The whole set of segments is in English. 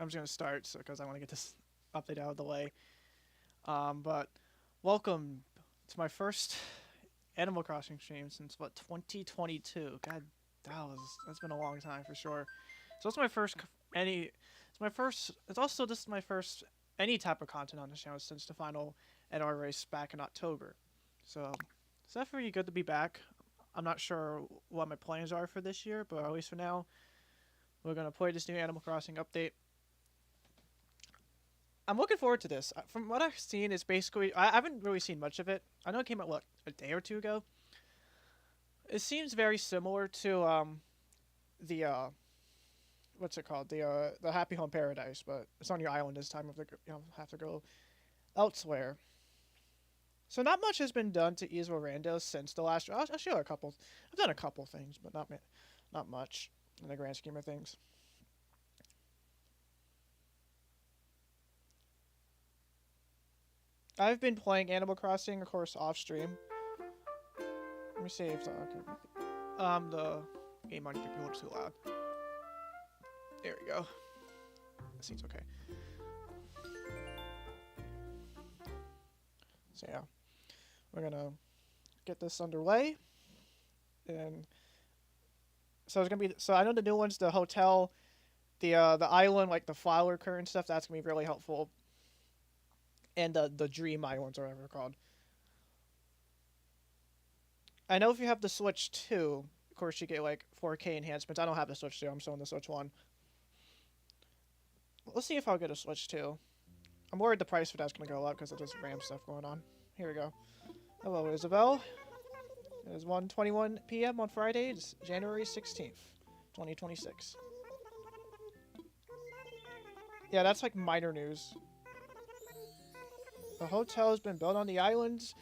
I'm just gonna start so because I want to get this update out of the way. But welcome to my first Animal Crossing stream since what 2022. God, that's been a long time for sure. So it's my first any. It's my first. It's also this is my first any type of content on the channel since the final NR race back in October. So it's definitely good to be back. I'm not sure what my plans are for this year, but at least for now, we're gonna play this new Animal Crossing update. I'm looking forward to this. From what I've seen, it's basically I haven't really seen much of it. I know it came out what a day or two ago. It seems very similar to the what's it called the Happy Home Paradise, but it's on your island this time. Have to go elsewhere. So not much has been done to ease Rando since the last. I'll show you a couple. I've done a couple things, but not much in the grand scheme of things. I've been playing Animal Crossing, of course, off stream. Let me see if the game on could be a little too loud. There we go. That seems okay. So yeah, we're gonna get this underway, and so it's gonna be. So I know the new ones, the hotel, the island, like the flower current stuff. That's gonna be really helpful. And the dream islands, or whatever they're called. I know if you have the Switch 2, of course you get like 4K enhancements. I don't have the Switch 2. I'm still on the Switch 1. Let's see if I'll get a Switch 2. I'm worried the price for that's gonna go up because of this RAM stuff going on. Here we go. Hello, Isabel. It is 1:21 p.m. on Friday. It's January 16th, 2026. Yeah, that's like minor news. The hotel has been built on the island's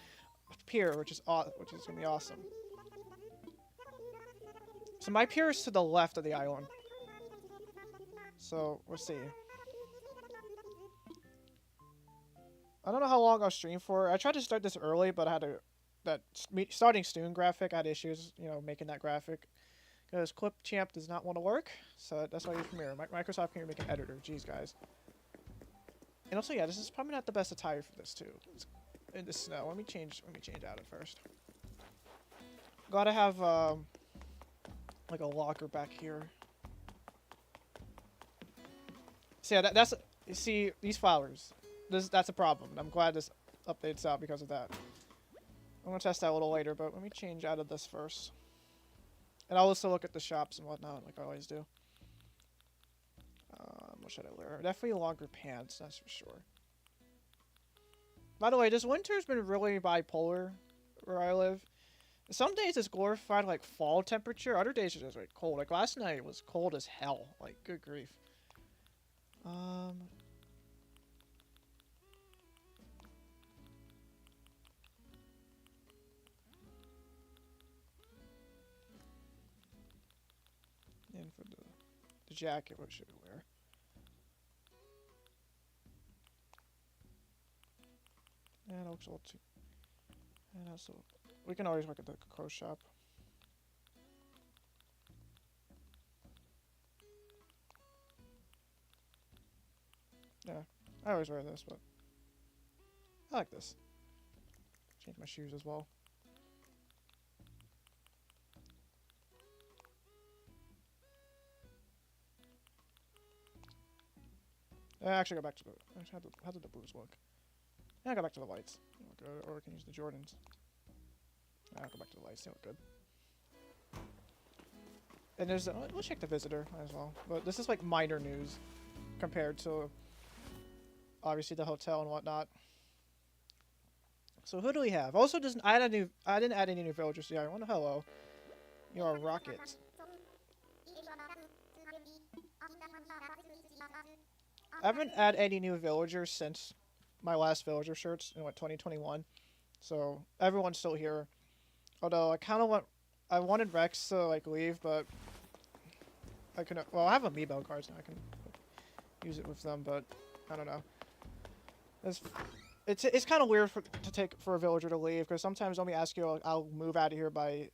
pier, which is gonna be awesome. So my pier is to the left of the island. So we'll see. I don't know how long I'll stream for. I tried to start this early, but I had to starting Stoon graphic. I had issues, making that graphic because Clipchamp does not want to work. So that's why I use Premiere. Microsoft Premiere make an editor. Jeez, guys. And also, yeah, this is probably not the best attire for this too. It's in the snow. Let me change out at first. Gotta have like a locker back here. So yeah, that's you see these flowers. That's a problem. I'm glad this update's out because of that. I'm gonna test that a little later, but let me change out of this first. And I'll also look at the shops and whatnot, like I always do. What should I wear? Definitely longer pants, that's for sure. By the way, this winter's been really bipolar where I live. Some days it's glorified like fall temperature, other days it's just like cold. Like last night it was cold as hell. Like good grief. And for the jacket, what should we wear? And also, we can always work at the clothes shop. Yeah, I always wear this, but I like this. Change my shoes as well. I actually go back to the. How did the blues look? Yeah, I go back to the lights. Or I can use the Jordans. I'll go back to the lights. They look good. And there's we'll check the visitor as well. But this is like minor news compared to obviously the hotel and whatnot. So who do we have? Also, I didn't add any new villagers. Yeah, I want to hello. You're a rocket. I haven't added any new villagers since my last villager shirts in 2021. So everyone's still here. Although I wanted Rex to like leave, but I couldn't. Well, I have amiibo cards now. I can use it with them, but I don't know. It's kind of weird for a villager to leave because sometimes when we ask you, I'll move out of here by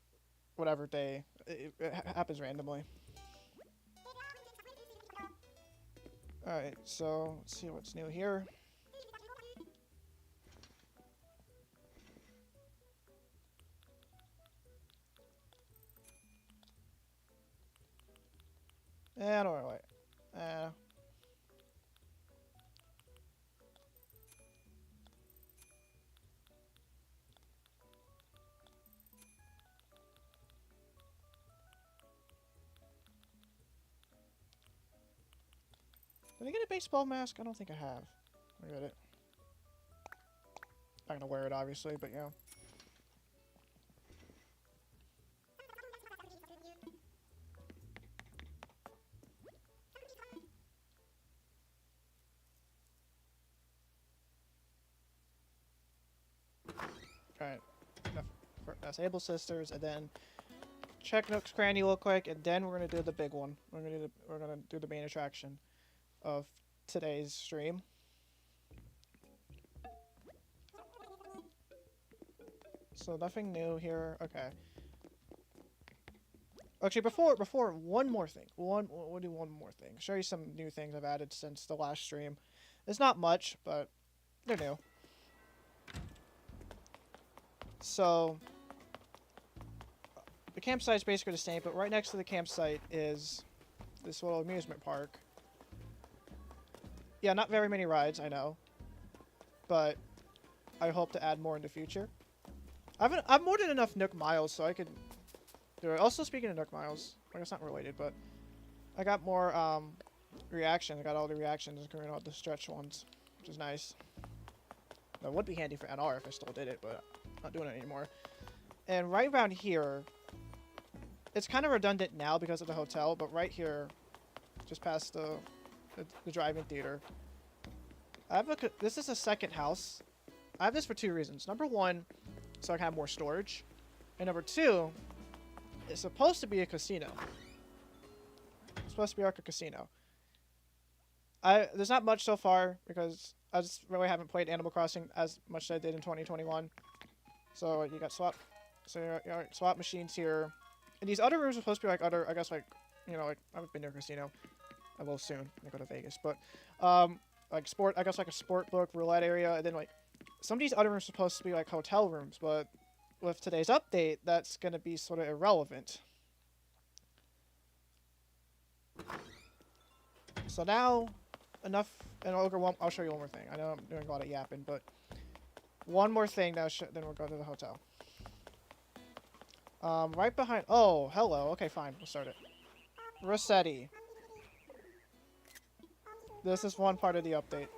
whatever day. It happens randomly. Alright, so let's see what's new here. I don't know. Did I get a baseball mask? I don't think I have. I got it. Not gonna wear it, obviously, but yeah. Alright. That's Able Sisters, and then check Nook's Cranny real quick, and then we're gonna do the big one. We're gonna do the main attraction of today's stream. So nothing new here. Okay. Actually, before one more thing. We'll do one more thing. Show you some new things I've added since the last stream. It's not much, but they're new. So the campsite's basically the same, but right next to the campsite is this little amusement park. Yeah, not very many rides, I know, but I hope to add more in the future. I've more than enough Nook miles, so I could do it. Also, speaking of Nook miles, like it's not related, but I got more reaction. I got all the reactions, including all the stretch ones, which is nice. That would be handy for NR if I still did it, but I'm not doing it anymore. And right around here, it's kind of redundant now because of the hotel, but right here, just past the drive-in theater, this is a second house I have this for 2 reasons. Number 1, so I can have more storage. And number 2, it's supposed to be a casino. It's supposed to be like a casino. There's not much so far because I just really haven't played Animal Crossing as much as I did in 2021. So you got slot machines here. And these other rooms are supposed to be like other, I guess, like, you know, like, I haven't been to a casino. I will soon. I go to Vegas. But, like sport, I guess like a sport book, roulette area. And then like, some of these other rooms are supposed to be like hotel rooms. But with today's update, that's going to be sort of irrelevant. So now, enough, and I'll show you one more thing. I know I'm doing a lot of yapping, but one more thing, then we'll go to the hotel. Right behind, oh, hello, okay, fine, we'll start it. Rossetti. This is one part of the update.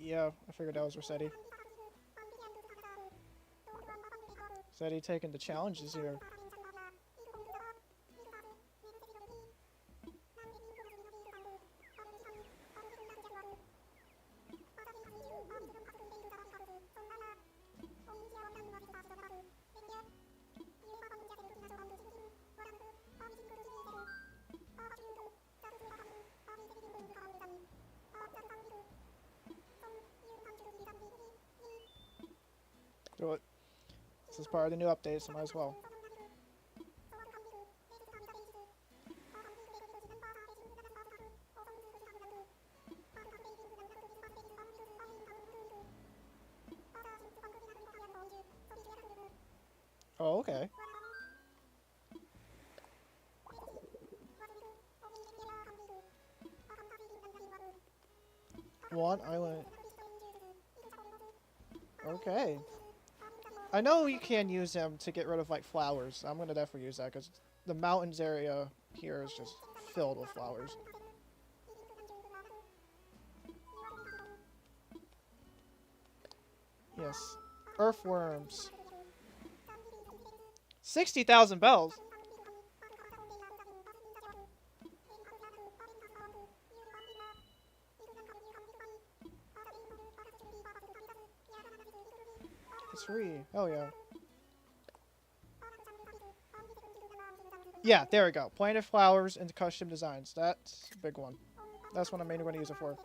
Yeah, I figured that was Rossetti. Rossetti taking the challenges here. Do it. This is part of the new update, so might as well. Oh, okay. One island. Okay. I know you can use them to get rid of, like, flowers. I'm gonna definitely use that, because the mountains area here is just filled with flowers. Yes. Earthworms. 60,000 bells! It's free. Oh yeah. Yeah, there we go. Planted flowers and custom designs. That's a big one. That's what I'm mainly going to use it for.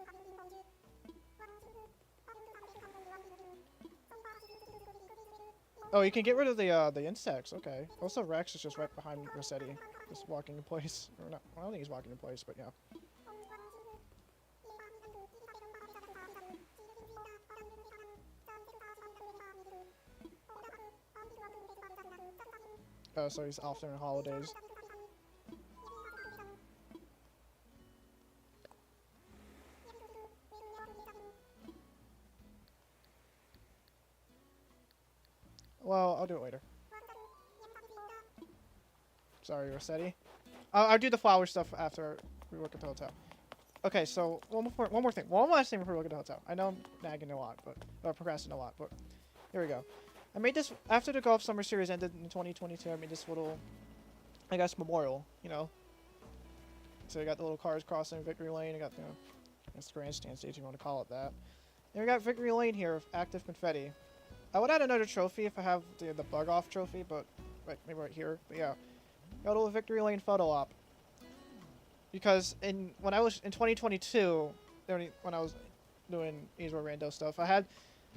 Oh, you can get rid of the insects. Okay. Also, Rex is just right behind Rossetti, just walking in place. Or not? I don't think he's walking in place, but yeah. Oh, so he's off during holidays. Well, I'll do it later. Sorry, Rossetti. I'll do the flower stuff after we work at the hotel. Okay, so one more thing. One last thing before we look at the hotel. I know I'm nagging a lot, or procrastinating a lot, but here we go. I made this after the Golf Summer Series ended in 2022. I made this little, I guess, memorial. You know. So you got the little cars crossing Victory Lane. I got that's the grandstand stage, if you want to call it that. Then we got Victory Lane here with active confetti. I would add another trophy if I have the bug off trophy, but maybe right here. But yeah, got a little Victory Lane photo op. Because when I was in 2022, when I was doing Easewar Rando stuff, I had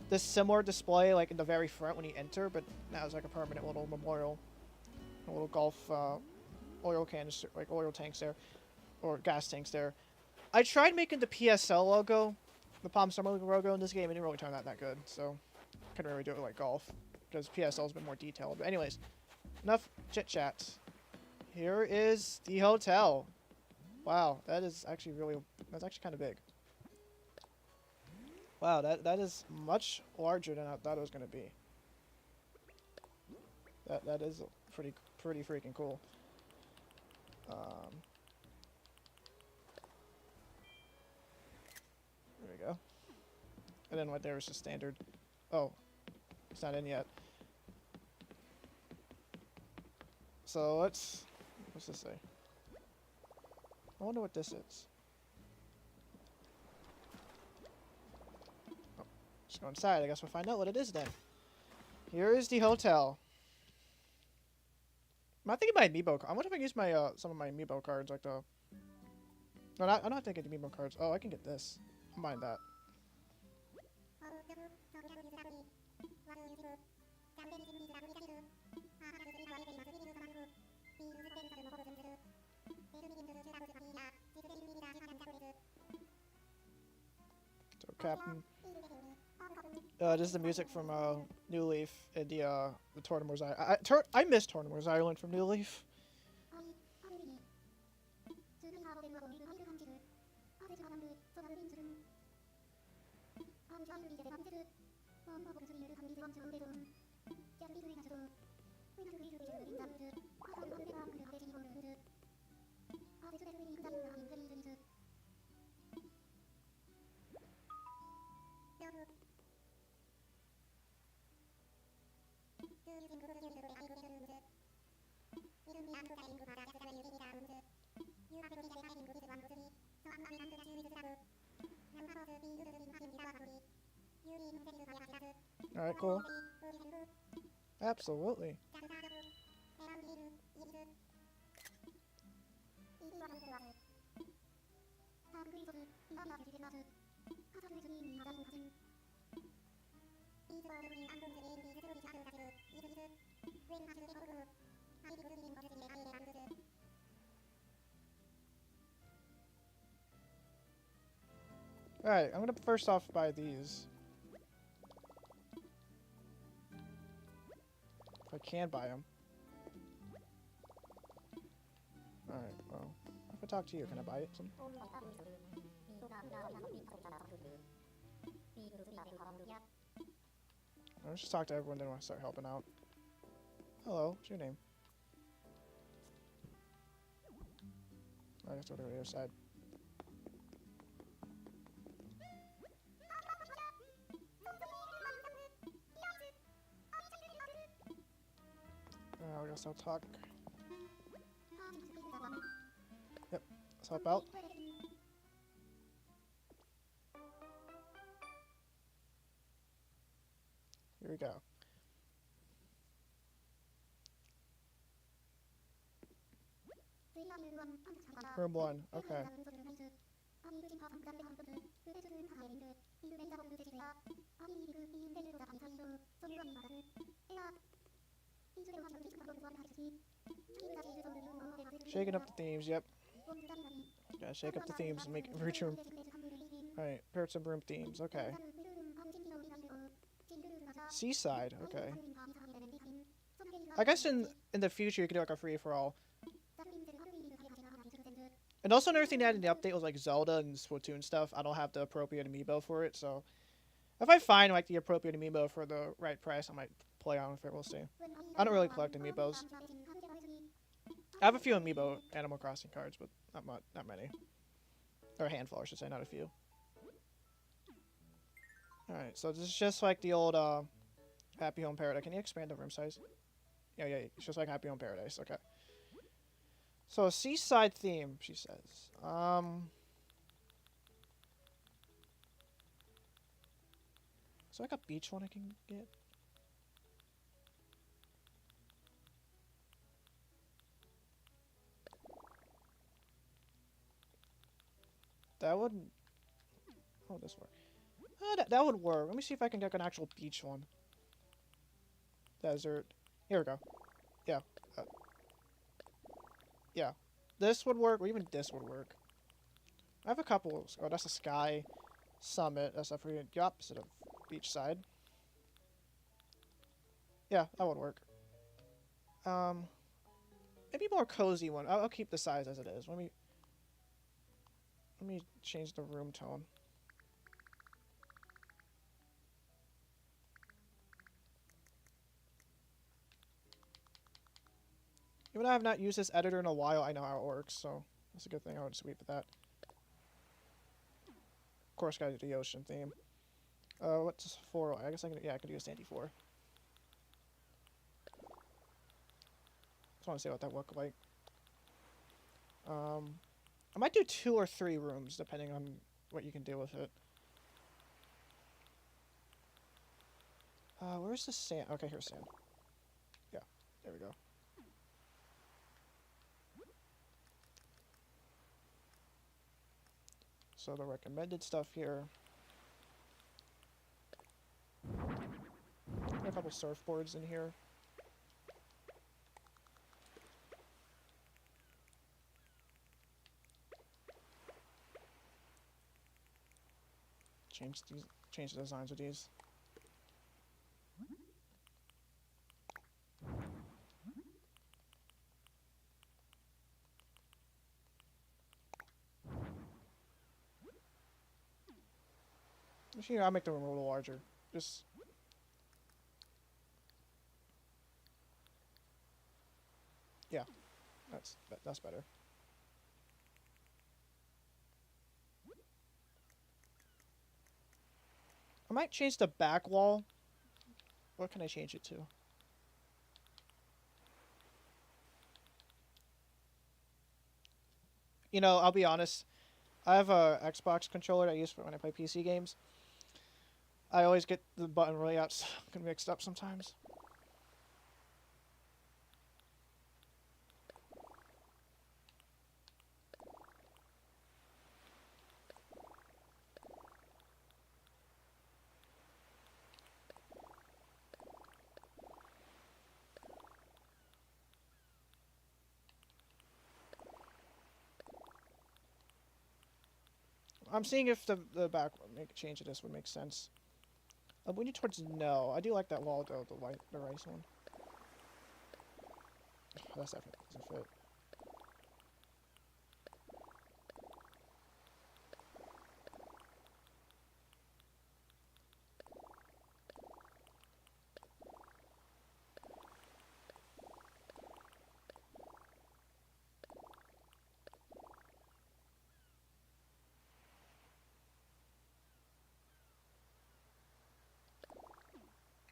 this similar display like in the very front when you enter, but now it's like a permanent little memorial, a little golf oil canister, like oil tanks there, or gas tanks there. I tried making the PSL logo, the Palm Summer logo in this game. It didn't really turn out that good, so couldn't really do it like golf because PSL's been more detailed. But anyways, enough chit chat. Here is the hotel. Wow, that's actually kind of big. Wow, that is much larger than I thought it was gonna be. That is pretty freaking cool. There we go. And then right there is just standard. Oh, it's not in yet. So let's. What's this say? I wonder what this is. Oh, just go inside. I guess we'll find out what it is then. Here is the hotel. I'm thinking my amiibo. I wonder if I can use my some of my amiibo cards, like the. No, not, I don't have to get the amiibo cards. Oh, I can get this. I'll mind that. So, Captain. This is the music from New Leaf and the Tortimer's Island. I miss Tortimer's Island from New Leaf. Alright, cool. Absolutely. Alright, I'm gonna first off buy these. If I can buy them. Alright, well. If I talk to you, can I buy it? Let's just talk to everyone, then I want to start helping out. Hello, what's your name? I guess go to the other side. I guess I'll talk. Yep, let's help out. Here we go. Room 1, okay. Shaking up the themes, yep. Gotta shake up the themes and make it reach room. Alright, Parrots and Broom themes, okay. Seaside, okay. I guess in the future you could do like a free-for-all. And also another thing they added in the update was like Zelda and Splatoon stuff. I don't have the appropriate amiibo for it, so if I find like the appropriate amiibo for the right price, I might play on with it. We'll see. I don't really collect amiibos. I have a few amiibo Animal Crossing cards, but not many. Or a handful, I should say, not a few. Alright, so this is just like the old Happy Home Paradise. Can you expand the room size? Yeah, it's just like Happy Home Paradise, okay. So a seaside theme, she says. Is there like a beach one I can get? That would... How would this work? That would work. Let me see if I can get an actual beach one. Desert. Here we go. Yeah. Yeah. This would work, or even this would work. I have a couple. Oh, that's a sky summit. That's the opposite of beachside. Yeah, that would work. Maybe more cozy one. I'll keep the size as it is. Let me change the room tone. Even though I have not used this editor in a while, I know how it works, so that's a good thing. I would sweep with that. Of course, gotta do the ocean theme. What's 4? I guess I can do a sandy 4. So want to see what that looked like. I might do 2 or 3 rooms depending on what you can do with it. Where's the sand? Okay, here's sand. Yeah, there we go. So the recommended stuff here. Got a couple surfboards in here. Change the designs of these. Actually, I'll make the room a little larger. Just yeah, that's better. I might change the back wall. What can I change it to? You know, I'll be honest. I have a Xbox controller that I use for when I play PC games. I always get the button layouts mixed up sometimes. I'm seeing if the back change of this would make sense. I'm leaning towards no. I do like that wall though, the rice one. That's definitely doesn't fit.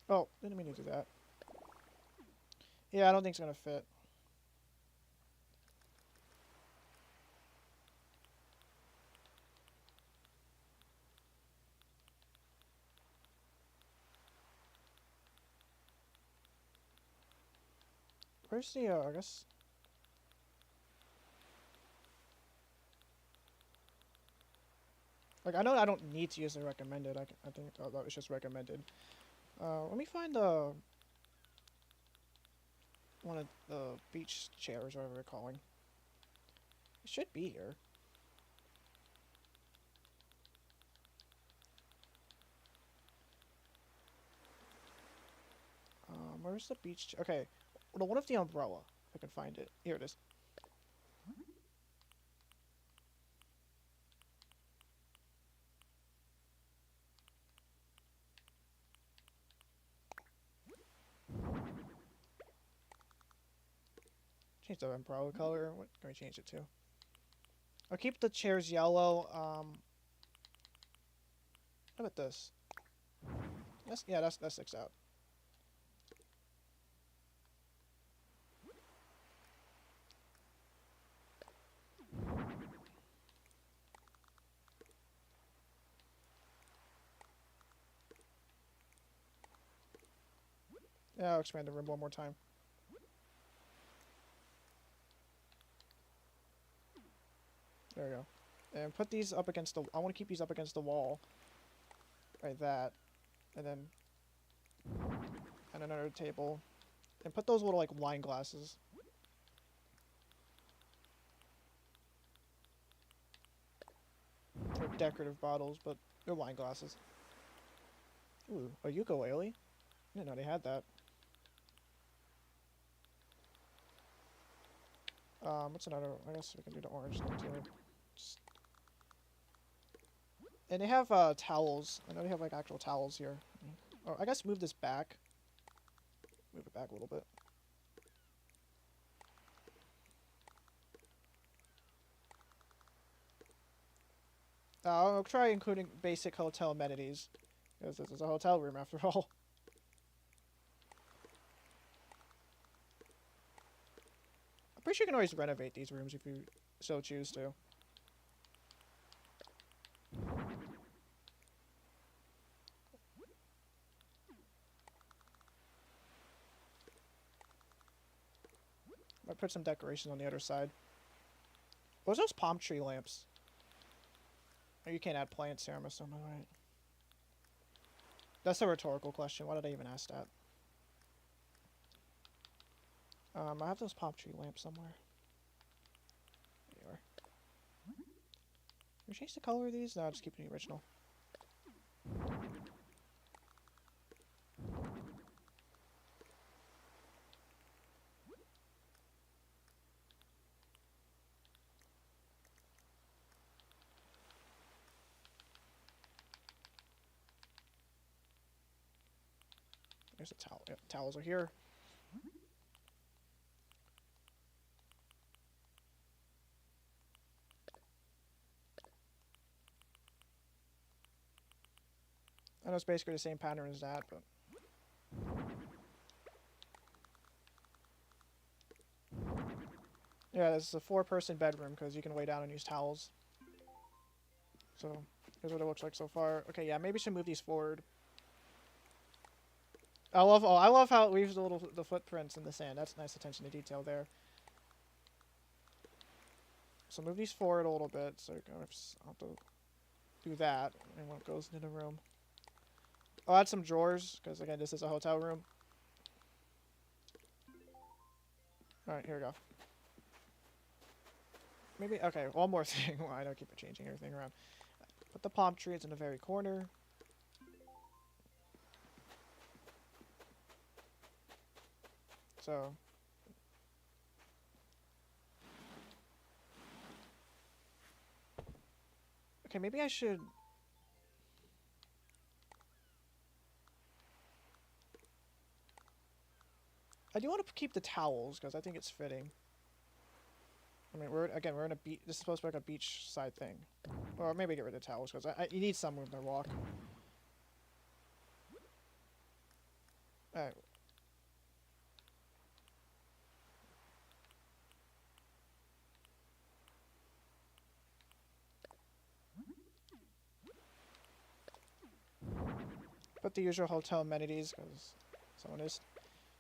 Oh, didn't mean to do that. Yeah, I don't think it's gonna fit. Where's the, I guess... Like, I know I don't need to use the recommended. I think that was just recommended. Let me find the... one of the beach chairs, whatever they're calling. It should be here. Where's the beach chair? Okay. Well, what if the umbrella? If I can find it. Here it is. Change the umbrella color. What can we change it to? I'll keep the chairs yellow. How about this? That sticks out. Yeah, I'll expand the room one more time. There we go. And put these up against the... I want to keep these up against the wall. Like that. And then... And another table. And put those little, like, wine glasses. They're decorative bottles, but they're wine glasses. Ooh, a ukulele? I didn't know they had that. What's another... I guess we can do the orange thing, too. Just... And they have, towels. I know they have, like, actual towels here. Oh, I guess move this back. Move it back a little bit. I'll try including basic hotel amenities. Because this is a hotel room, after all. pretty sure you can always renovate these rooms if you so choose to. Might put some decorations on the other side. What are those palm tree lamps? Oh, you can't add plants here, I'm assuming, right? That's a rhetorical question. Why did I even ask that? I have those palm tree lamps somewhere. There you are. Can we change the color of these? No, just keep it the original. There's a towel. Yep, towels are here. I know it's basically the same pattern as that, but... Yeah, this is a 4-person bedroom because you can lay down and use towels. So, here's what it looks like so far. Okay, yeah, maybe we should move these forward. I love how it leaves the footprints in the sand. That's nice attention to detail there. So move these forward a little bit. So I'll have to do that, and when it goes into the room. I'll add some drawers because again, this is a hotel room. All right, here we go. Maybe okay. One more thing. Why do I keep changing everything around? Put the palm trees in the very corner. So. Okay, maybe I should... I do want to keep the towels, because I think it's fitting. I mean, we're in a beach... This is supposed to be like a beach side thing. Or maybe get rid of the towels, because you need some room to walk. Alright. Put the usual hotel amenities, because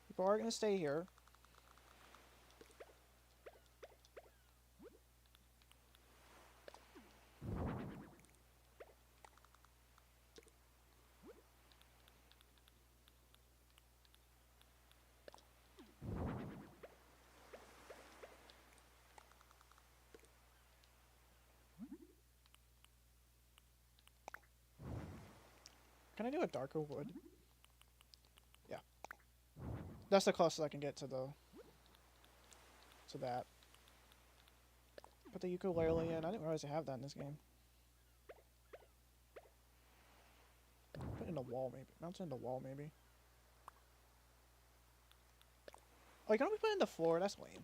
people are going to stay here. Can I do a darker wood? Yeah. That's the closest I can get to that. Put the ukulele in. I didn't realize I have that in this game. Put it in the wall, maybe. Mount it in the wall, maybe. Oh, you can only put it in the floor? That's lame.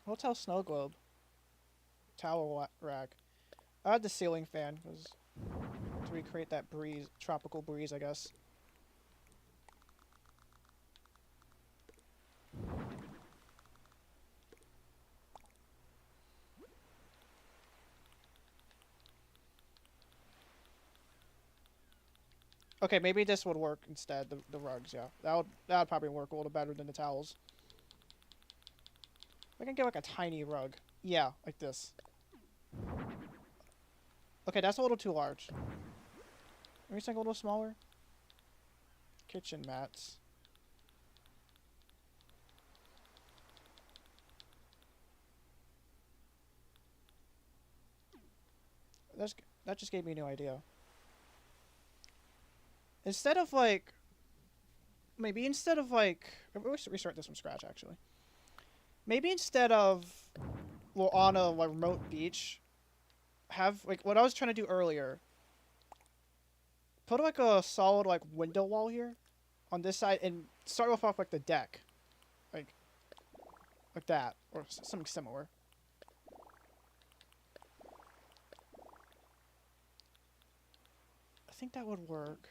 Hotel snow globe. Towel rack. I had the ceiling fan because to recreate that breeze, tropical breeze, I guess. Okay, maybe this would work instead. The rugs, yeah, that would probably work a little better than the towels. I can get like a tiny rug. Yeah, like this. Okay, that's a little too large. Maybe something a little smaller. Kitchen mats. That just gave me a new idea. Instead of like... Maybe instead of like... We should restart this from scratch, actually. Maybe instead of... Well, on a like, remote beach... Have, like, what I was trying to do earlier. Put, like, a solid, like, window wall here. On this side. And start off like, the deck. Like that. Or something similar. I think that would work.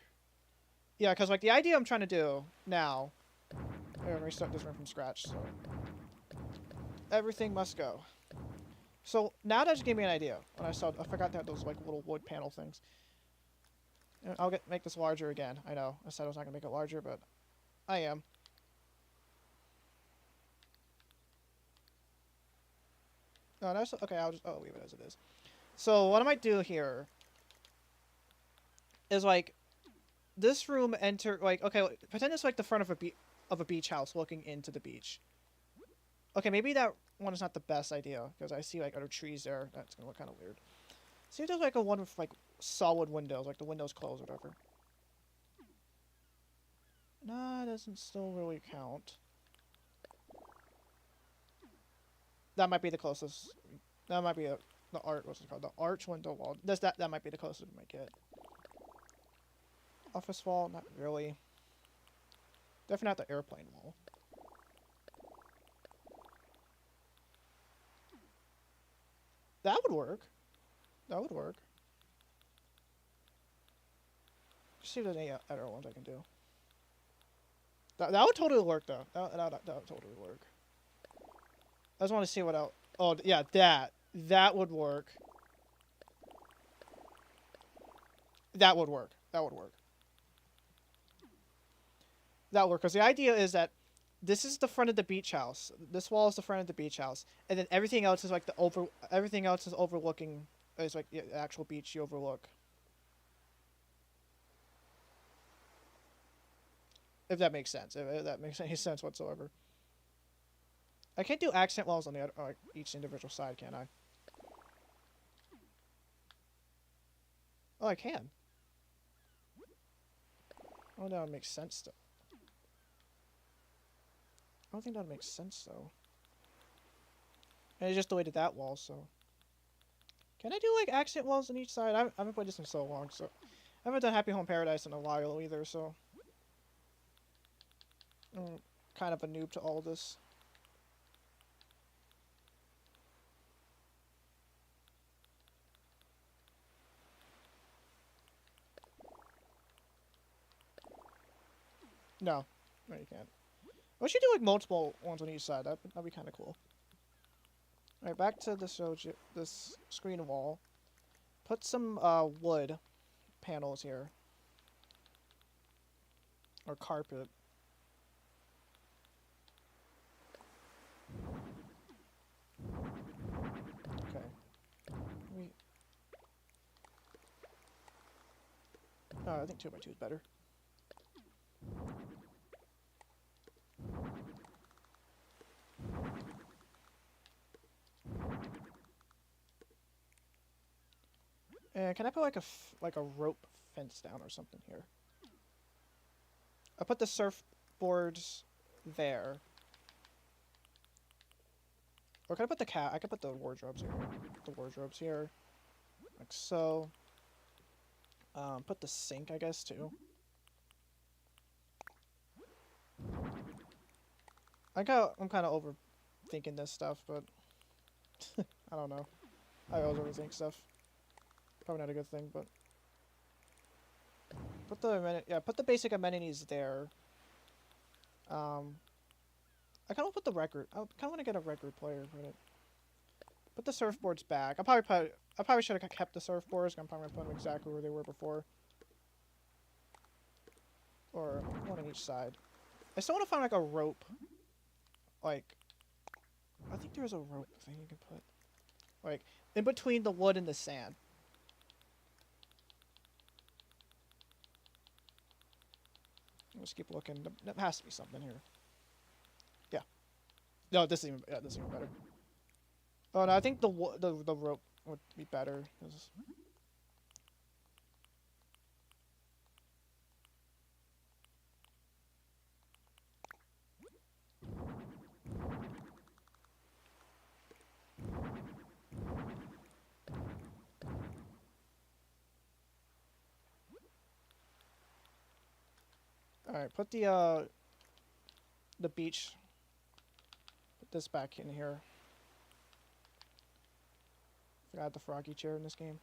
Yeah, because like the idea I'm trying to do now. Here, let me start this room from scratch. So everything must go. So now that just gave me an idea. When I forgot to have those like little wood panel things. I'll make this larger again. I know. I said I was not gonna make it larger, but I am. No, that's okay. I'll leave it as it is. So what I might do here is like this room enter like okay, pretend it's like the front of a beach house looking into the beach. Okay, maybe that one is not the best idea because I see like other trees there. That's gonna look kind of weird. See if there's like a one with like solid windows, like the windows closed or whatever. Nah, it doesn't still really count. That might be the closest. That might be the what's it called? The arch window wall. That might be the closest we might get. Office wall, not really. Definitely not the airplane wall. That would work. That would work. See if there's any other ones I can do. That would totally work though. That would totally work. I just want to see what else. Oh yeah, that would work. That would work. That would work. That would work because the idea is that this is the front of the beach house. This wall is the front of the beach house, and then everything else is like Everything else is overlooking. Is like the actual beach you overlook. If that makes sense. If that makes any sense whatsoever. I can't do accent walls on the other, each individual side, can I? Oh, I can. Oh, that would make sense, though. I don't think that would make sense, though. And I just deleted that wall, so... Can I do, like, accent walls on each side? I haven't played this in so long, so... I haven't done Happy Home Paradise in a while, either, so... I'm kind of a noob to all this. No. No, you can't. We should do, like, multiple ones on each side. That'd be kind of cool. Alright, back to this screen wall. Put some, wood panels here. Or carpet. Okay. I think 2x2 is better. And can I put like a rope fence down or something here? I put the surfboards there. Or can I put I could put the wardrobes here. The wardrobes here. Like so. Put the sink, I guess, too. I'm kind of overthinking this stuff, but I don't know. I always overthink stuff. Probably not a good thing, but put the basic amenities there. I kind of put the record. I kind of want to get a record player for it. Put the surfboards back. I probably should have kept the surfboards. I'm probably gonna put them exactly where they were before. Or one on each side. I still want to find like a rope. Like, I think there's a rope thing you can put. Like, in between the wood and the sand. Let's keep looking. There has to be something here. Yeah. No, this is even better. Oh no, I think the rope would be better. Alright, put the beach. Put this back in here. Forgot the froggy chair in this game.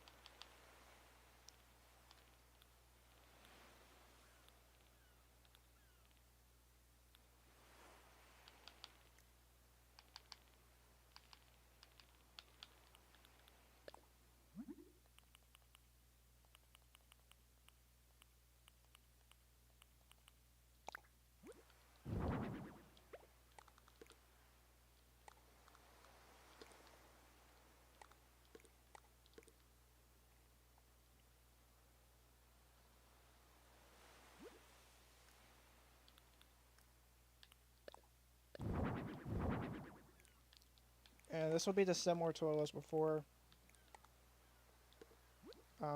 this will be the similar to what it was before.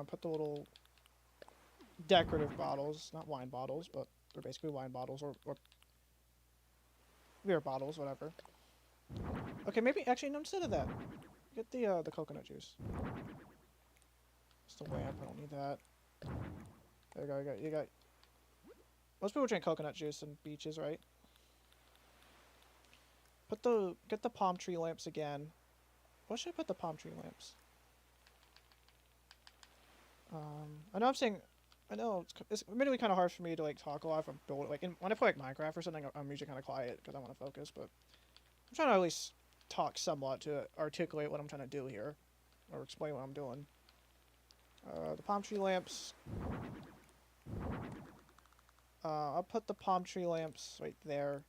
Put the little decorative bottles, not wine bottles, but they're basically wine bottles or beer bottles, whatever. Okay, maybe actually no. Instead of that, get the coconut juice. It's the lamp. I don't need that. There you go. You got. Most people drink coconut juice in beaches, right? Get the palm tree lamps again. What should I put the palm tree lamps? I know I'm saying, I know it's admittedly kind of hard for me to like talk a lot if I'm building when I play like Minecraft or something. I'm usually kind of quiet because I want to focus, but I'm trying to at least talk somewhat to articulate what I'm trying to do here, or explain what I'm doing. The palm tree lamps. I'll put the palm tree lamps right there.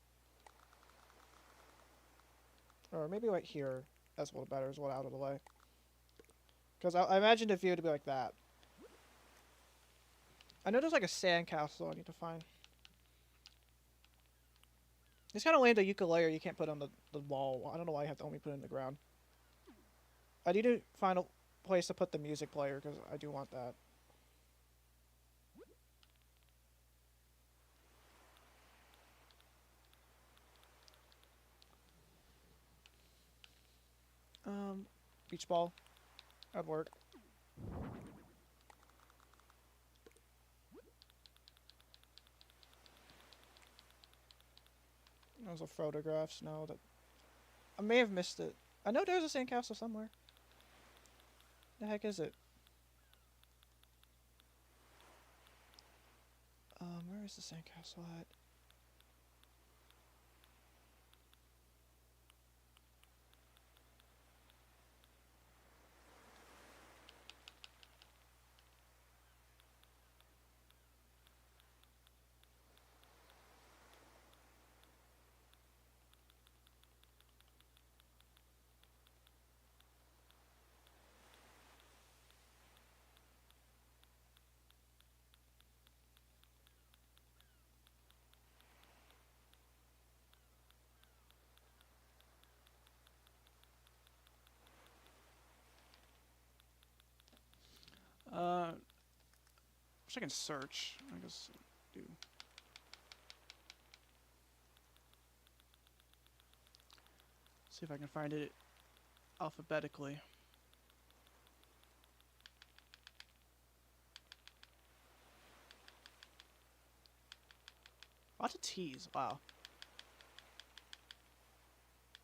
Or maybe right here. That's a little better, as well out of the way. Because I imagined the view to be like that. I know there's like a sandcastle I need to find. It's kind of lame that ukulele you can't put on the wall. I don't know why you have to only put it in the ground. I need to find a place to put the music player because I do want that. Beach ball. That'd work. Those are photographs. No, that I may have missed it. I know there's a sandcastle somewhere. The heck is it? Where is the sandcastle at? Wish I can search. I guess do. See if I can find it alphabetically. Lots of T's. Wow.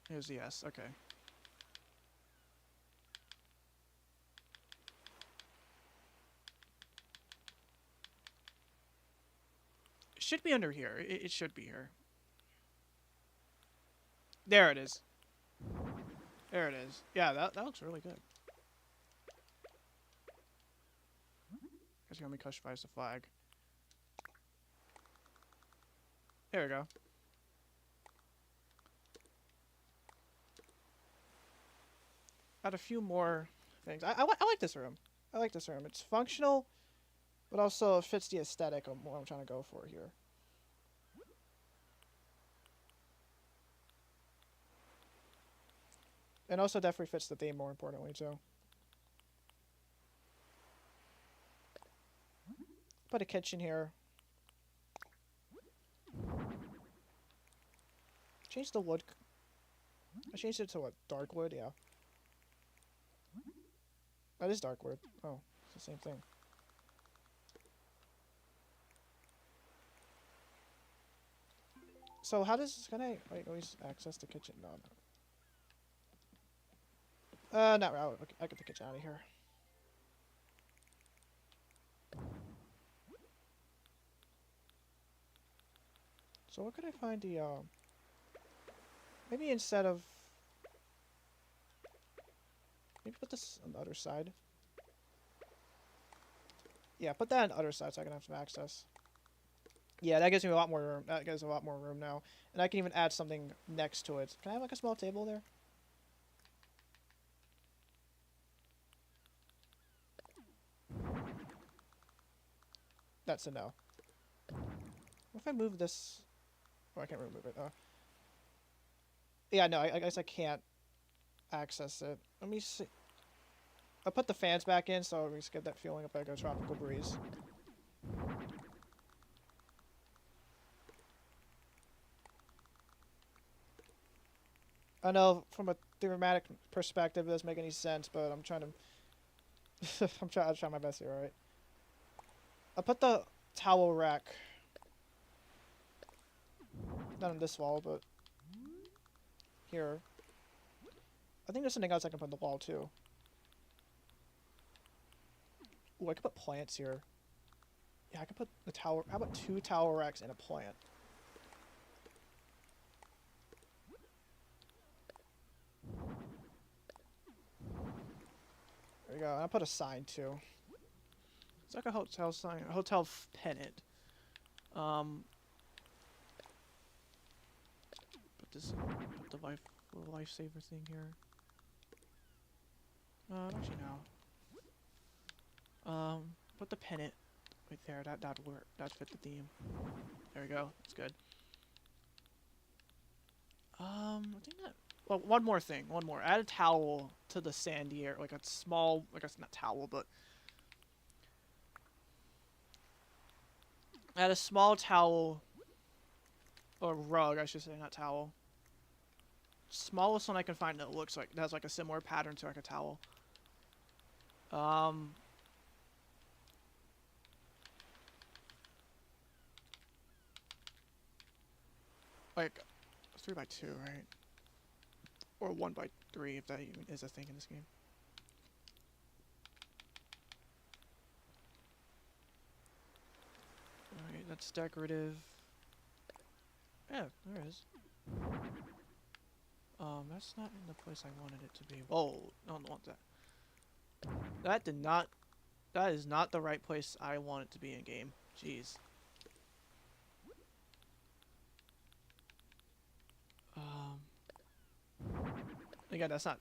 Here's the S. Okay. It should be under here. It should be here. There it is. There it is. Yeah, that looks really good. Guess you want me to customize the flag. There we go. Add a few more things. I like this room. I like this room. It's functional, but also fits the aesthetic of what I'm trying to go for here. And also definitely fits the theme more importantly too. Put a kitchen here. Change the wood. I changed it to what? Dark wood? Yeah. That is dark wood. Oh, it's the same thing. So how does... Can I always access the kitchen? No, no. Not really. Okay, I get the kitchen out of here. So where could I find the, maybe instead of... Maybe put this on the other side. Yeah, put that on the other side so I can have some access. Yeah, that gives me a lot more room. That gives a lot more room now. And I can even add something next to it. Can I have like a small table there? That's a no. What if I move this... Oh, I can't remove it. Yeah, no, I guess I can't access it. Let me see. I put the fans back in so we just get that feeling of like a tropical breeze. I know from a thematic perspective it doesn't make any sense, but I'm trying to I'm trying my best here, alright? I put the towel rack not on this wall, but here. I think there's something else I can put on the wall too. Ooh, I could put plants here. Yeah, I could put the tower. How about 2 towel racks and a plant? There we go. And I'll put a sign too. It's like a hotel sign, a hotel pennant. Put this, put the little lifesaver thing here. Actually no. Put the pennant right there. That'd work. That'd fit the theme. There we go. That's good. I think that. Well, one more thing. One more. Add a towel to the sandy area, like a small, like it's not towel, but add a small towel or rug, I should say, not towel. Smallest one I can find that looks like that has like a similar pattern to like a towel. Like 3x2, right? Or 1x3 if that even is a thing in this game. Alright, that's decorative. Yeah, there it is. That's not in the place I wanted it to be. Whoa, no, I don't want that. That is not the right place I want it to be in game. Jeez. Again, that's not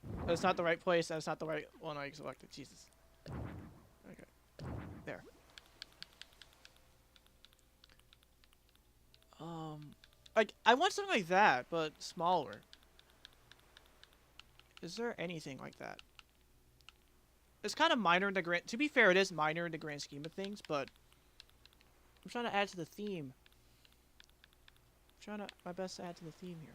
the right place. That's not the right one I selected. Jesus. Okay. There. Like I want something like that, but smaller. Is there anything like that? It's kind of minor in the grand. To be fair, it is minor in the grand scheme of things, but I'm trying to add to the theme. I'm trying my best to add to the theme here.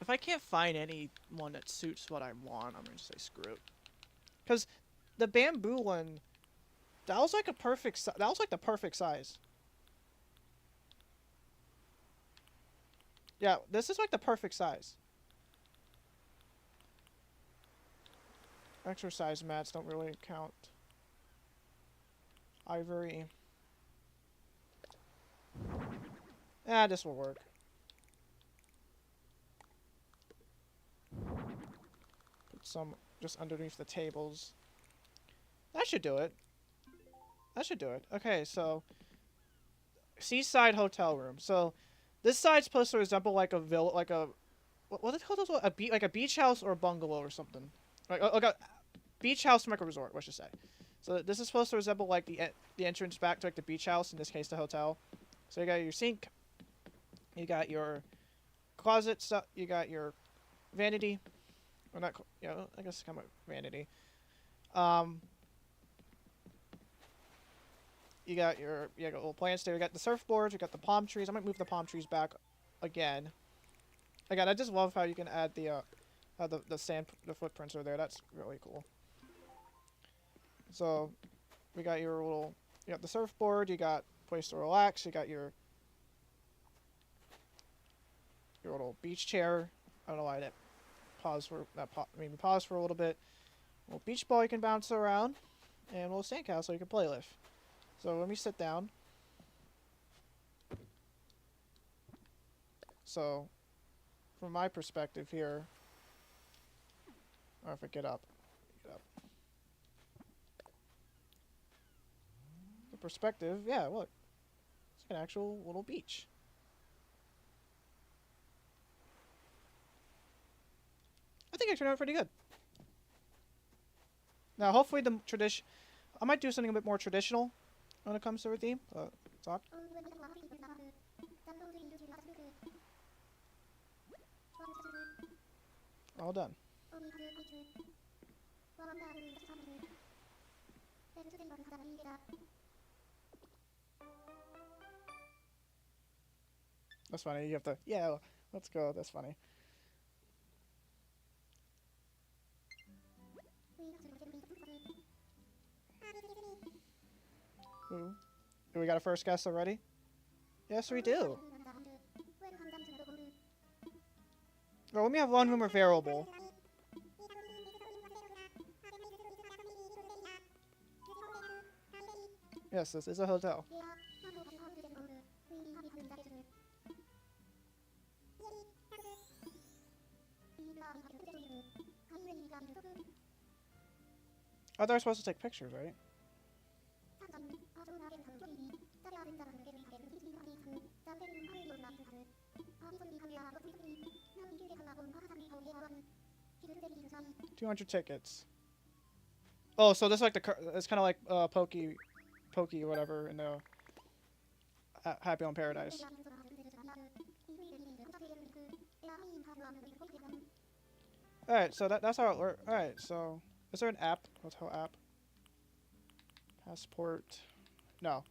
If I can't find any one that suits what I want, I'm gonna just say screw it. Cause the bamboo one, that was like a perfect. That was like the perfect size. Yeah, this is like the perfect size. Exercise mats don't really count. Ivory. Ah, this will work. Put some just underneath the tables. That should do it. That should do it. Okay, so seaside hotel room. So this side's supposed to resemble like a villa, like a what they call those? Like a beach house or a bungalow or something. Like a beach house from like a resort. What should I say? So this is supposed to resemble like the entrance back to like the beach house. In this case, the hotel. So you got your sink. You got your closet stuff. You got your vanity. Or not, you know, I guess it's kind of vanity. You got your little plants there. You got the surfboards. You got the palm trees. I might move the palm trees back again. Again, I just love how you can add the footprints are there. That's really cool. So we got your little, you got the surfboard. You got place to relax. You got your little beach chair. I don't know why that pause for maybe pause for a little bit. Little beach ball you can bounce around, and a little sandcastle you can play with. So let me sit down. So, from my perspective here, or if I get up. The perspective, yeah, look. It's like an actual little beach. I think it turned out pretty good. Now, hopefully the tradition... I might do something a bit more traditional when it comes to a theme. Talk. All done. That's funny. You have to. Yeah, let's go. That's funny. Ooh. Do we got a first guess already? Yes, we do. Well, let me have one rumor variable. Yes, this is a hotel. Oh, they're supposed to take pictures, right? $200 tickets. Oh, so this is like it's kind of like Pokey or whatever in the Happy Home Paradise. All right, so that's how it works. All right, so is there an app? Hotel app? Passport? No.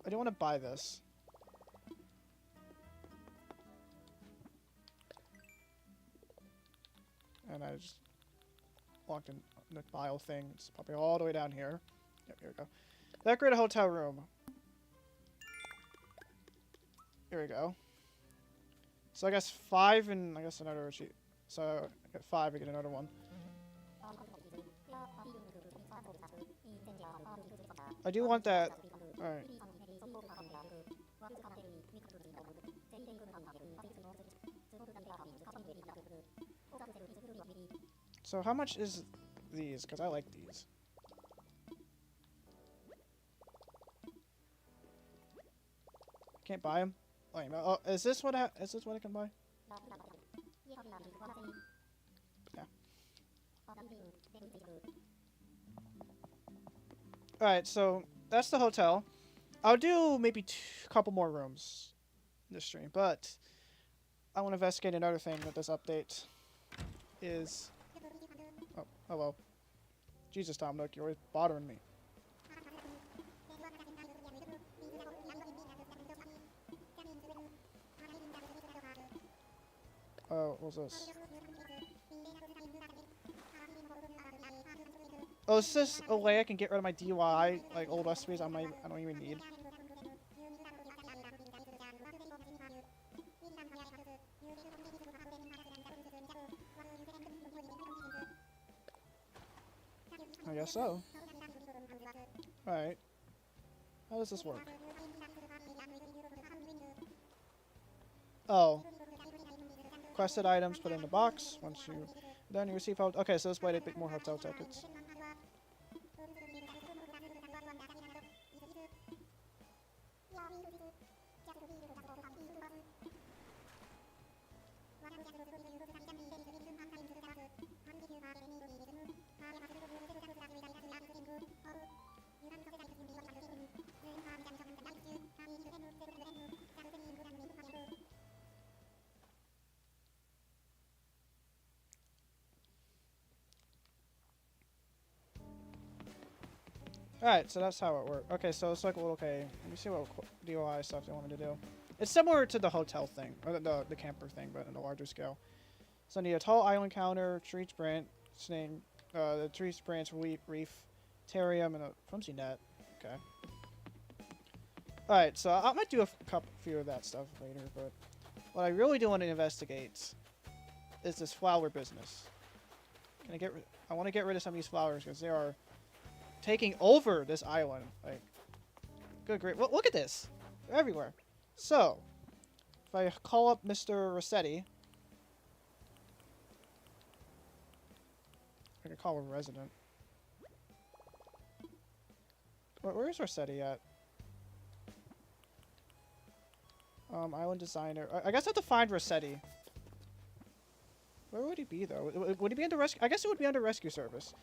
I don't want to buy this. And I just walked in the file thing. It's probably all the way down here. Yep, here we go. Decorate a hotel room. Here we go. So I guess 5 and I guess another sheet. So I get 5, I get another one. I do want that. Alright. So how much is these? Because I like these. Can't buy them? Wait, oh, is this what I can buy? Yeah. Alright, so that's the hotel. I'll do maybe a couple more rooms in this stream, but I want to investigate another thing that this update is. Oh, hello. Jesus, Tom Nook, you're always bothering me. Oh, what was this? Oh, is this a way I can get rid of my DIY, like old recipes I don't even need? I guess so. Alright. How does this work? Oh. Requested items, put in the box. Once you then you receive hotel. Okay, so this way they pick more hotel tickets. Alright, so that's how it works. Okay, so it's like, well, okay, let me see what DIY stuff they want me to do. It's similar to the hotel thing, or the camper thing, but on a larger scale. So I need a tall island counter, tree branch, the tree branch reef, terrarium, and a flimsy net. Okay. Alright, so I might do a few of that stuff later, but what I really do want to investigate is this flower business. I want to get rid of some of these flowers because they are taking over this island. Like, good grief. Look at this. They're everywhere. So, if I call up Mr. Rossetti, I can call a resident. Where's Rossetti at? Island designer. I guess I have to find Rossetti. Where would he be, though? Would he be under rescue? I guess it would be under rescue service.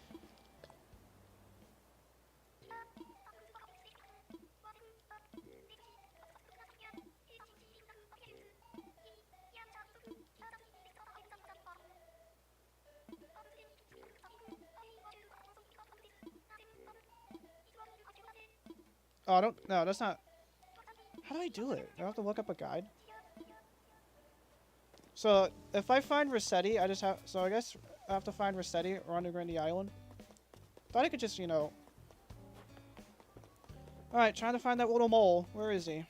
Oh, I don't. No, that's not. How do I do it? Do I have to look up a guide? So if I find Rossetti, I just have. So I guess I have to find Rossetti or underground the island. Thought I could just, you know. All right, trying to find that little mole. Where is he? I'm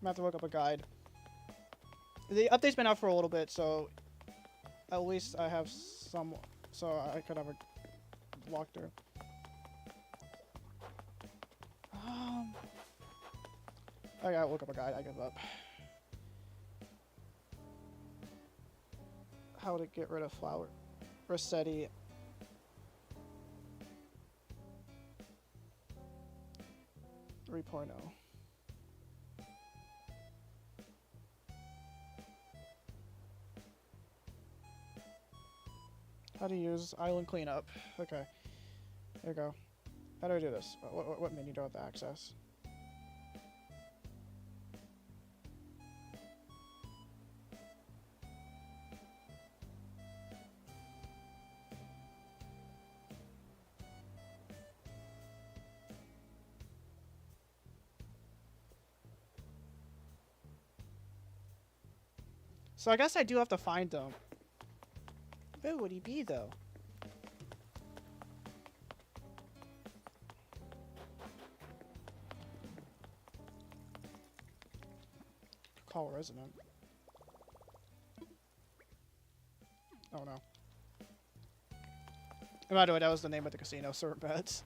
gonna have to look up a guide. The update's been out for a little bit, so at least I have some. So I could have a walkthrough. I gotta look up a guide. I give up. How to get rid of flower. Rossetti. .3.0. How to use island cleanup. Okay. There you go. How do I do this? What menu do I have to access? So I guess I do have to find them. Where would he be, though? Call resident. Oh no. And by the way, that was the name of the casino, Sir Bets.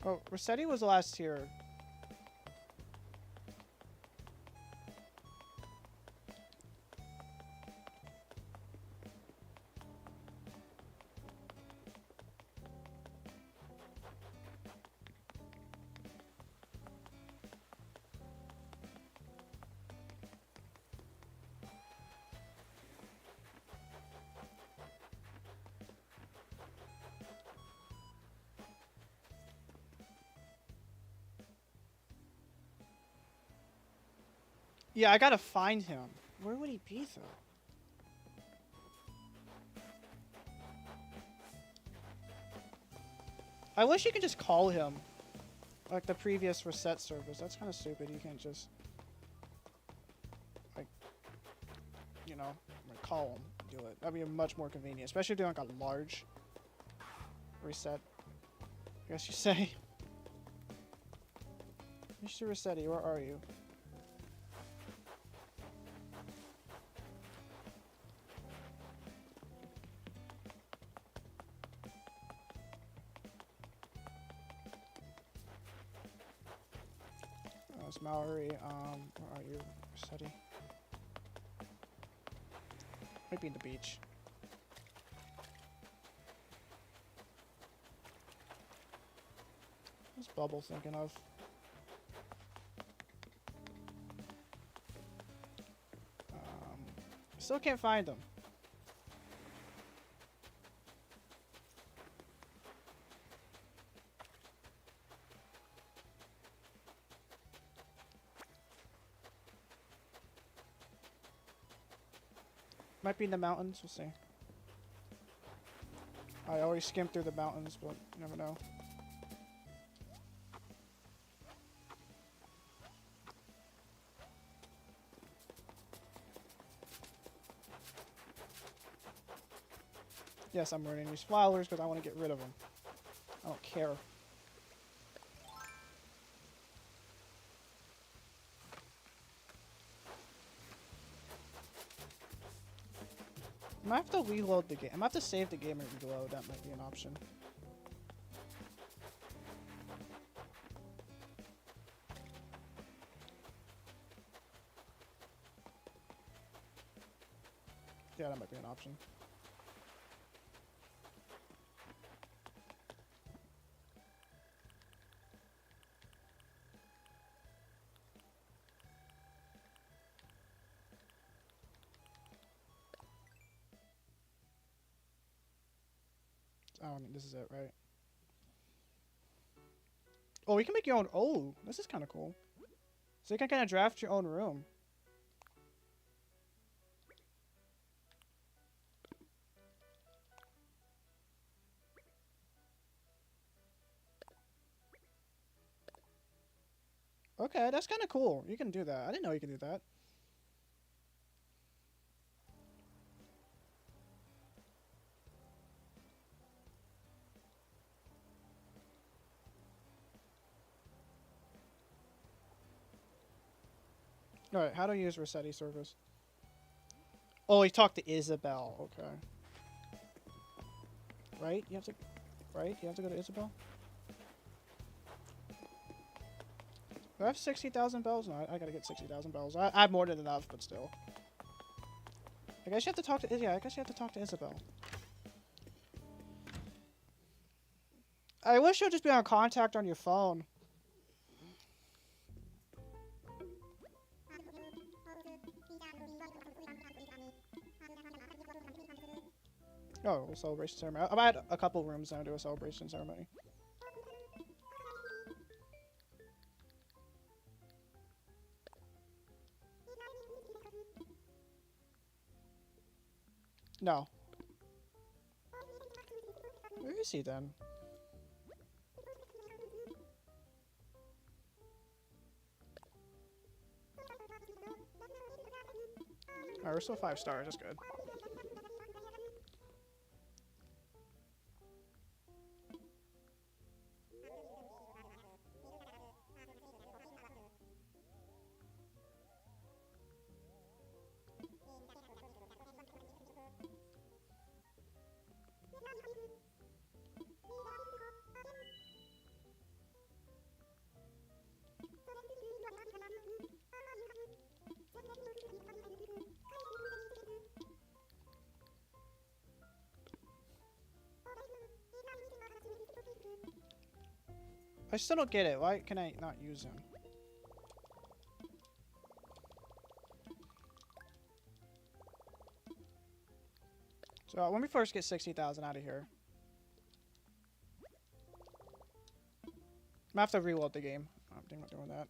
Oh, Rossetti was last here. Yeah, I gotta find him. Where would he be, though? I wish you could just call him. Like the previous reset servers. That's kind of stupid. You can't just... like... you know, like call him. Do it. That'd be much more convenient. Especially doing like a large... reset. I guess you say. Mr. Rossetti, where are you? It's Mallory. Where are you, Rossetti? Might be in the beach. What's Bubble thinking of? Still can't find them. Might be in the mountains, we'll see. I always skim through the mountains, but you never know. Yes, I'm ruining these flowers because I want to get rid of them. I don't care. I might have to reload the game. I might have to save the game and reload. That might be an option. Yeah, that might be an option. Oh, this is it, right? Oh, you can make your own. Oh, this is kind of cool. So you can kind of draft your own room. Okay, that's kind of cool. You can do that. I didn't know you could do that. Alright, how do I use Rossetti service? Oh, you talked to Isabel. Okay. Right? You have to... Right? You have to go to Isabel? Do I have 60,000 bells? No, I gotta get 60,000 bells. I have more than enough, but still. I guess you have to talk to... Yeah, I guess you have to talk to Isabel. I wish it would just be on contact on your phone. Oh, a celebration ceremony. I'm at a couple rooms now to do a celebration ceremony. No. Where is he then? Alright, we're still 5 stars. That's good. I still don't get it. Why can I not use him? So when we first get 60,000 out of here, I'm gonna have to reload the game. I'm thinking about doing that.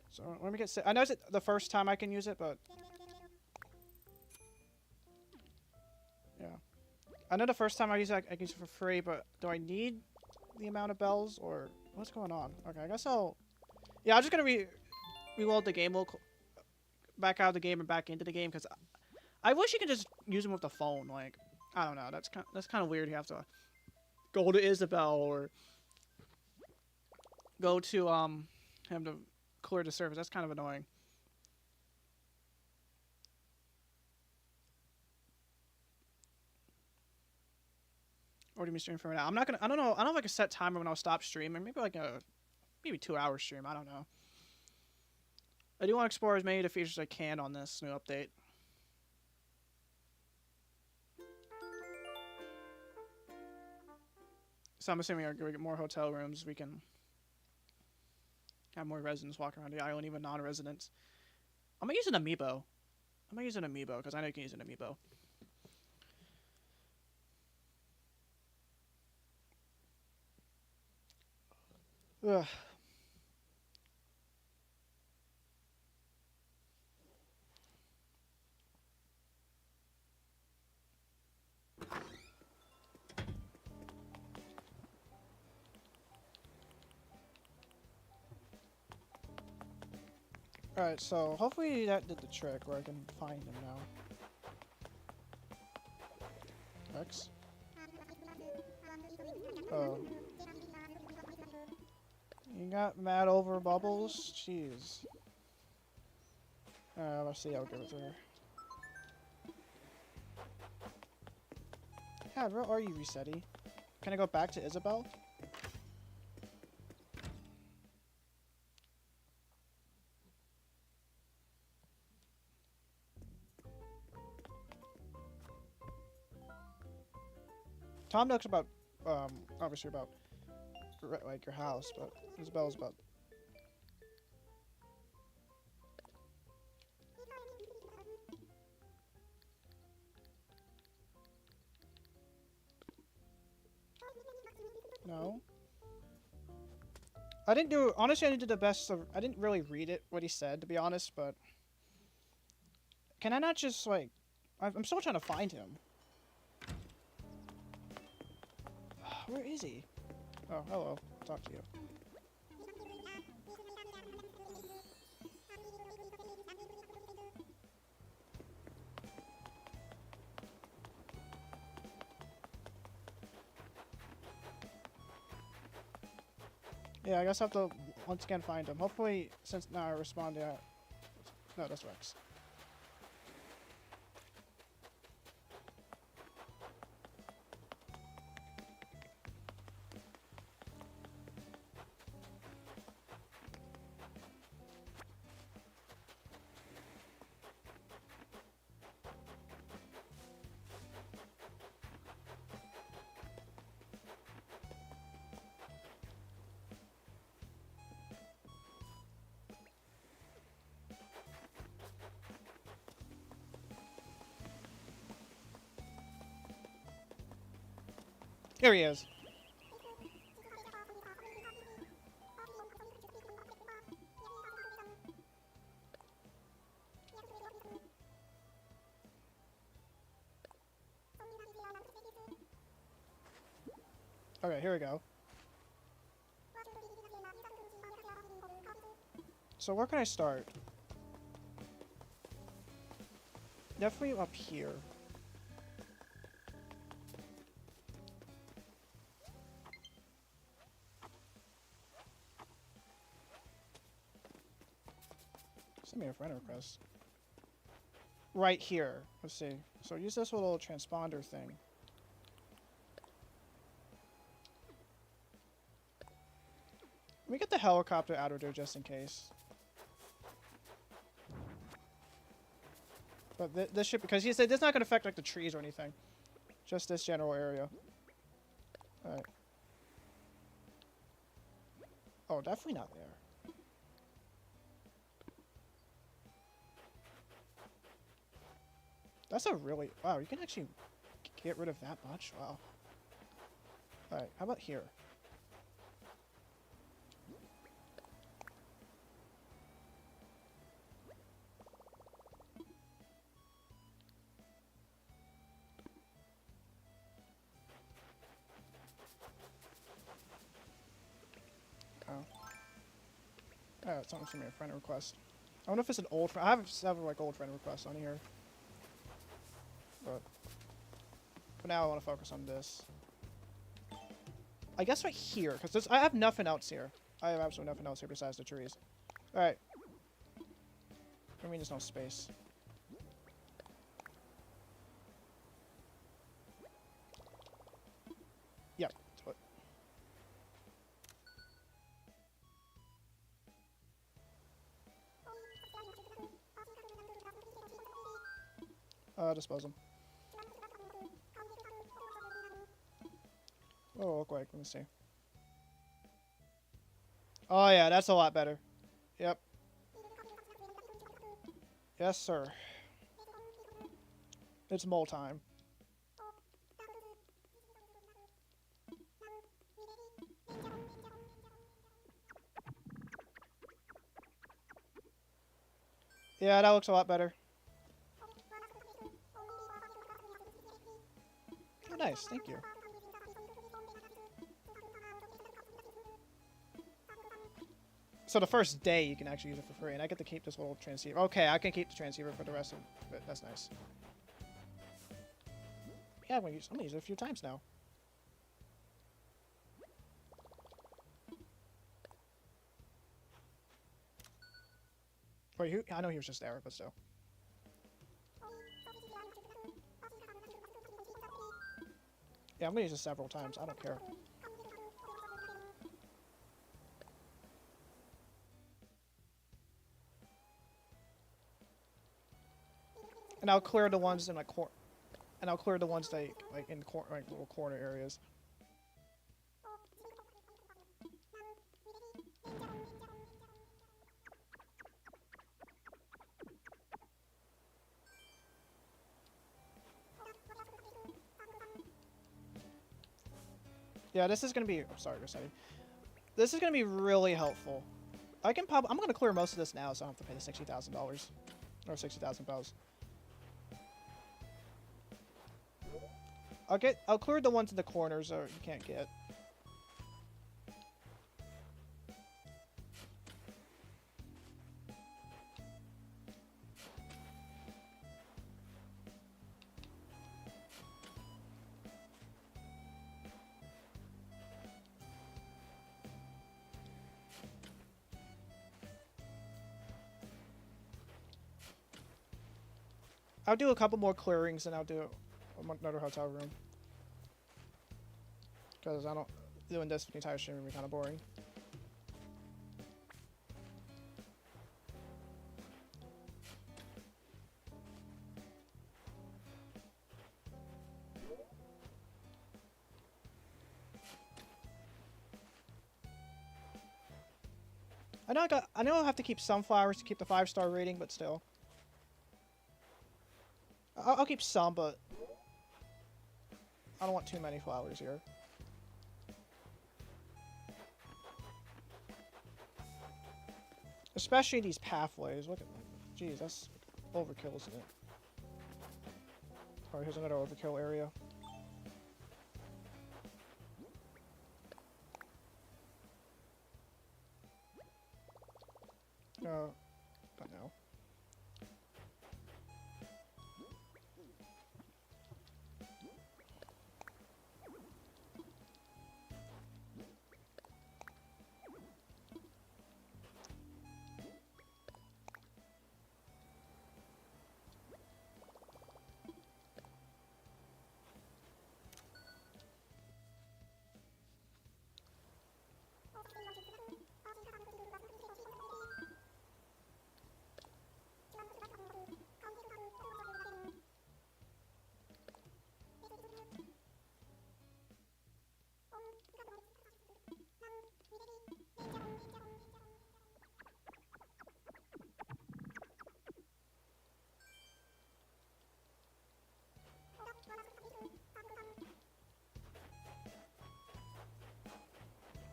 So when we get, I know it's the first time I can use it, but yeah, I know the first time I use it, I can use it for free. But do I need the amount of bells or what's going on? Okay, I guess I'll. Yeah, I'm just gonna reload the game. We'll back out of the game and back into the game because I wish you could just use them with the phone. Like, I don't know. That's kind of weird. You have to go to Isabel or go to have to clear the service. That's kind of annoying. Or do you stream for now? I'm not gonna. I don't know. I don't know if I can set timer when I'll stop streaming. Maybe like maybe 2-hour stream. I don't know. I do want to explore as many of the features as I can on this new update. So I'm assuming we're going to get more hotel rooms. We can have more residents walk around the island, even non-residents. I'm going to use an amiibo. I'm going to use an amiibo because I know you can use an amiibo. Ugh. Alright, so hopefully that did the trick where I can find him now. X? Oh. You got mad over bubbles? Jeez. Let's see, I'll give it to her. God, where are you, Resetti? Can I go back to Isabel? Tom Nook's about, obviously about, like, your house, but Isabel's about... No. I didn't do... Honestly, I didn't do the best of... I didn't really read it, what he said, to be honest, but... Can I not just, like... I'm still trying to find him. Where is he? Oh, hello. I'll talk to you. Yeah, I guess I have to once again find him. Hopefully, since now I respond to... No, that's Rex. Here he is. Okay, here we go. So where can I start? Definitely up here. Send me a friend request. Right here. Let's see. So use this little transponder thing. Let me get the helicopter out of there just in case. But this should, because he said this is not going to affect like the trees or anything. Just this general area. Alright. Oh, definitely not there. That's a really... Wow, you can actually get rid of that much? Wow. Alright, how about here? Oh, someone sent me a friend request. I wonder if it's an old friend. I have several like old friend requests on here. But for now, I want to focus on this. I guess right here, because I have nothing else here. I have absolutely nothing else here besides the trees. Alright. I mean, there's no space. Yep. Dispose them. What will it look like? Let me see. Oh yeah, that's a lot better. Yep. Yes, sir. It's mole time. Yeah, that looks a lot better. Oh, nice. Thank you. So the first day you can actually use it for free, and I get to keep this little transceiver. Okay, I can keep the transceiver for the rest of it. That's nice. Yeah, I'm gonna use it a few times now. Wait, I know he was just there, but still. Yeah, I'm gonna use this several times. I don't care. And I'll clear the ones in like and I'll clear the ones that like in like little corner areas. Yeah, this is gonna be. I'm sorry, Rossetti. This is gonna be really helpful. I'm gonna clear most of this now, so I don't have to pay the $60,000 or 60,000 bells. I'll clear the ones in the corners that you can't get. I'll do a couple more clearings and I'll do another hotel room. Because I don't... Doing this for the entire stream would be kind of boring. I know I'll have to keep some flowers to keep the 5-star rating, but still. I'll keep some, but I don't want too many flowers here. Especially these pathways. Look at that. Jeez, that's overkill, isn't it? Alright, here's another overkill area. But no.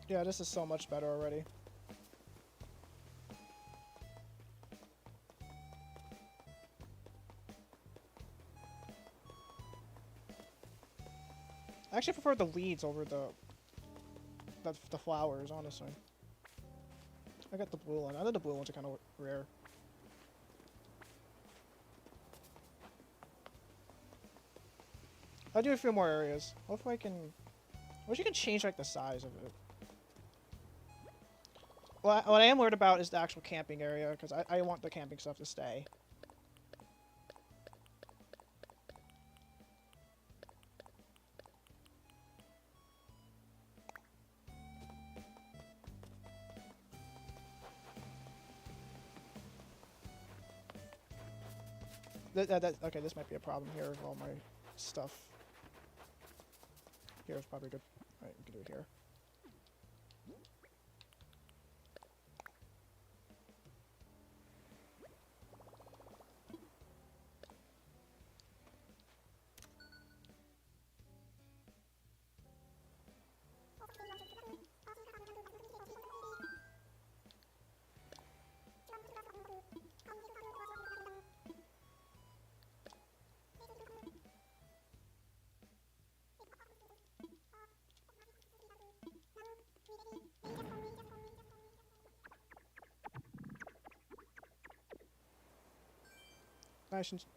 Yeah, this is so much better already. I actually prefer the weeds over the flowers, honestly. I got the blue one. I know the blue ones are kind of rare. I'll do a few more areas. Hopefully I can... I wish you can change, like, the size of it. Well, what I am worried about is the actual camping area, because I want the camping stuff to stay. Okay, this might be a problem here with all my stuff. Here's probably good. Alright, we can do it here.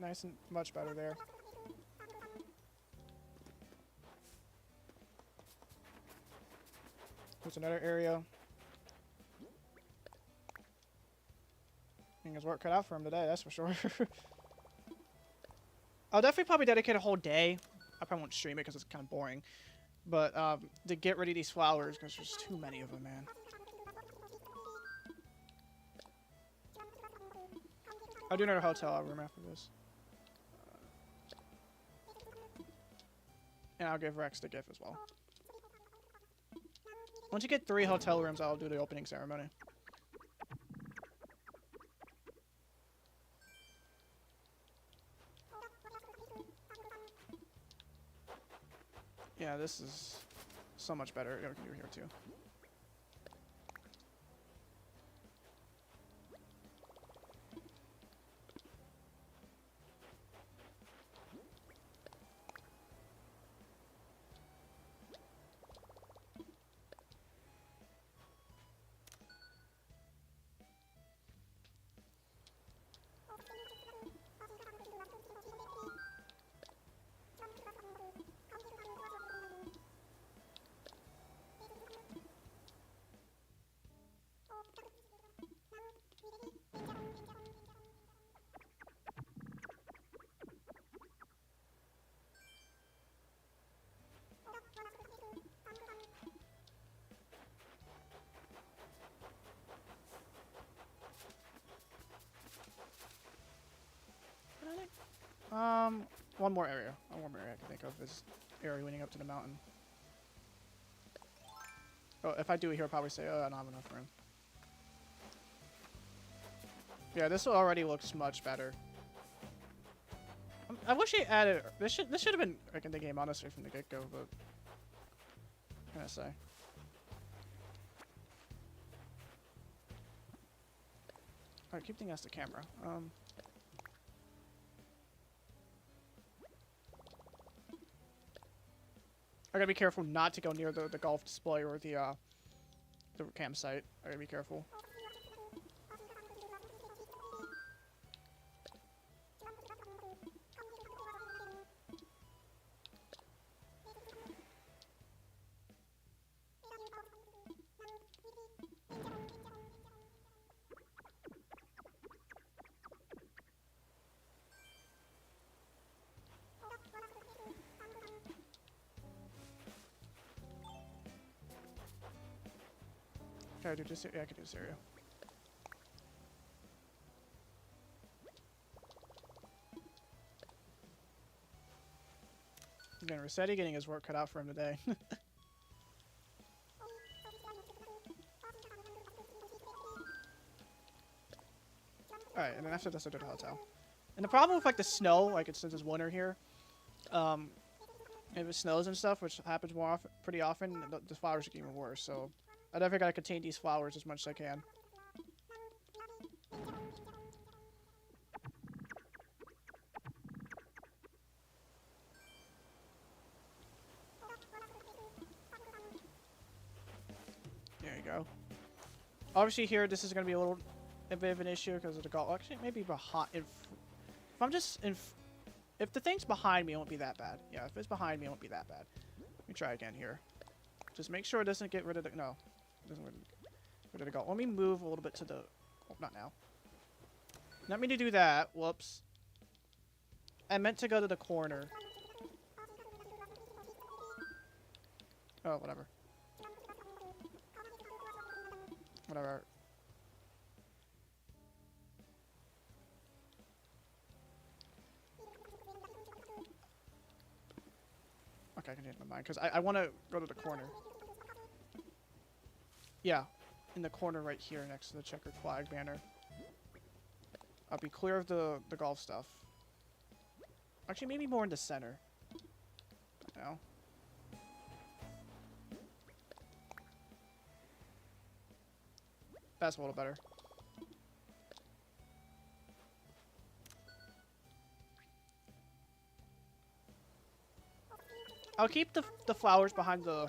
Nice and much better there. Here's another area. I think his work cut out for him today, that's for sure. I'll definitely probably dedicate a whole day. I probably won't stream it because it's kind of boring. But to get rid of these flowers because there's too many of them, man. I'll do another hotel room after this. And I'll give Rex the gift as well. Once you get 3 hotel rooms, I'll do the opening ceremony. Yeah, this is so much better. Yeah, we can do it here too. One more area. One more area I can think of is area leading up to the mountain. Oh, if I do it here, I'll probably say, oh, I don't have enough room. Yeah, this already looks much better. I wish he added. This should have been like in the game, honestly, from the get-go. But what can I say? Alright, keep thinking that's the camera. I gotta be careful not to go near the golf display or the campsite. I gotta be careful. Can I do this? Yeah, I can do this area. Again, Rossetti getting his work cut out for him today. Alright, and then after this I do the hotel. And the problem with like the snow, like it's since it's winter here, if it snows and stuff, which happens more often, pretty often, the flowers get even worse. So I definitely gotta contain these flowers as much as I can. There you go. Obviously here, this is gonna be a bit of an issue because of the golf. Actually, maybe behind. If I'm just in, if the thing's behind me, it won't be that bad. Yeah, if it's behind me, it won't be that bad. Let me try again here. Just make sure it doesn't get rid of the no. It doesn't get rid of the golf. Let me move a little bit to the. Oh, not now. Not me to do that. Whoops. I meant to go to the corner. Oh, whatever. Whatever. Okay, I can change my mind because I want to go to the corner. Yeah, in the corner right here next to the checkered flag banner. I'll be clear of the golf stuff. Actually, maybe more in the center. No. That's a little better. I'll keep the flowers behind the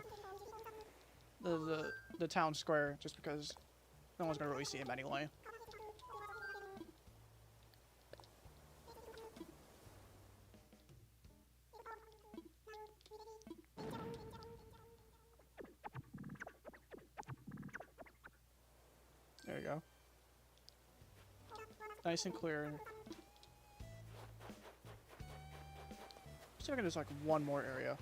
town square just because no one's gonna really see them anyway. There you go. Nice and clear. See if I can do like one more area.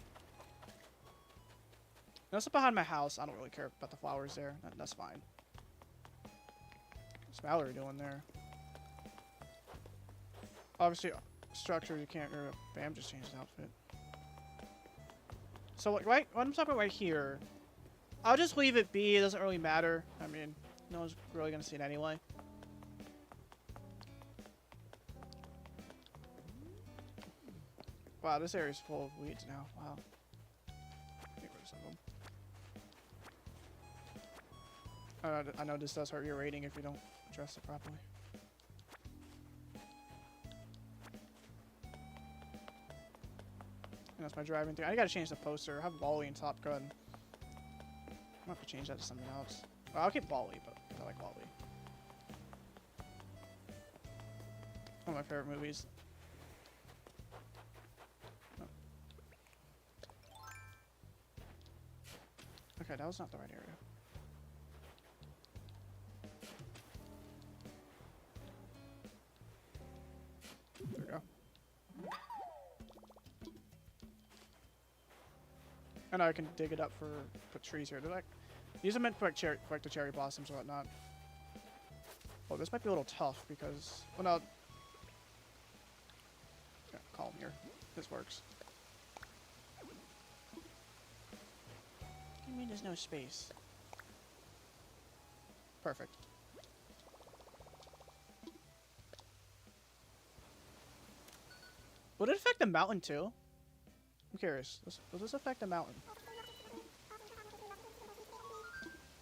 That's behind my house. I don't really care about the flowers there. That's fine. What's Mallory doing there? Obviously, structure you can't. Bam, just changed the outfit. So like, right, what I'm talking about right here, I'll just leave it be. It doesn't really matter. I mean, no one's really gonna see it anyway. Wow, this area's full of weeds now. Wow. Get rid of some of them. I know this does hurt your rating if you don't address it properly. And that's my driving thing. I gotta change the poster. I have Wally and Top Gun. I'm gonna have to change that to something else. Well, I'll keep Wally, but I like Wally. One of my favorite movies. Oh. Okay, that was not the right area. There we go. I know I can dig it up for put trees here. They're like these are meant for like the cherry blossoms and whatnot. Oh, this might be a little tough because well no. Yeah, home here. This works. What do you mean there's no space? Perfect. Would it affect the mountain too? I'm curious. Will this affect the mountain?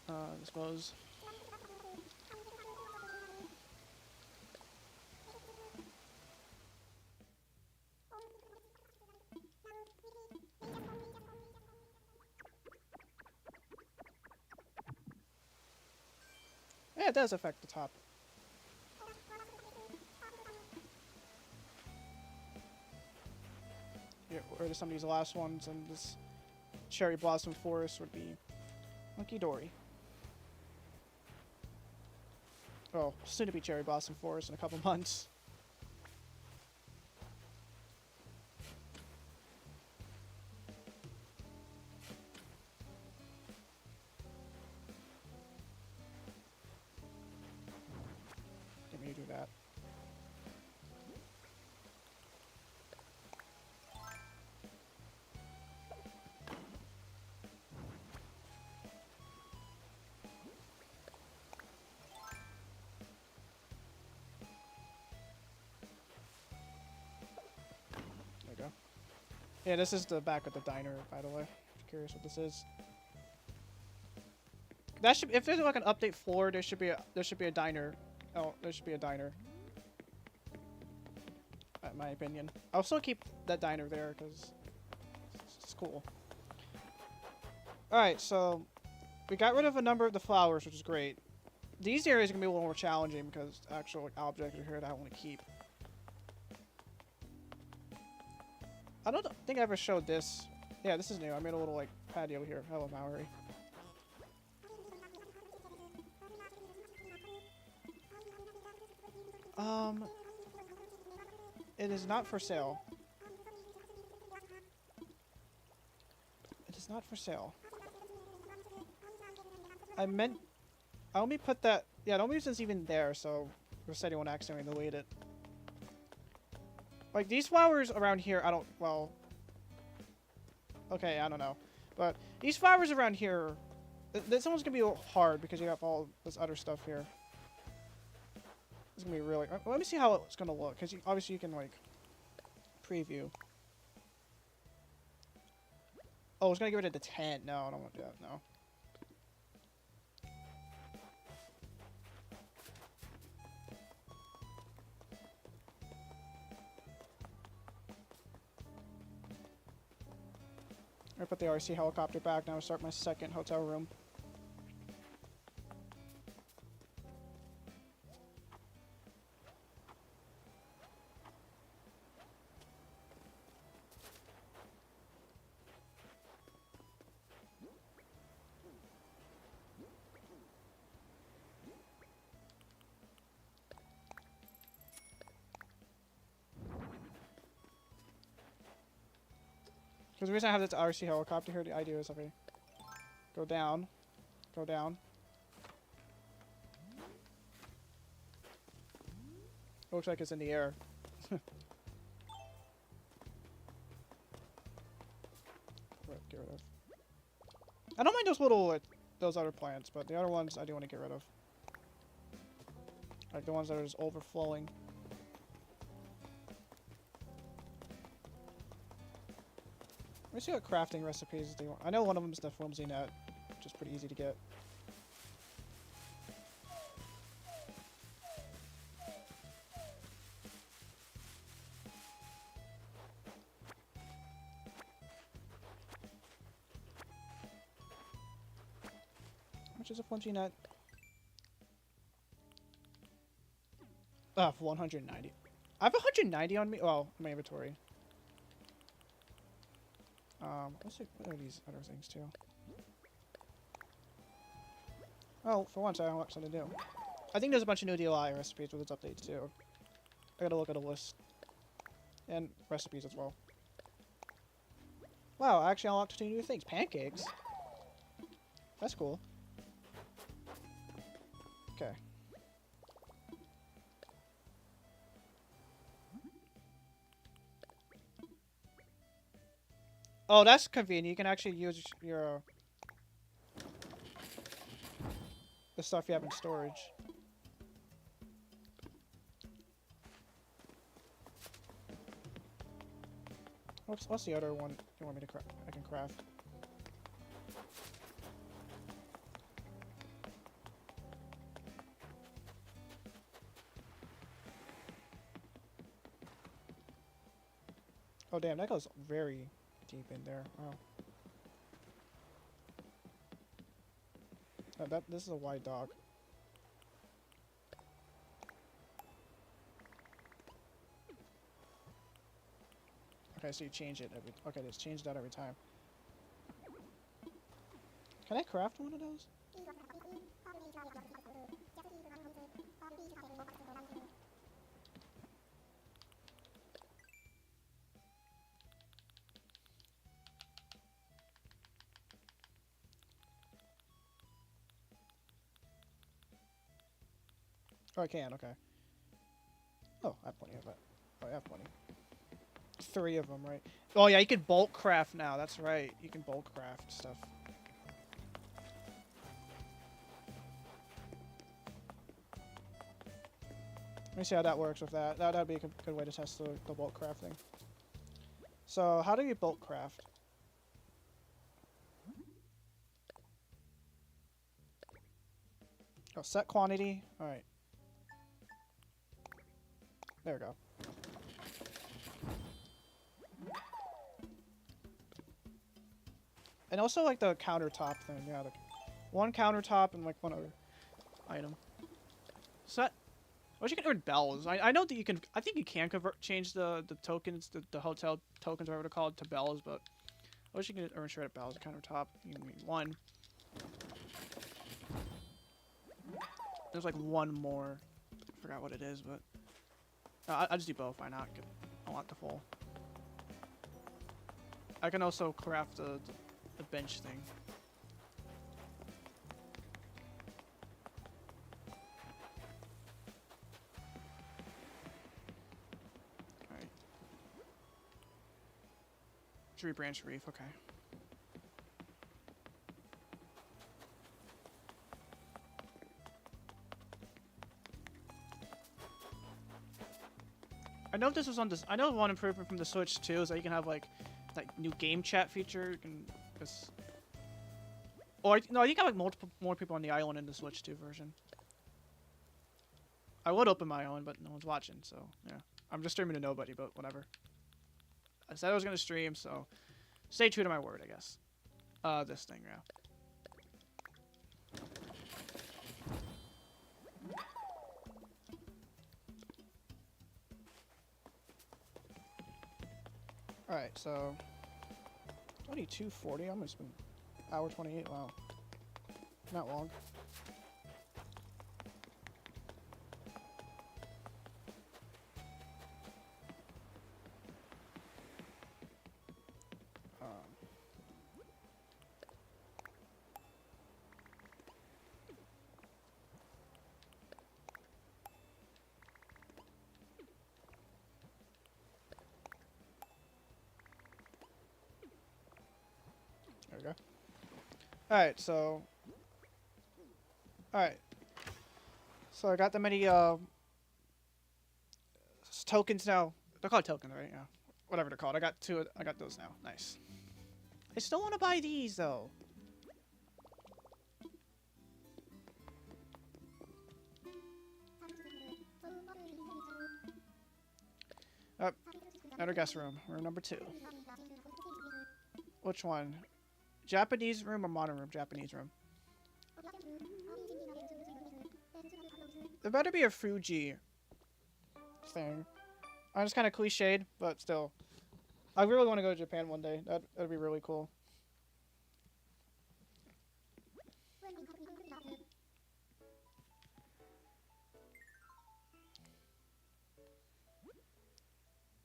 I suppose. Yeah, it does affect the top. Here, or some of these last ones, and this cherry blossom forest would be hunky dory. Oh, soon to be cherry blossom forest in a couple months. Let me do that. There we go. Yeah, this is the back of the diner, by the way. If you're curious what this is. That should, if there's like an update floor, there should be a diner. Oh, there should be a diner. In my opinion, I'll still keep that diner there because it's cool. All right, so we got rid of a number of the flowers, which is great. These areas are gonna be a little more challenging because actual like, objects are here that I want to keep. I don't think I ever showed this. Yeah, this is new. I made a little like patio here. Hello, Mallory. It is not for sale. It is not for sale. I only put that. Yeah, the only reason it's even there, so for said anyone accidentally delete it. Like these flowers around here, I don't. Well, okay, I don't know, but these flowers around here, this one's gonna be a little hard because you have all this other stuff here. It's gonna be really. Let me see how it's gonna look, because obviously you can like preview. Oh, I was gonna give it a 10. No, I don't want to do that. No. I put the RC helicopter back. Now I start my second hotel room. Because the reason I have this RC helicopter here, the idea is, okay, go down, go down. It looks like it's in the air. Get rid of. I don't mind those little, those other plants, but the other ones I do want to get rid of. Like the ones that are just overflowing. Let me see what crafting recipes they want. I know one of them is the flimsy net, which is pretty easy to get. How much is a flimsy net? Ah, 190. I have 190 on me. Well, in my inventory. Let's see, what are these other things too? Oh, for once I unlocked something new. I think there's a bunch of new DLI recipes with its updates too. I gotta look at a list. And recipes as well. Wow, I actually unlocked 2 new things. Pancakes? That's cool. Okay. Oh, that's convenient. You can actually use your the stuff you have in storage. What's the other one you want me to craft? I can craft. Oh damn, that goes very deep in there. Wow. This is a wide dock. Okay, so you change it every. Okay, just change that every time. Can I craft one of those? Oh, I can. Okay. Oh, I have plenty of it. Oh, I have plenty. 3 of them, right? Oh yeah, you can bulk craft now. That's right. You can bulk craft stuff. Let me see how that works with that. That'd be a good way to test the bulk crafting. So, how do you bulk craft? Oh, set quantity. All right. There we go. And also like the countertop thing. Yeah, the one countertop and like one other item. So that, I wish you could earn bells. I know that you can. I think you can change the tokens, the hotel tokens, or whatever they're called, to bells. But I wish you could earn straight up bells. Countertop. You can need 1. There's like 1 more. I forgot what it is, but I'll just do both. Why not? I want the full. I can also craft the bench thing. Alright. Tree branch reef, okay. I know if this was on this. I know one improvement from the Switch too is that you can have like that new game chat feature. You can just, or no, you can have like more people on the island in the Switch 2 version. I would open my own, but no one's watching, so yeah. I'm just streaming to nobody, but whatever. I said I was gonna stream, so stay true to my word, I guess. This thing, yeah. Alright, so 22:40. I'm gonna spend hour 28. Wow, not long. There we go. Alright, so alright. So I got the many tokens now. They're called tokens, right? Yeah. Whatever they're called. I got 2. I got those now. Nice. I still want to buy these though. Another guest room. Room number 2. Which one? Japanese room or modern room? Japanese room. There better be a Fuji thing. I just kind of cliched, but still. I really want to go to Japan one day. That'd be really cool.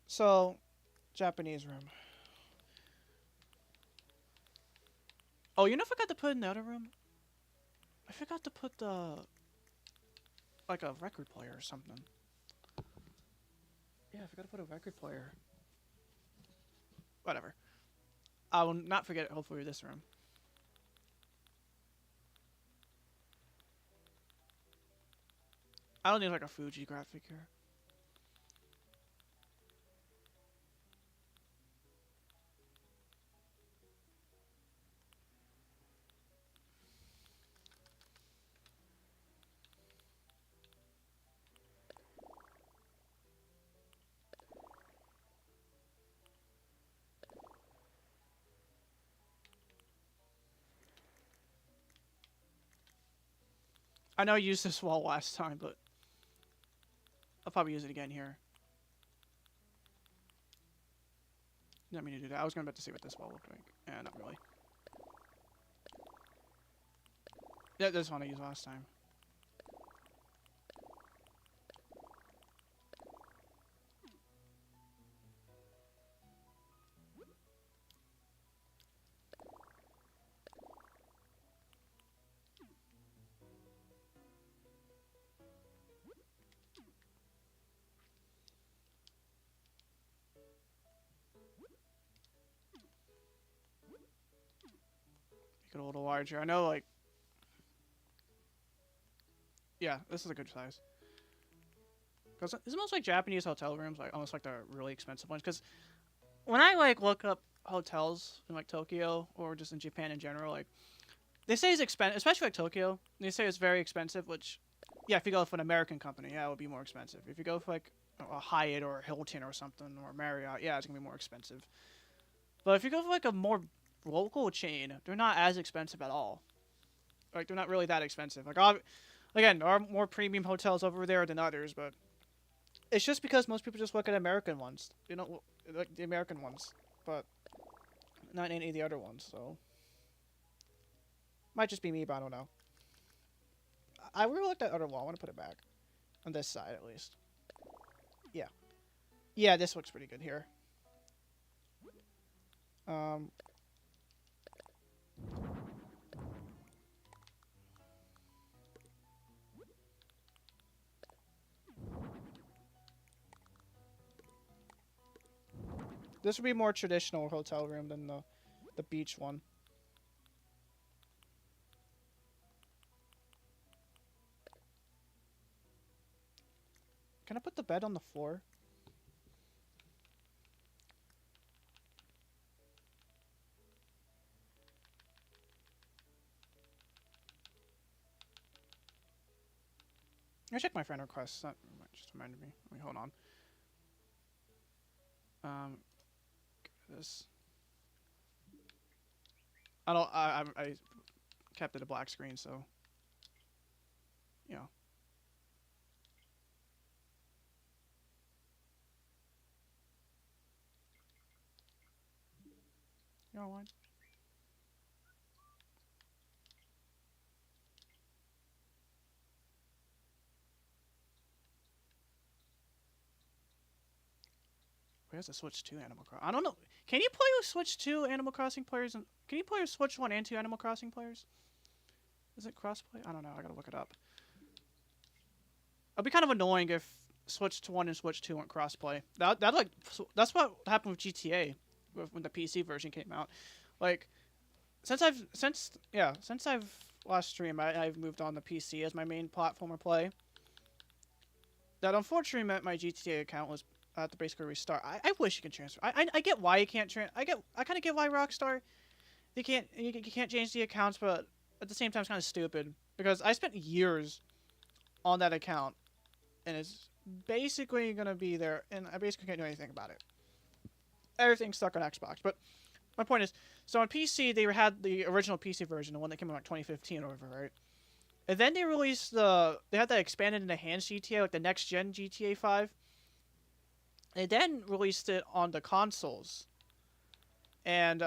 So, Japanese room. Oh, you know, I forgot to put in the other room. I forgot to put the like a record player or something. Yeah, I forgot to put a record player. Whatever. I will not forget, hopefully, this room. I don't need like a Fuji graphic here. I know I used this wall last time, but I'll probably use it again here. Didn't mean to do that. I was going to see what this wall looked like. Yeah, not really. Yeah, this one I used last time. Make it a little larger. I know, like... Yeah, this is a good size. Because it's almost like Japanese hotel rooms, like almost like the really expensive ones. Because when I, like, look up hotels in, like, Tokyo or just in Japan in general, like, they say it's expensive, especially like Tokyo. They say it's very expensive, which, yeah, if you go for an American company, yeah, it would be more expensive. If you go for, like, a Hyatt or a Hilton or something, or Marriott, yeah, it's going to be more expensive. But if you go for, like, a more local chain, they're not as expensive at all. Like, they're not really that expensive. Like, again, there are more premium hotels over there than others, but it's just because most people just look at American ones. You know, like the American ones, but not any of the other ones, so. Might just be me, but I don't know. I really like that other wall. I want to put it back. On this side, at least. Yeah. Yeah, this looks pretty good here. This would be more traditional hotel room than the beach one. Can I put the bed on the floor? I check my friend requests. That just reminded me. Wait, hold on. This. I don't. I kept it a black screen, so. Yeah. You don't mind? Where's the Switch 2 Animal Crossing? I don't know. Can you play with Switch 2 Animal Crossing players? Can you play with Switch 1 and 2 Animal Crossing players? Is it crossplay? I don't know. I gotta look it up. It'd be kind of annoying if Switch 1 and Switch 2 weren't crossplay. That's what happened with GTA when the PC version came out. Like, since I've last stream, I've moved on to PC as my main platform of play. That unfortunately meant my GTA account was had to basically restart. I wish you could transfer. I get why you can't I kind of get why Rockstar you can't change the accounts, but at the same time it's kind of stupid because I spent years on that account and it's basically gonna be there, and I basically can't do anything about it. Everything's stuck on Xbox, but my point is, so on PC they had the original PC version, the one that came out in 2015 or whatever, right? And then they released they had that expanded into enhanced GTA, like the next gen GTA 5. They then released it on the consoles, and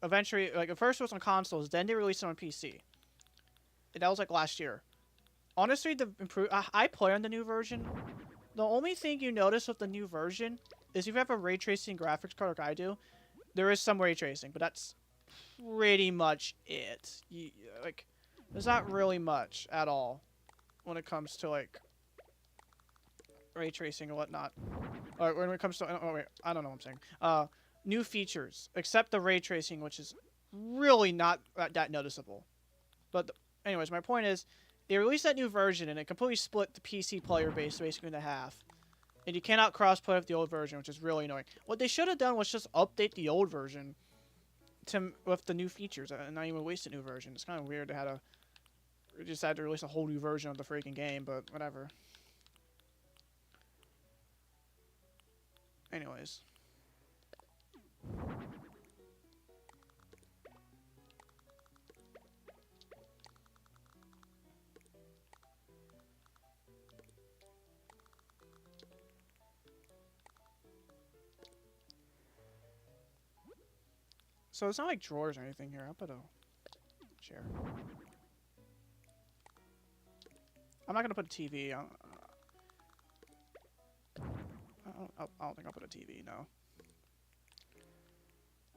eventually, like at first it was on consoles, then they released it on PC. And that was like last year. Honestly, I play on the new version. The only thing you notice with the new version is if you have a ray tracing graphics card like I do, there is some ray tracing, but that's pretty much it. Like, there's not really much at all when it comes to like ray tracing and whatnot. Or when it comes to, oh wait, I don't know what I'm saying. new features, except the ray tracing, which is really not that noticeable. But anyways, my point is, they released that new version and it completely split the PC player base basically into half. And you cannot cross-play with the old version, which is really annoying. What they should have done was just update the old version with the new features and not even waste a new version. It's kind of weird to have just had to release a whole new version of the freaking game, but whatever. Anyways. So it's not like drawers or anything here. I'll put a chair. I'm not gonna put a TV. I don't think I'll put a TV. No.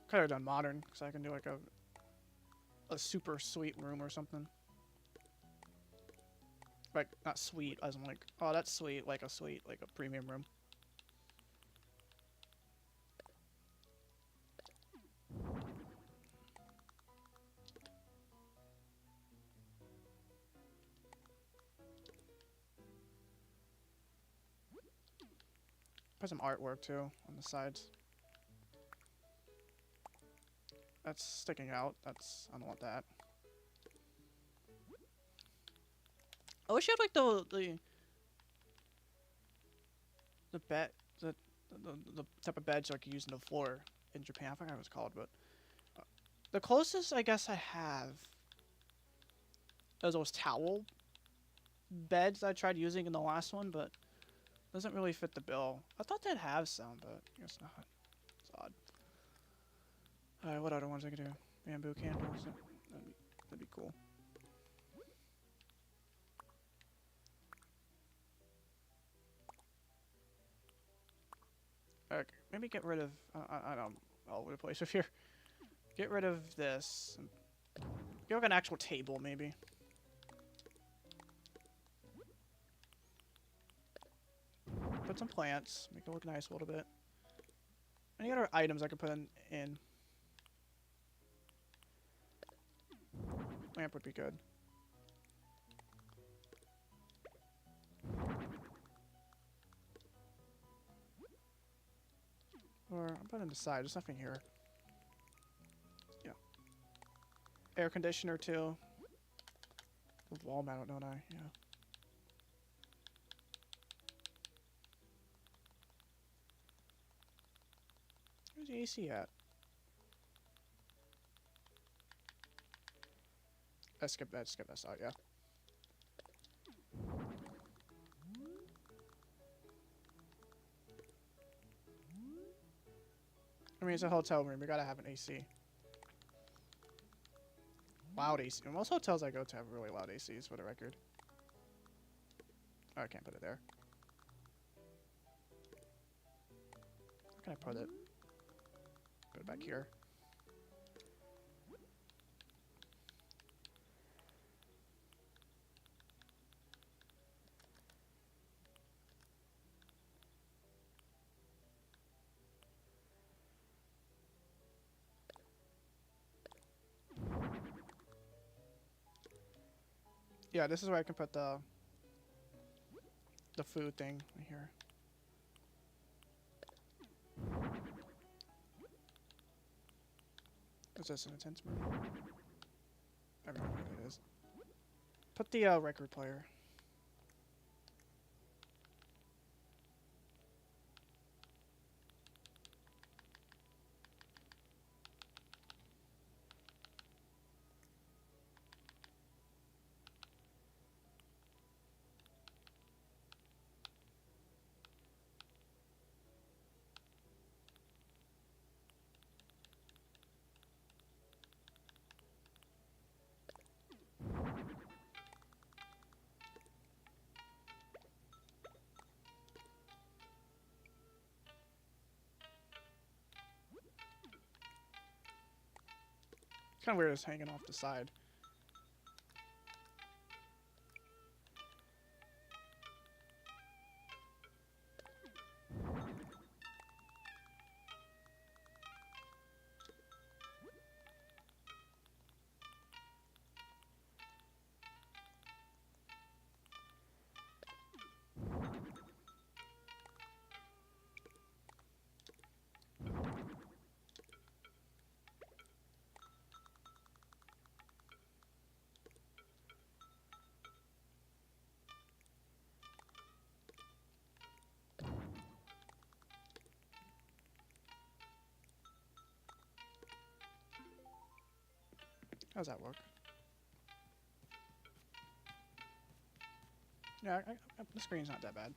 Could have done modern, because I can do like a super sweet room or something. Like not sweet, as in like, oh that's sweet, like a premium room. Put some artwork too on the sides. That's sticking out. I don't want that. I wish you had like the bed the type of beds like you use on the floor in Japan. I forgot what it was called, but the closest I guess I have is those towel beds I tried using in the last one, but doesn't really fit the bill. I thought they'd have some, but I guess not. It's odd. Alright, what other ones I could do? Bamboo candles. That'd be cool. Okay, maybe get rid of. I don't. All over the place with here. Get rid of this. Get like an actual table, maybe. Put some plants. Make it look nice a little bit. Any other items I could put in? Lamp would be good. Or I'm putting it aside. There's nothing here. Yeah. Air conditioner too. The wall mount, don't I? Yeah. Where's the AC at? Let's skip that out, yeah. I mean, it's a hotel room. We gotta have an AC. Loud AC. Most hotels I go to have really loud ACs, for the record. Oh, I can't put it there. Where can I put it? Put it back here. Yeah, this is where I can put the food thing right here. Is this an intense mode? I don't know what it is. Put the record player. It's kind of weird it's hanging off the side. How does that work? Yeah, the screen's not that bad.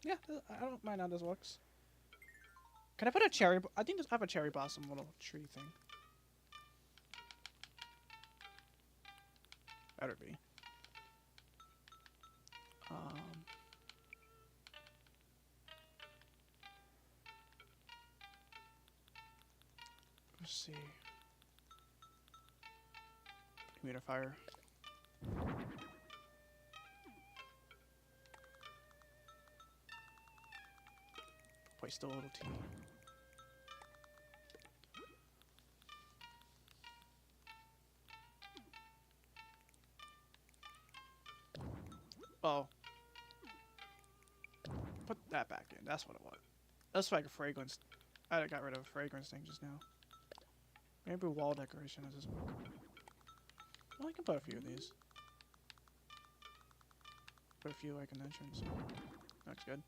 Yeah, I don't mind how this looks. Can I put a cherry? I think I have a cherry blossom little tree thing. Better be. Let's see. Humidifier. Waste a little tea. Oh. Put that back in. That's what it was. That's like a fragrance. I got rid of a fragrance thing just now. Maybe wall decoration does this work. Well, I can put a few of these. Put a few like an entrance. Looks good.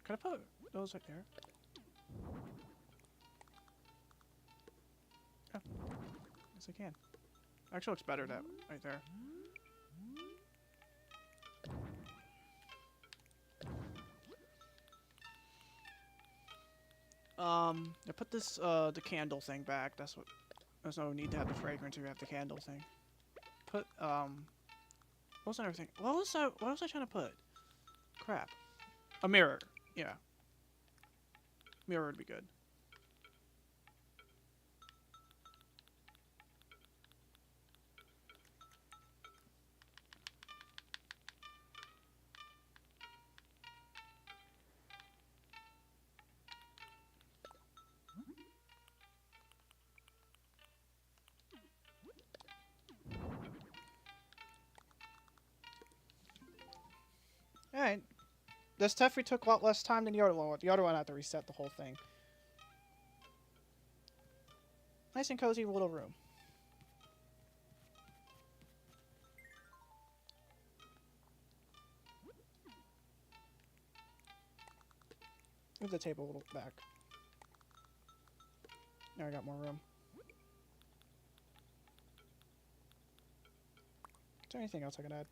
Can I put those right there? Yeah. Yes, I can. Actually looks better that right there. I put this, the candle thing back. That's what, there's no need to have the fragrance if you have the candle thing. Put, what was another thing? What was I trying to put? Crap. A mirror. Yeah. Mirror would be good. Alright. This definitely took a lot less time than the other one. The other one I had to reset the whole thing. Nice and cozy little room. Move the table a little back. Now I got more room. Is there anything else I can add?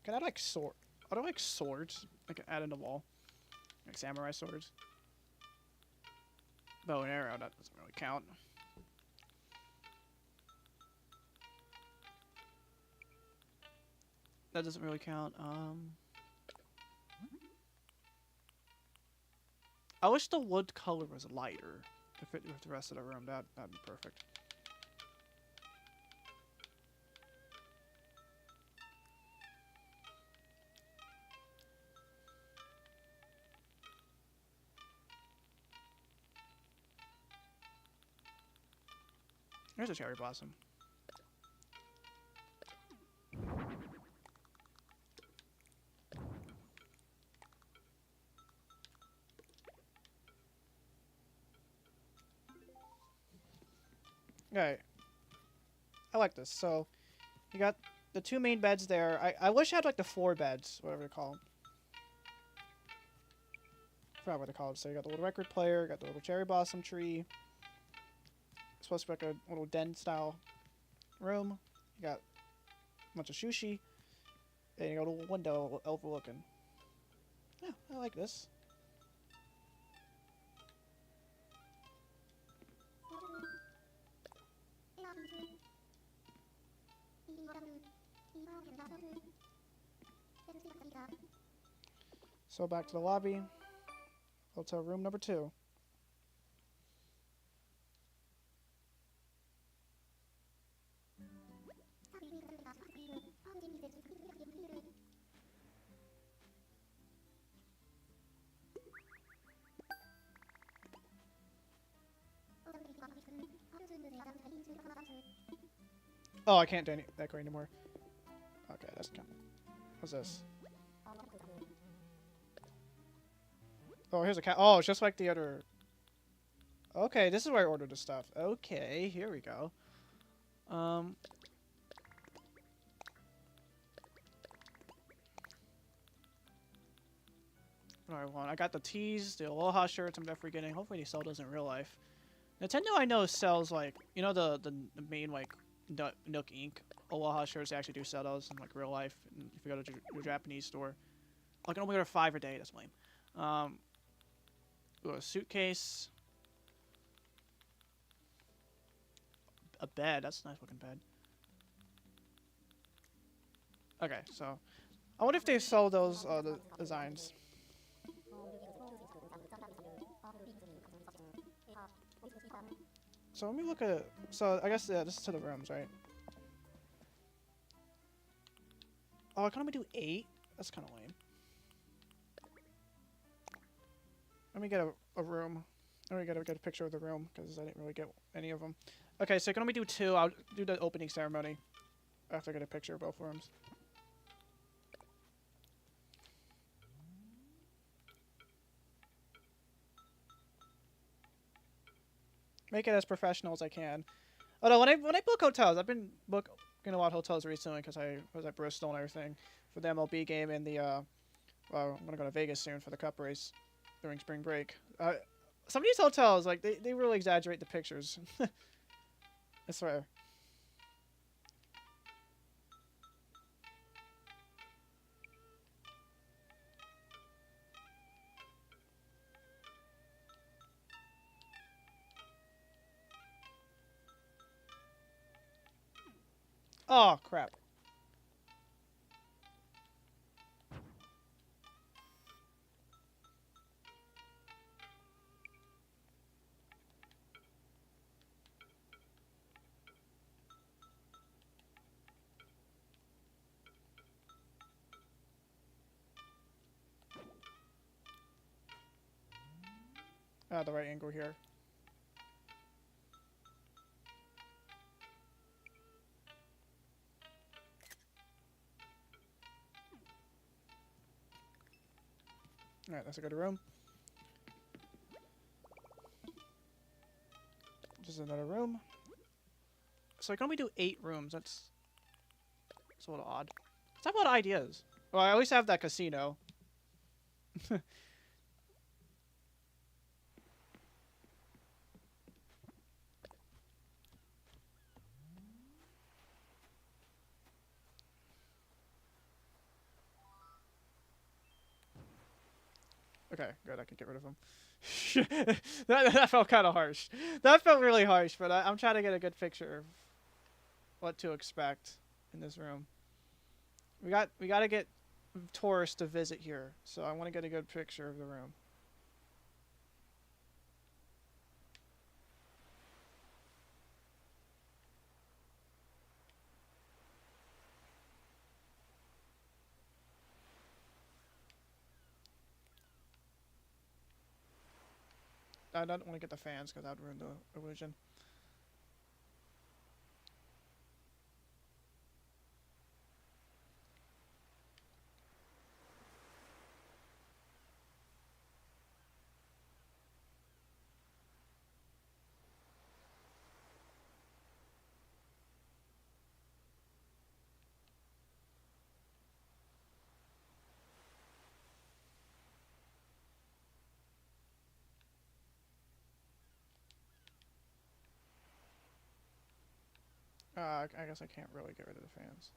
Can I add like sword? I don't like swords. I can add in the wall. Like samurai swords. Bow and arrow, that doesn't really count. That doesn't really count. I wish the wood color was lighter to fit with the rest of the room. That'd be perfect. Here's a cherry blossom. Alright. I like this. So, you got the two main beds there. I wish I had like the four beds, whatever they call them. I forgot what they call it. So you got the little record player, got the little cherry blossom tree. It's supposed to be like a little den style room. You got a bunch of sushi. And you got a little window overlooking. Yeah, I like this. So back to the lobby. Hotel room number 2. Oh, I can't decorate anymore. Okay, that's kind of... What's this? Oh, here's a cat. Oh, it's just like the other... Okay, this is where I ordered the stuff. Okay, here we go. What do I want? I got the tees, the Aloha shirts I'm definitely getting. Hopefully they sell those in real life. Nintendo, I know, sells, like, you know, the main, like, Nook Inc. Aloha shirts. They actually do sell those in, like, real life. And if you go to your Japanese store. I can only order 5 a day. That's lame. Ooh, a suitcase. A bed. That's a nice looking bed. Okay, so I wonder if they sell those the designs. So let me look at. So I guess this is to the rooms, right? Oh, I can only do 8. That's kind of lame. Let me get a room. Let me get a picture of the room because I didn't really get any of them. Okay, so I can only do 2. I'll do the opening ceremony after I get a picture of both rooms. Make it as professional as I can. Although when I book hotels, I've been booking a lot of hotels recently because I was at Bristol and everything for the MLB game and the well, I'm gonna go to Vegas soon for the Cup race during spring break. Some of these hotels, like they really exaggerate the pictures. I swear. Oh crap. The right angle here. Alright, that's a good room. Just another room. So I can only do 8 rooms. That's a little odd. Cause I have a lot of ideas. Well, I always have that casino. Okay, good. I can get rid of him. that felt kind of harsh. That felt really harsh, but I'm trying to get a good picture of what to expect in this room. We got to get tourists to visit here, so I want to get a good picture of the room. I don't want to get the fans because that would ruin the illusion. I guess I can't really get rid of the fans.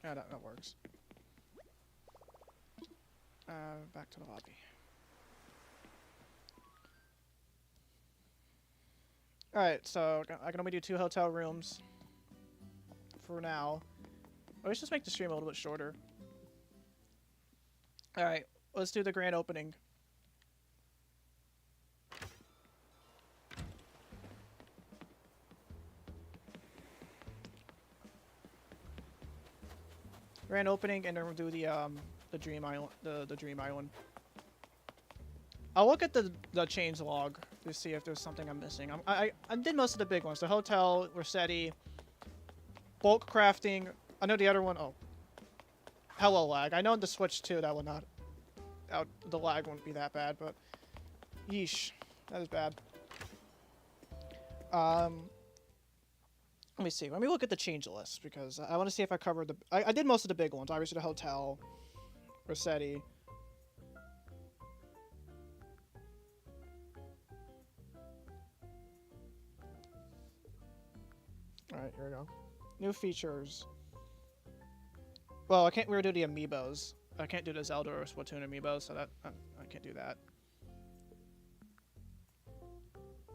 Yeah, that works. Back to the lobby. Alright, so I can only do 2 hotel rooms for now. Let's just make the stream a little bit shorter. Alright, let's do the grand opening. Grand opening, and then we'll do the Dream Island, the Dream Island. I'll look at the change log to see if there's something I'm missing. I did most of the big ones. The hotel, Rossetti, bulk crafting. I know the other one. Oh, hello lag. I know in the Switch 2 that would not. The lag wouldn't be that bad, but yeesh, that is bad. Let me see. Let me look at the change list because I want to see if I covered the. I did most of the big ones. Obviously, the hotel, Rossetti. All right, here we go. New features. Well, I can't really do the amiibos. I can't do the Zelda or Splatoon amiibos, so that I can't do that.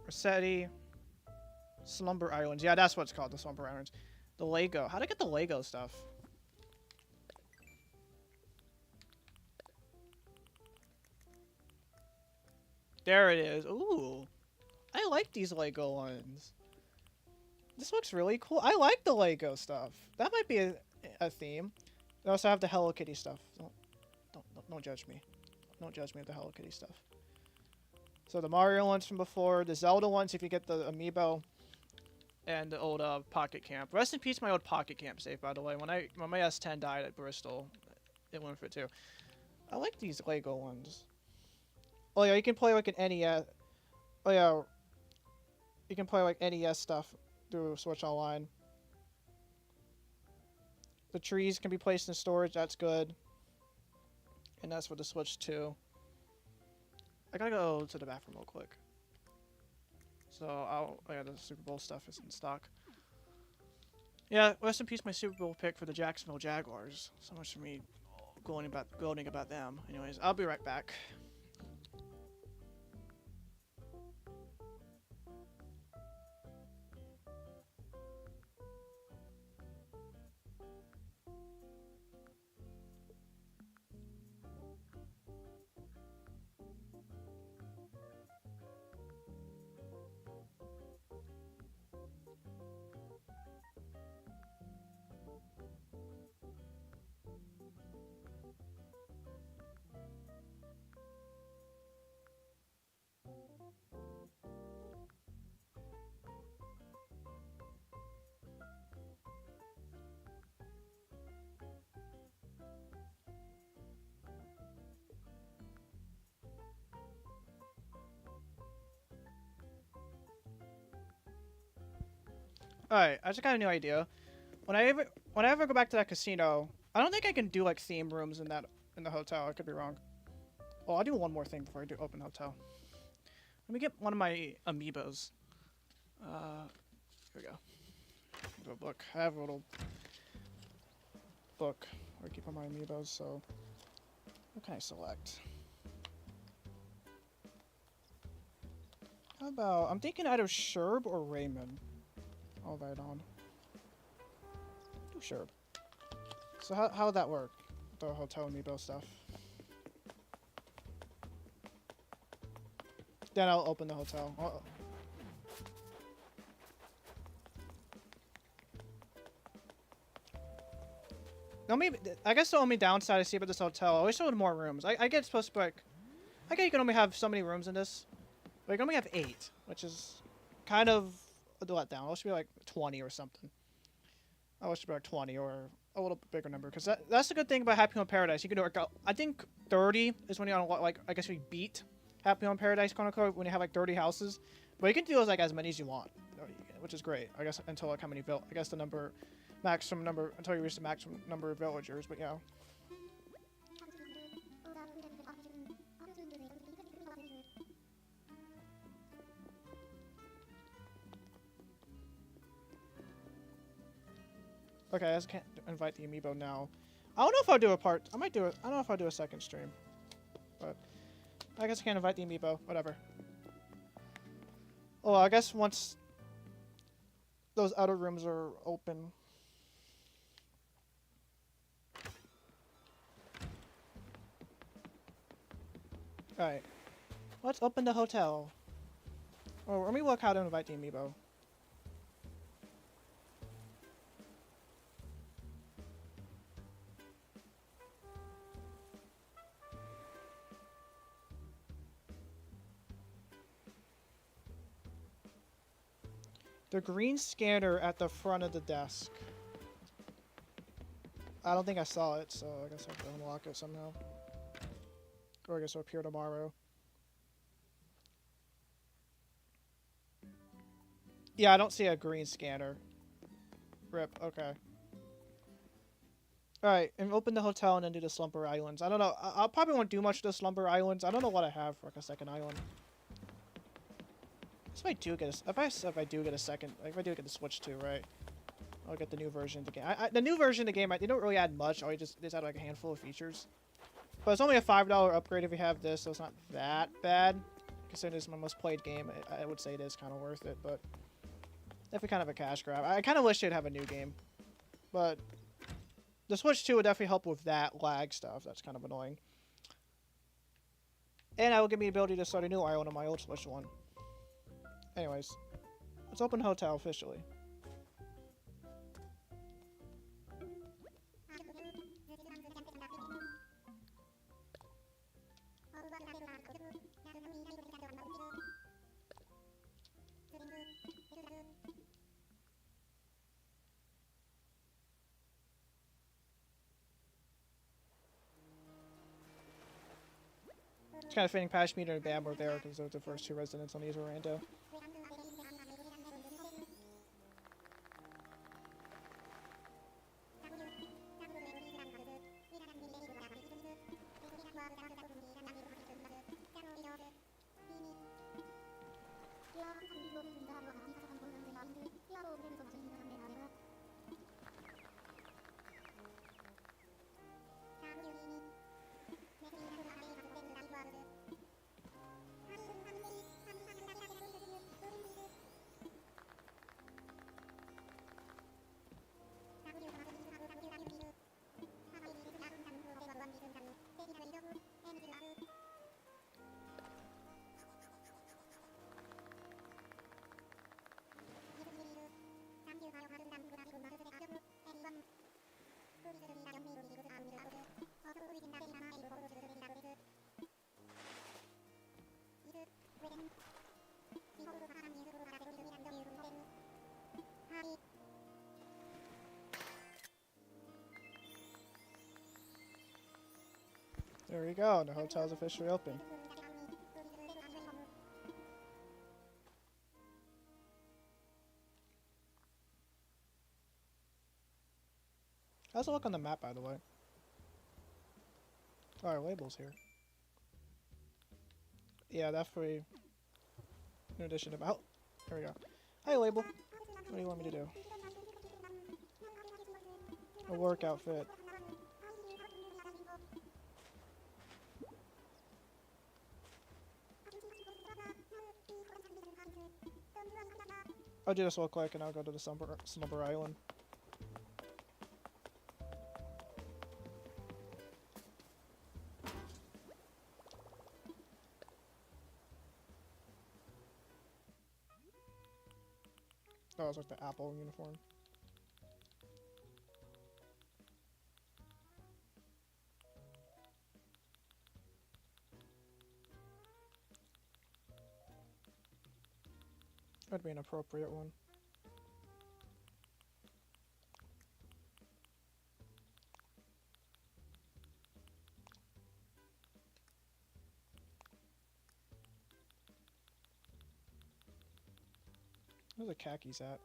Rossetti. Slumber Islands. Yeah, that's what it's called, the Slumber Islands. The Lego. How'd I get the Lego stuff? There it is. Ooh. I like these Lego ones. This looks really cool. I like the Lego stuff. That might be a theme. They also have the Hello Kitty stuff. Don't judge me. Don't judge me with the Hello Kitty stuff. So the Mario ones from before, the Zelda ones if you get the amiibo. And the old Pocket Camp. Rest in peace, my old Pocket Camp save, by the way. When my S10 died at Bristol, it went for it too. I like these Lego ones. Oh yeah, you can play like an NES. Oh yeah, you can play like NES stuff through Switch Online. The trees can be placed in storage. That's good. And that's for the Switch too. I gotta go to the bathroom real quick. So oh yeah, the Super Bowl stuff is in stock. Yeah, rest in peace my Super Bowl pick for the Jacksonville Jaguars. So much for me gloating about them. Anyways, I'll be right back. Alright, I just got a new idea. When I ever go back to that casino, I don't think I can do like theme rooms in the hotel. I could be wrong. Oh, I'll do one more thing before I do open hotel. Let me get one of my amiibos. Here we go. Do a book. I have a little book where I keep all my amiibos, so what can I select? How about, I'm thinking either Sherb or Raymond. All right on. Do Sherb. So how would that work? The hotel amiibo stuff. Then I'll open the hotel. I guess the only downside I see about this hotel, I wish there were more rooms. I get supposed to be like, I get you can only have so many rooms in this, but you can only have 8, which is kind of a letdown. It should be like 20 or something. I wish it should be like 20 or a little bigger number, because that's the good thing about Happy Home Paradise. You can do it. I think 30 is when you like I guess we beat Happy Home Paradise quote when you have like 30 houses, but you can do those like as many as you want, which is great. I guess until like how many I guess the maximum number until you reach the maximum number of villagers. But yeah. Okay, I just can't invite the amiibo now. I don't know if I'll do a part. I might do it. I don't know if I'll do a second stream. I guess I can't invite the amiibo. Whatever. Oh, I guess once those outer rooms are open. Alright. Let's open the hotel. Oh, let me look how to invite the amiibo. The green scanner at the front of the desk. I don't think I saw it, so I guess I have to unlock it somehow. Or I guess it'll appear tomorrow. Yeah, I don't see a green scanner. Rip, okay. Alright, and open the hotel and then do the Slumber Islands. I don't know, I probably won't do much of the Slumber Islands. I don't know what I have for like a second island. If I do get a do get a second, like if I do get the Switch 2, right? I'll get the new version of the game. The new version of the game, they don't really add much. They just add like a handful of features. But it's only a $5 upgrade if you have this, so it's not that bad. Considering this is my most played game, I would say it is kind of worth it, but definitely kind of a cash grab. I kind of wish they'd have a new game, but the Switch 2 would definitely help with that lag stuff. That's kind of annoying. And that will give me the ability to start a new island on my old Switch 1. Anyways, let's open hotel officially. It's kind of fitting Pashmina and Bam were there because those are the first two residents on the Rando. There we go, the hotel's officially open. How's it look on the map, by the way? Oh, our label's here. Yeah, definitely. In addition to... Oh, here we go. Hi, label. What do you want me to do? A work outfit. I'll do this real quick and I'll go to the Slumber Island. Oh, it's like the Apple uniform. That'd be an appropriate one. Where's the khakis at?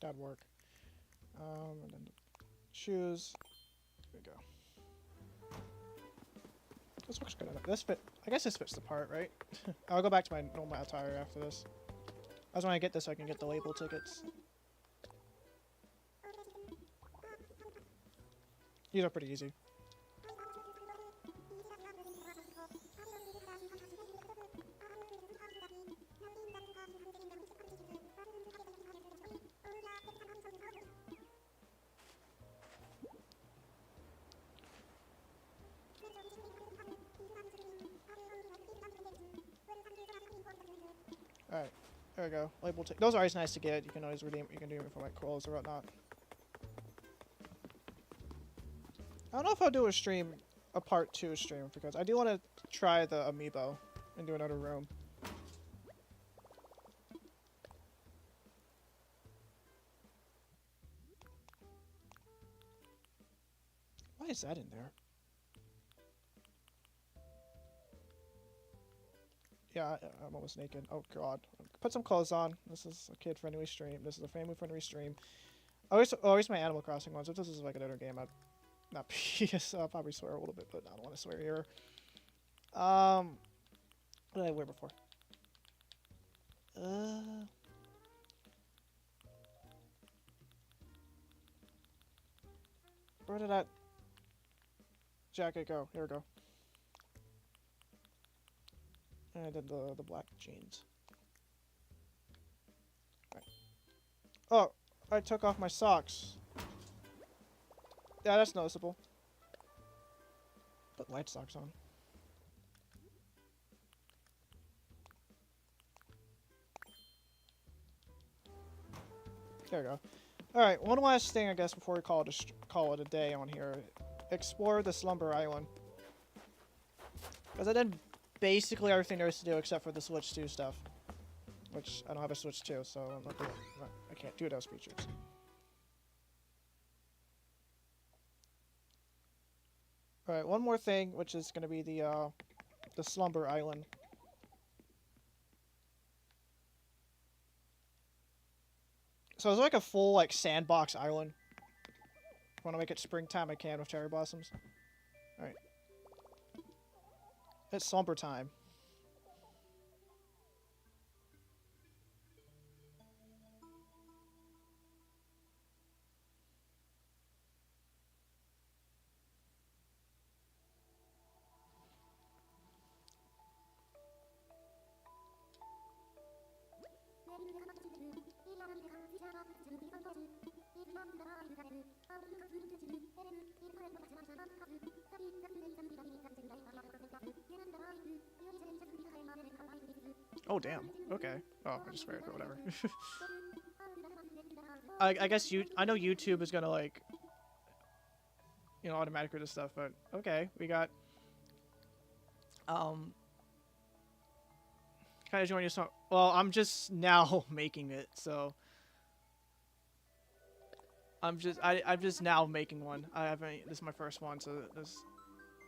That'd work. And then the shoes. There we go. This looks good enough. This fit. I guess this fits the part, right? I'll go back to my normal attire after this. I just want to get this so I can get the label tickets. These are pretty easy. Alright, there we go. Label those are always nice to get. You can always redeem. You can do them for like clothes or whatnot. I don't know if I'll do a part 2 stream, because I do want to try the amiibo and do another room. Why is that in there? Yeah, I'm almost naked. Oh god. Put some clothes on. This is a kid-friendly stream. This is a family-friendly stream. Always my Animal Crossing ones. If this is like another game, I'd not PS. I'll probably swear a little bit, but I don't want to swear here. What did I wear before? Where did that jacket go? Here we go. And I did the black jeans. Right. Oh, I took off my socks. Yeah, that's noticeable. Put white socks on. There we go. Alright, one last thing, I guess, before we call it a day on here. Explore the Slumber Island. Because I did basically everything there is to do except for the Switch 2 stuff. Which, I don't have a Switch 2, so I'm not doing it. I can't do those features. Alright, one more thing, which is going to be the Slumber Island. So it's like a full, like, sandbox island. If I want to make it springtime, I can with cherry blossoms. Alright. It's slumber time. Oh, damn. Okay. Oh, I just read it or whatever. I guess I know YouTube is gonna, like, you know, automatic read this stuff, but okay. We got, kind of join you. So, well, I'm just now making it, so I'm just now making one. I haven't. This is my first one, so there's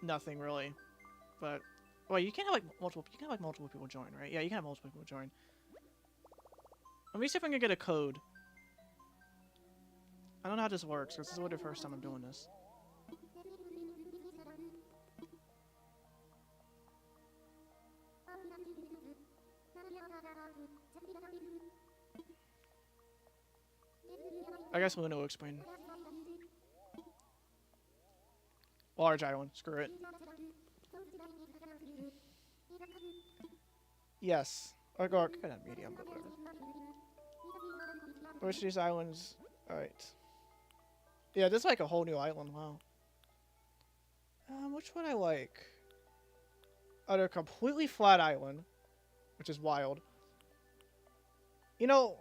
nothing really. But wait, you can't have like multiple. You can have like multiple people join, right? Yeah, you can have multiple people join. Let me see if I can get a code. I don't know how this works because this is the first time I'm doing this. I guess Luna will explain. Large island, screw it. Yes. Or go kind of medium, but whatever. Which of these islands? Alright. Yeah, this is like a whole new island, wow. Which one I like? Oh, they're a completely flat island, which is wild. You know,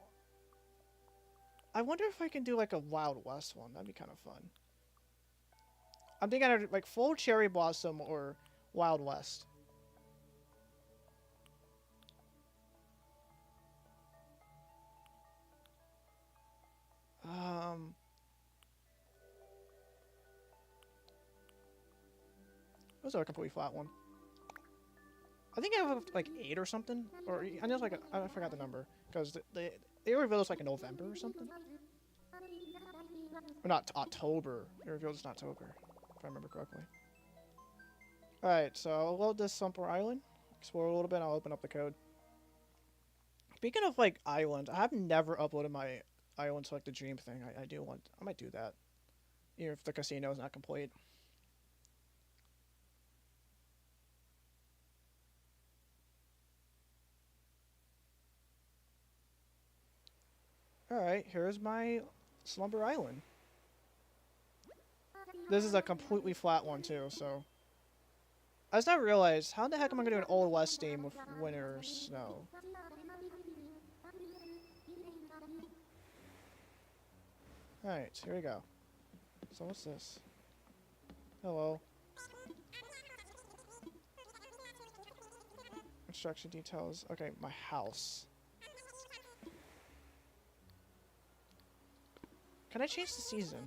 I wonder if I can do like a Wild West one. That'd be kind of fun. I'm thinking either like full cherry blossom or Wild West. Those are a completely flat one. I think I have like 8 or something, or I know it's like I forgot the number because they revealed it's like in November or something, or not October. They revealed it's in October, if I remember correctly. All right, so I'll load this Slumber Island, explore a little bit. And I'll open up the code. Speaking of like islands, I have never uploaded my island to like the Dream thing. I might do that. even if the casino is not complete. Alright, here's my Slumber Island. This is a completely flat one too, so... I just now realized, how the heck am I going to do an Old West theme with winter or snow? Alright, here we go. So what's this? Hello. Construction details. Okay, my house. Can I change the season?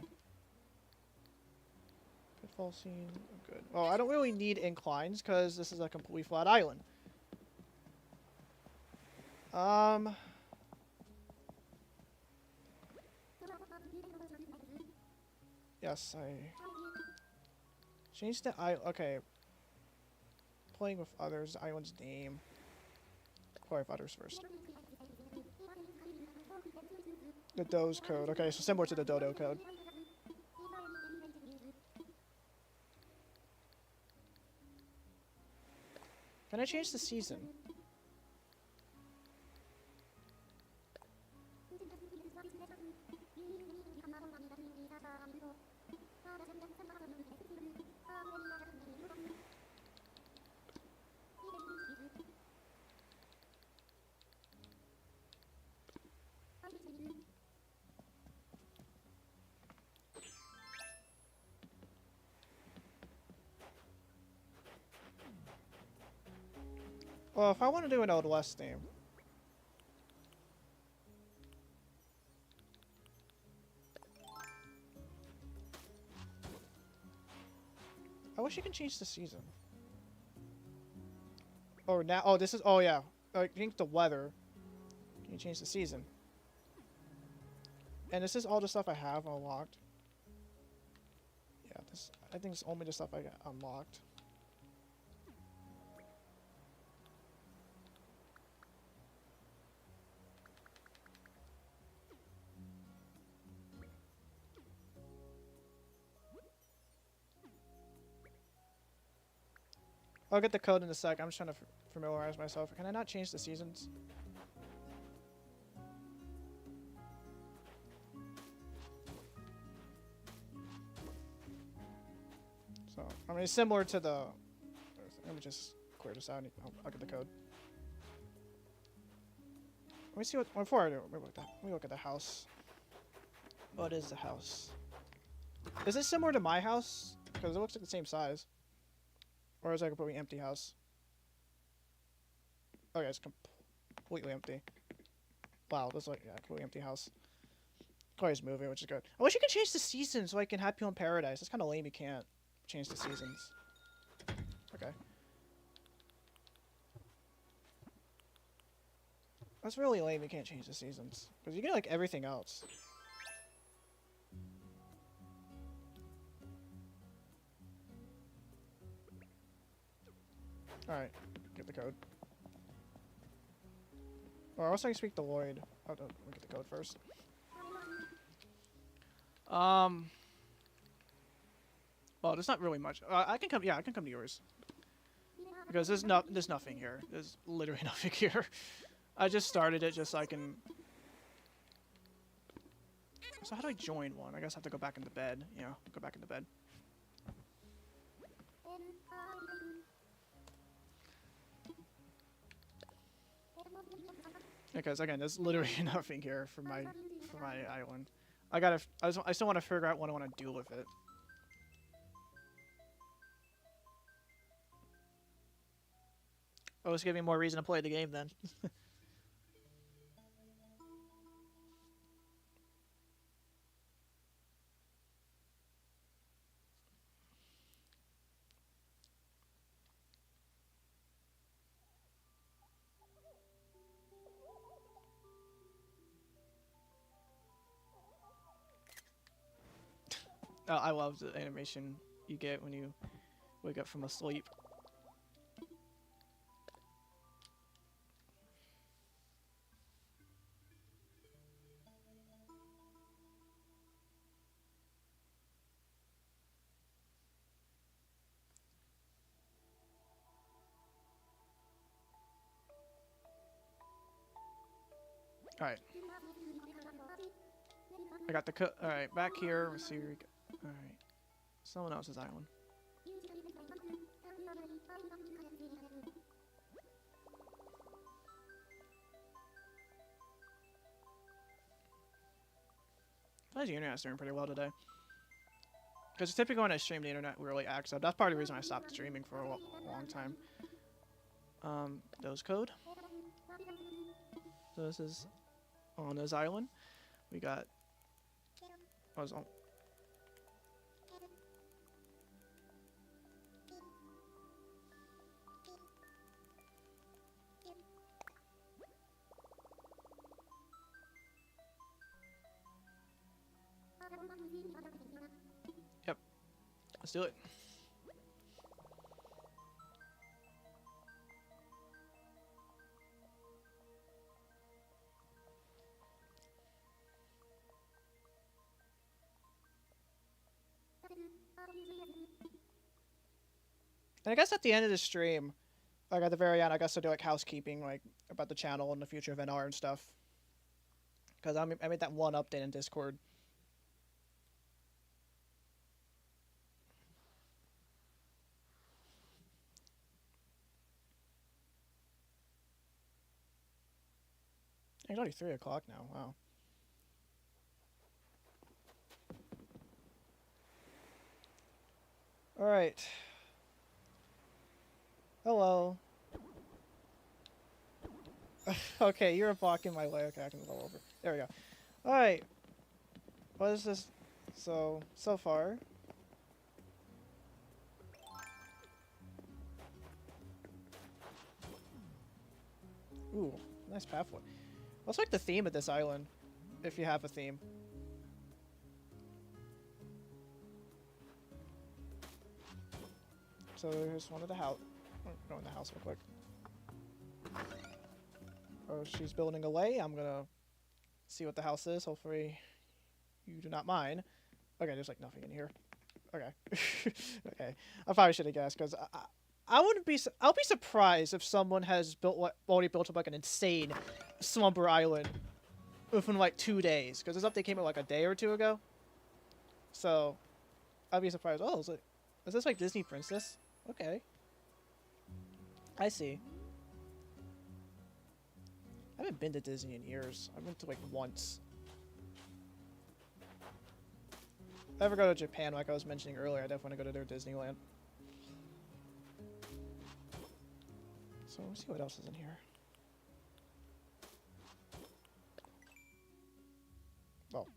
Pitfall scene. Good. Well, I don't really need inclines because this is a completely flat island. Yes, I changed the okay. Playing with others, the island's name. Play with others first. The Doe's code. Okay, so similar to the Dodo code. Can I change the season? Well, if I want to do an Old West theme. I wish you can change the season. Oh, now. Oh, this is. Oh, yeah. I think the weather. Can you change the season? And this is all the stuff I have unlocked. Yeah, this. I think it's only the stuff I got unlocked. I'll get the code in a sec. I'm just trying to familiarize myself. Can I not change the seasons? So, I mean, it's similar to the... Let me just clear this out. I'll get the code. Let me see what... Before I do, let me look at the house. What is the house? Is it similar to my house? Because it looks like the same size. Or is it a completely empty house? Okay, it's completely empty. Wow, this is like, yeah, completely empty house. Chloe's moving, which is good. I wish you could change the seasons so I can have people in paradise. It's kind of lame you can't change the seasons. Okay. That's really lame you can't change the seasons. Because you get like everything else. Alright, get the code. Or else I can speak to Lloyd. Oh, no, let me get the code first. Well, there's not really much. I can come. Yeah, I can come to yours. Because there's nothing here. There's literally nothing here. I just started it just so I can. So how do I join one? I guess I have to go back into bed. Yeah, go back into bed. Because again, there's literally nothing here for my island. I still want to figure out what I want to do with it. Oh, it's giving me more reason to play the game then. Oh, I love the animation you get when you wake up from a sleep. Alright. I got the alright, back here. Let's see where we go. Alright. Someone else's island. I think the internet's doing pretty well today. Because typically when I stream, the internet really acts up. That's part of the reason I stopped streaming for a long time. Those code. So this is on this island. We got. Yep. Let's do it. And I guess at the end of the stream, like at the very end, I guess I'll do like housekeeping, like about the channel and the future of NR and stuff. Because I made that one update in Discord. It's already 3 o'clock now. Wow. All right. Hello. Okay, you're blocking my way. Okay, I can go over. There we go. All right. What is this? So far. Ooh, nice pathway. What's like the theme of this island, if you have a theme? So here's one of the house. Go in the house real quick. Oh, she's building away. I'm gonna see what the house is. Hopefully, you do not mind. Okay, there's like nothing in here. Okay. Okay. I probably should have guessed because I wouldn't be. I'll be surprised if someone has already built up like an insane slumber island within like 2 days, because this update came out like a day or two ago. So I'd be surprised. Oh, is this like Disney Princess? Okay. I see. I haven't been to Disney in years. I've been to like once. If I ever go to Japan, like I was mentioning earlier, I definitely want to go to their Disneyland. So let's see what else is in here. Oh.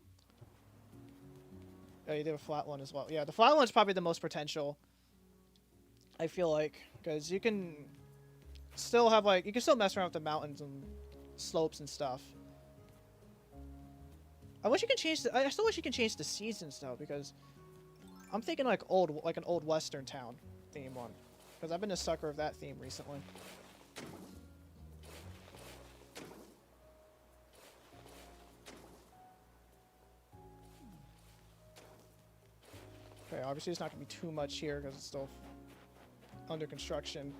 Yeah, you did a flat one as well. Yeah, the flat one's probably the most potential, I feel like, because you can still have like, you can still mess around with the mountains and slopes and stuff. I wish you could change I still wish you could change the seasons though, because I'm thinking like an old western town theme one, because I've been a sucker of that theme recently. Okay, obviously it's not going to be too much here because it's still under construction.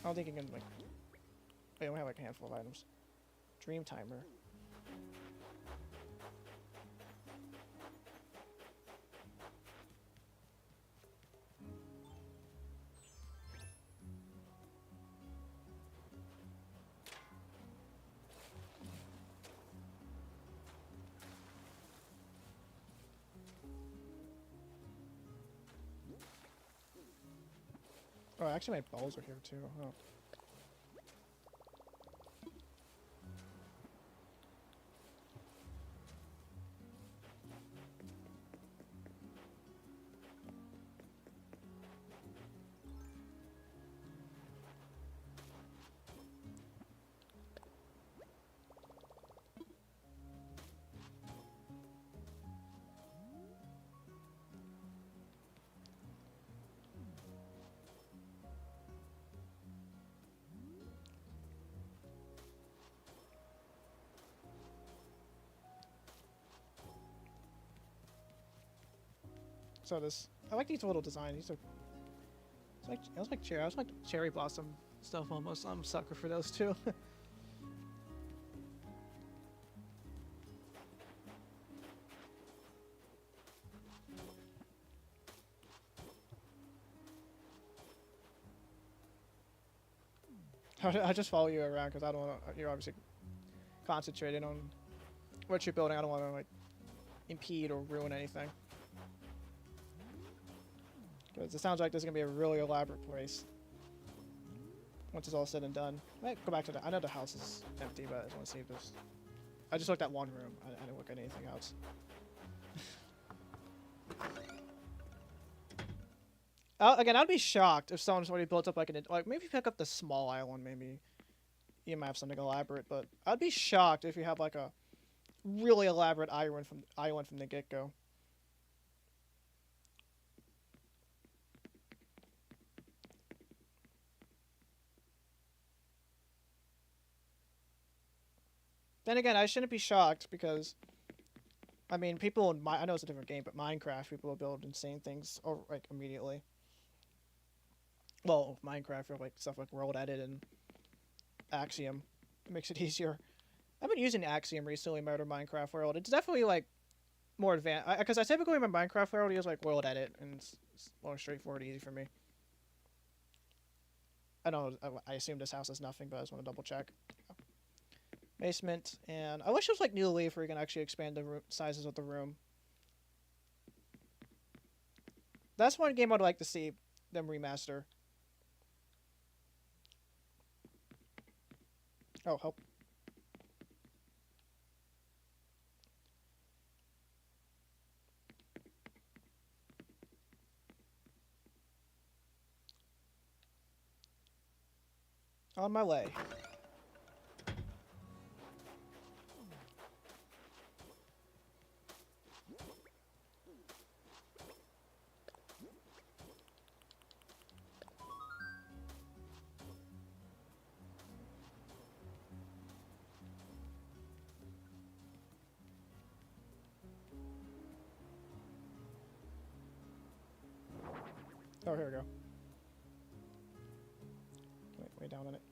I don't think you can, like... I only have like a handful of items. Dream timer. Oh, actually my balls are here too. Oh. So this, I like these little designs. These are, it's like cherry blossom stuff almost. I'm a sucker for those too. I just follow you around because I don't want to. You're obviously concentrated on what you're building. I don't want to like impede or ruin anything. Because it sounds like this is gonna be a really elaborate place once it's all said and done. I might go back to the. I know the house is empty, but I just want to see if there's. I just looked at one room. I didn't look at anything else. Again, I'd be shocked if someone's already built up like an like maybe pick up the small island. Maybe you might have something elaborate, but I'd be shocked if you have like a really elaborate island from the get go. Then again, I shouldn't be shocked because, I mean, people in I know it's a different game, but Minecraft people will build insane things or like immediately. Well, Minecraft for like stuff like World Edit and Axiom, it makes it easier. I've been using Axiom recently, Murder Minecraft World. It's definitely like more advanced because I typically in my Minecraft World use like World Edit and it's more straightforward, easy for me. I know I assume this house has nothing, but I just want to double check. Basement, and I wish it was like New Leaf where you can actually expand the sizes of the room. That's one game I'd like to see them remaster. Oh, help. On my way. Oh, here we go. Wait, way down on it.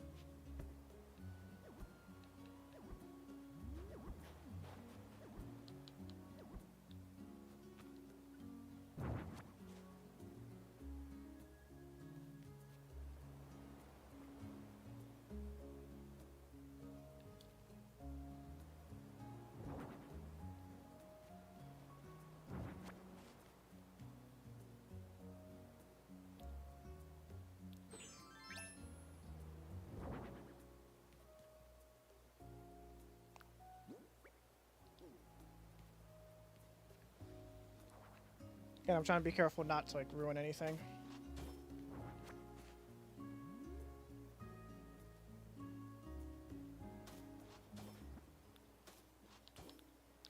Yeah, I'm trying to be careful not to like ruin anything.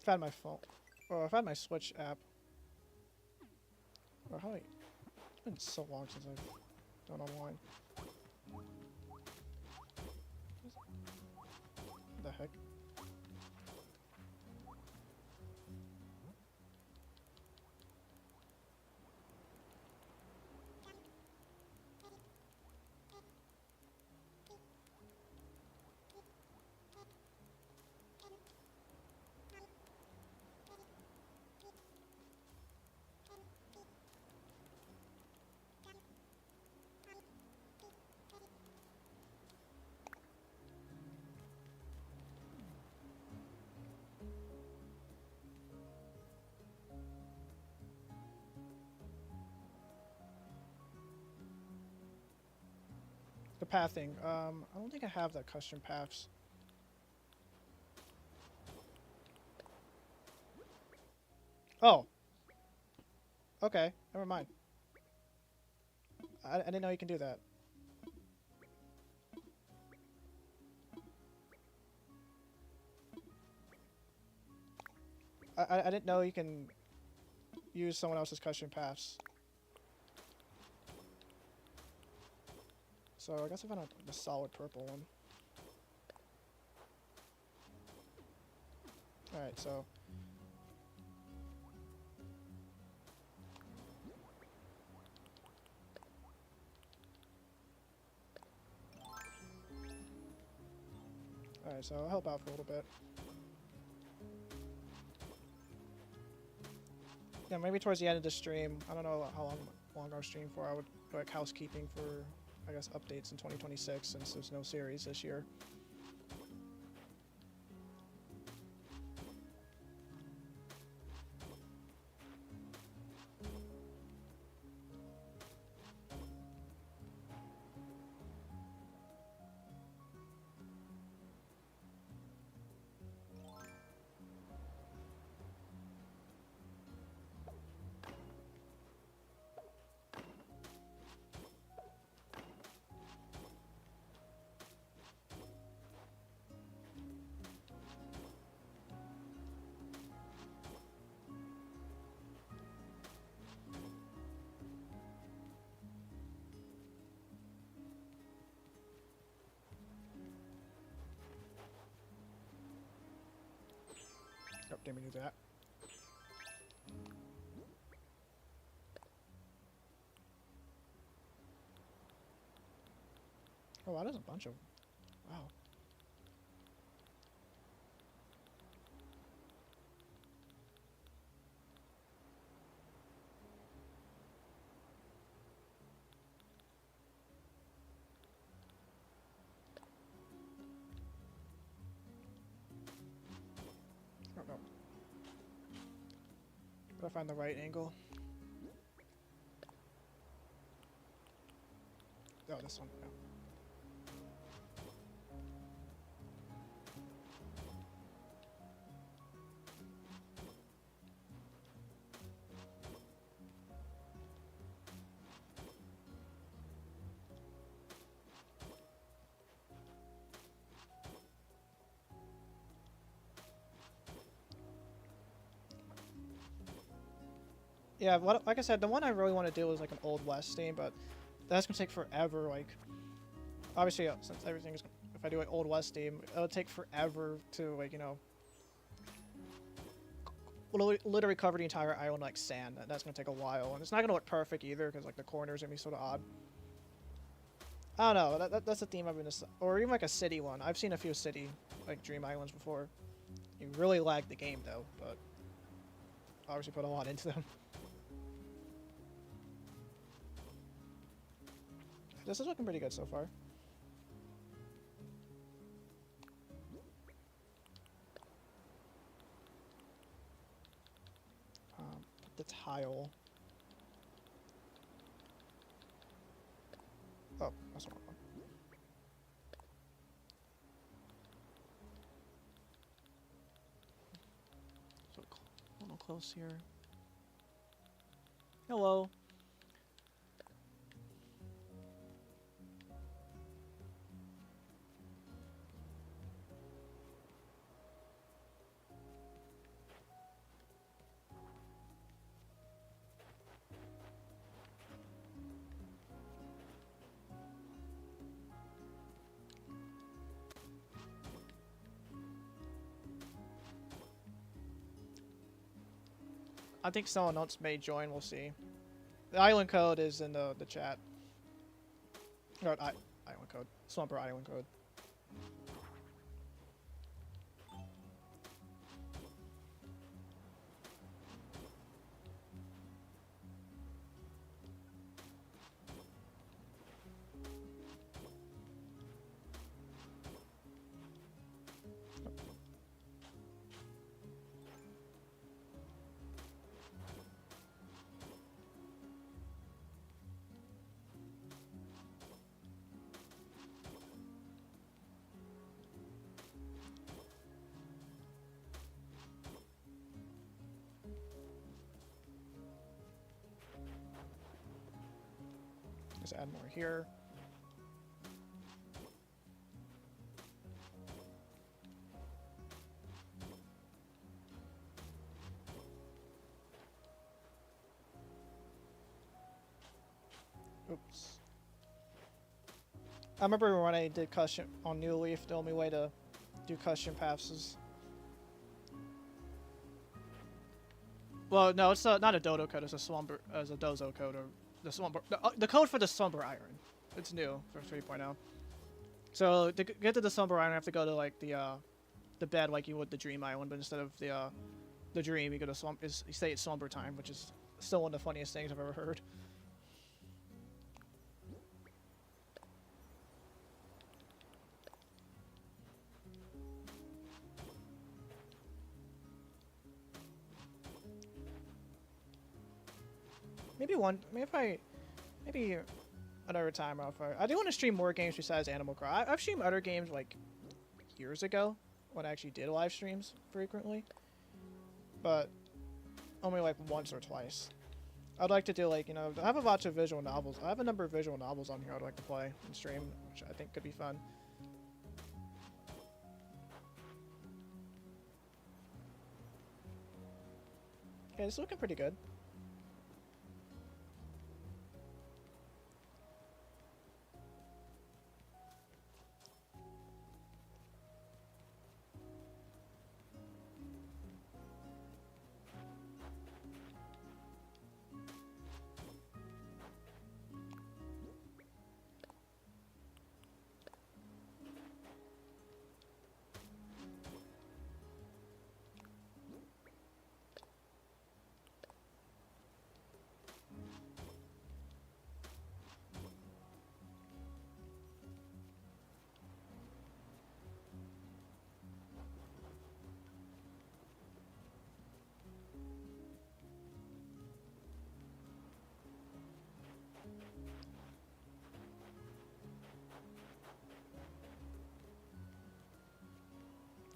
I've had my phone. Oh, I've had my Switch app. Oh, how? It's been so long since I've done online. What the heck? The pathing. I don't think I have that custom paths. Oh. Okay, never mind. I didn't know you can do that. I didn't know you can use someone else's custom paths. So I guess I found the solid purple one. Alright, so Okay, so I'll help out for a little bit. Yeah, maybe towards the end of the stream. I don't know how long our stream for. I would do like housekeeping for, I guess, updates in 2026 since there's no series this year. Oh, didn't mean to do that. Oh, wow, there's a bunch of... Wow. Oh, no. Gotta find the right angle. Oh, this one. No. Yeah, like I said, the one I really want to do is like an Old West theme, but that's gonna take forever. Like, obviously, since everything is, if I do an Old West theme, it'll take forever to like, you know, literally cover the entire island like sand. That's gonna take a while, and it's not gonna look perfect either because like the corners are gonna be sort of odd. I don't know. That's a theme I've been, or even like a city one. I've seen a few city like Dream Islands before. You really lag the game though, but obviously put a lot into them. This is looking pretty good so far. The tile. Oh, that's the wrong one. So a little close here. Hello. I think someone else may join. We'll see. The island code is in the chat. Or island code. Swamper island code. Just add more here. Oops. I remember when I did custom on New Leaf, the only way to do custom paths is... Well, no, it's not a dodo code, it's a swamper, as a dozo code, or the swamper, the code for the Swamper Iron. It's new for 3.0. So to get to the Slumber Island, I have to go to like the bed like you would the Dream Island, but instead of the Dream, you go to you stay at Slumber Time, which is still one of the funniest things I've ever heard. Maybe another time I do want to stream more games besides Animal Crossing. I've streamed other games like years ago when I actually did live streams frequently, but only like once or twice. I'd like to do like, you know, I have a bunch of visual novels. I have a number of visual novels on here I'd like to play and stream, which I think could be fun. Okay, it's looking pretty good.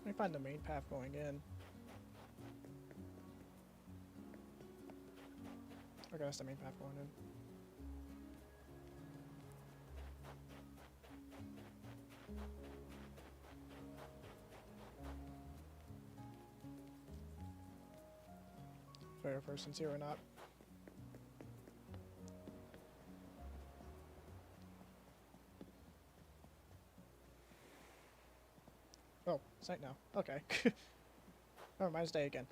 Let me find the main path going in. Okay, that's the main path going in. Whether a person's here or not. Oh, it's night now. Okay. Never mind, it's day again.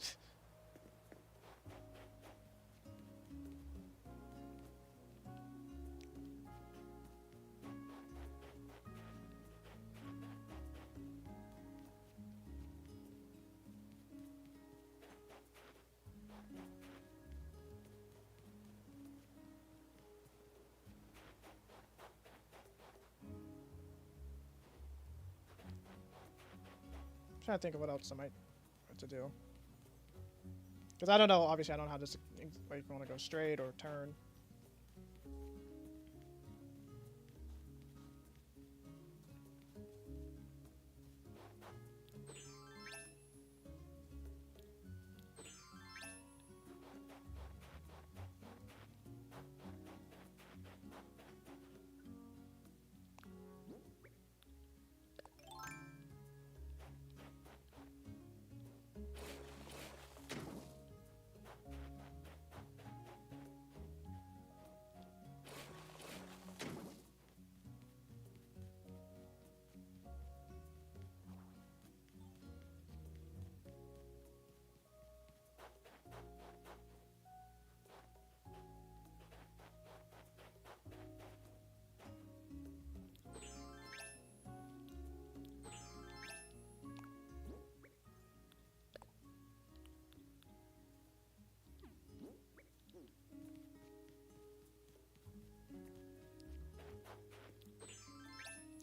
Trying to think of what else I might want to do. Because I don't know, obviously I don't know how this, like, you want to go straight or turn.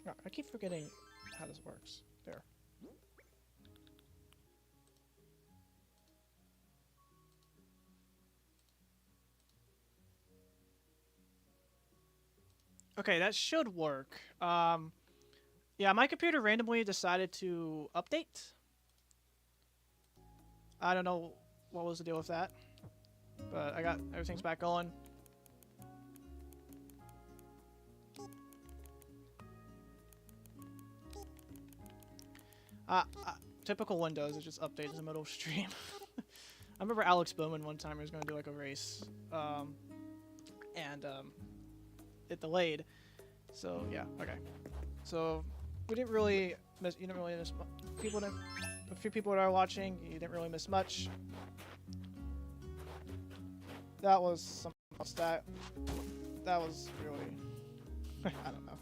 Oh, I keep forgetting how this works. There. Okay, that should work. Yeah, my computer randomly decided to update. I don't know what was the deal with that, but I got everything's back going. Typical Windows, it just updates in the middle of stream. I remember Alex Bowman one time he was going to do like a race, and it delayed. So yeah, okay. So we didn't really miss. You didn't really miss people. A few people that are watching, you didn't really miss much. That was something else. That was really. I don't know.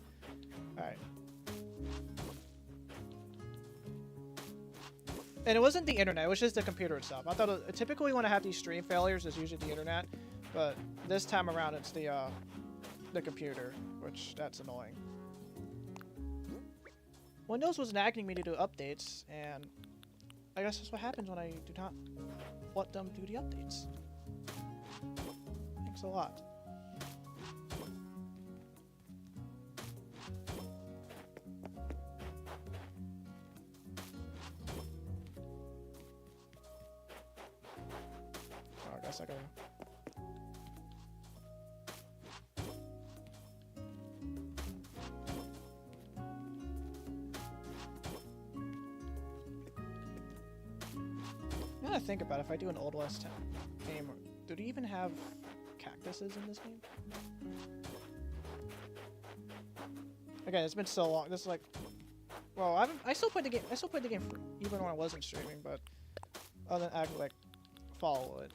All right. And it wasn't the internet, it was just the computer itself. I thought typically when I have these stream failures, it's usually the internet, but this time around it's the computer, which that's annoying. Windows was nagging me to do updates, and I guess that's what happens when I do not let them do the updates. Thanks a lot. Oh, I guess I gotta... Now that I think about it, if I do an Old West game, do they even have cactuses in this game? Again, it's been so long. This is like, well, I still played the game. I still played the game even when I wasn't streaming, but other than actually like follow it.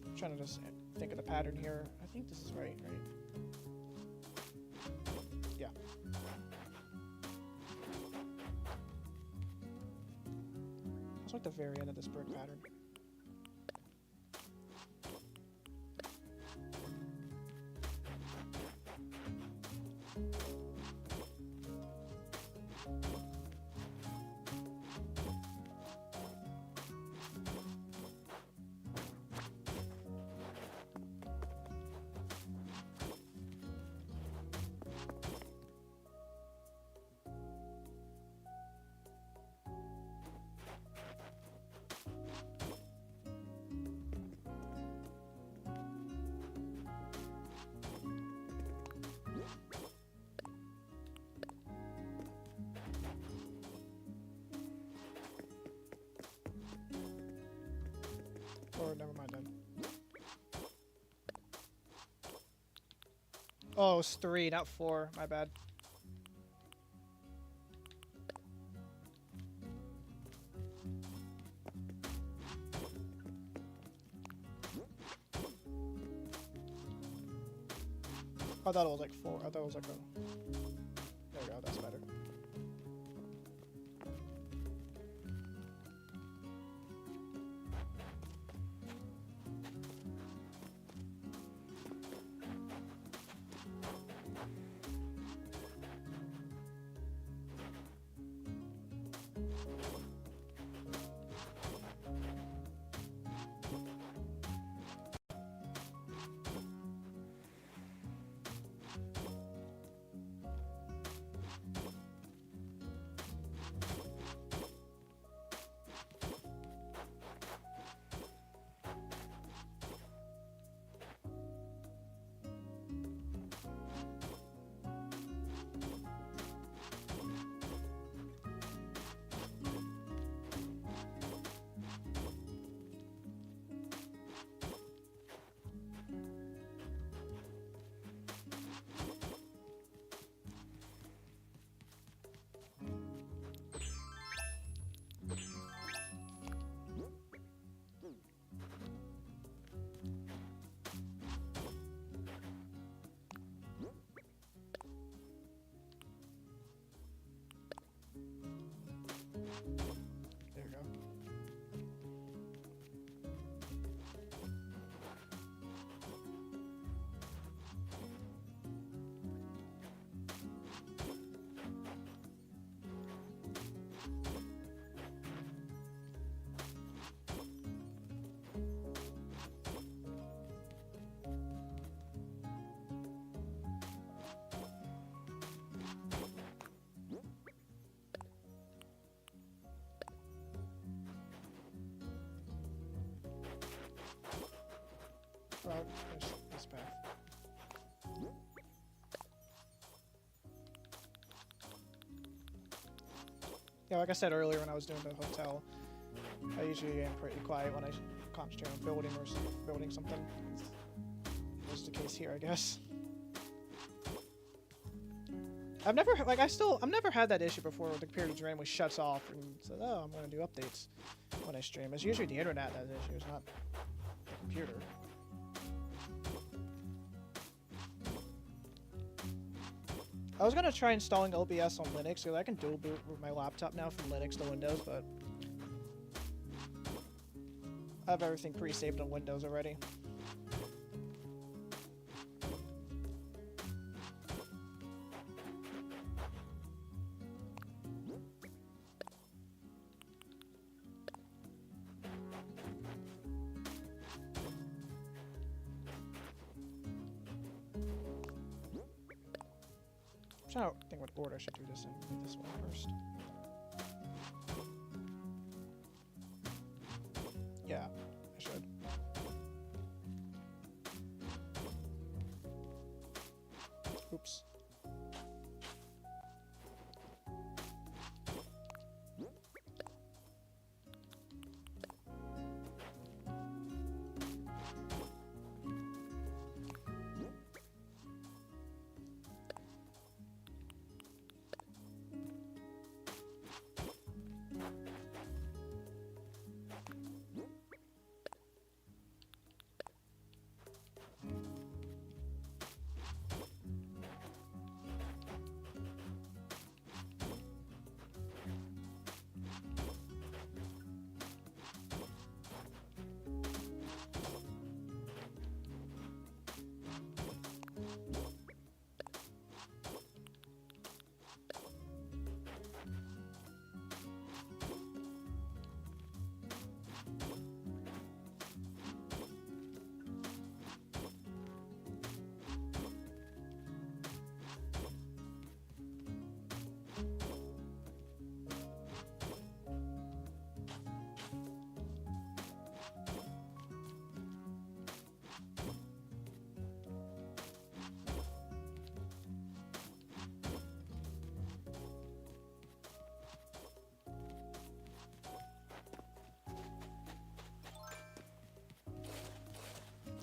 I'm trying to just think of the pattern here. I think this is right? Yeah. It's like the very end of this brick pattern. Or never mind then. Oh, it's 3, not 4. My bad. I thought it was like 4. I thought it was like a... There we go, that's better. There we go. Well, there's this path. Yeah, like I said earlier when I was doing the hotel, I usually am pretty quiet when I concentrate on building or building something. That's the case here, I guess. I've never had that issue before where the computer just randomly shuts off and says, "Oh, I'm going to do updates when I stream." It's usually the internet that has issues, not the computer. I was gonna try installing OBS on Linux because I can dual boot with my laptop now from Linux to Windows, but I have everything pre-saved on Windows already. I'm trying to think what order I should do this in. Maybe this one first. Yeah, I should. Oops.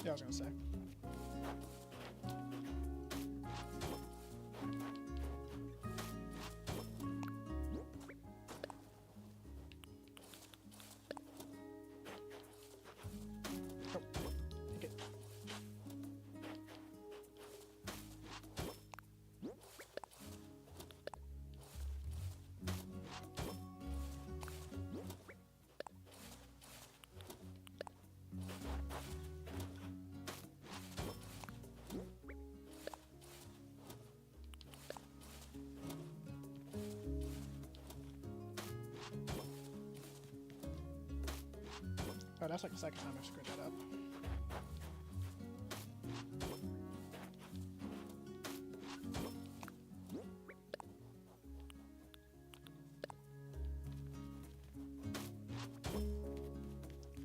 Yeah, I was gonna say. Oh, take it. Oh, that's like the second time I've screwed that up.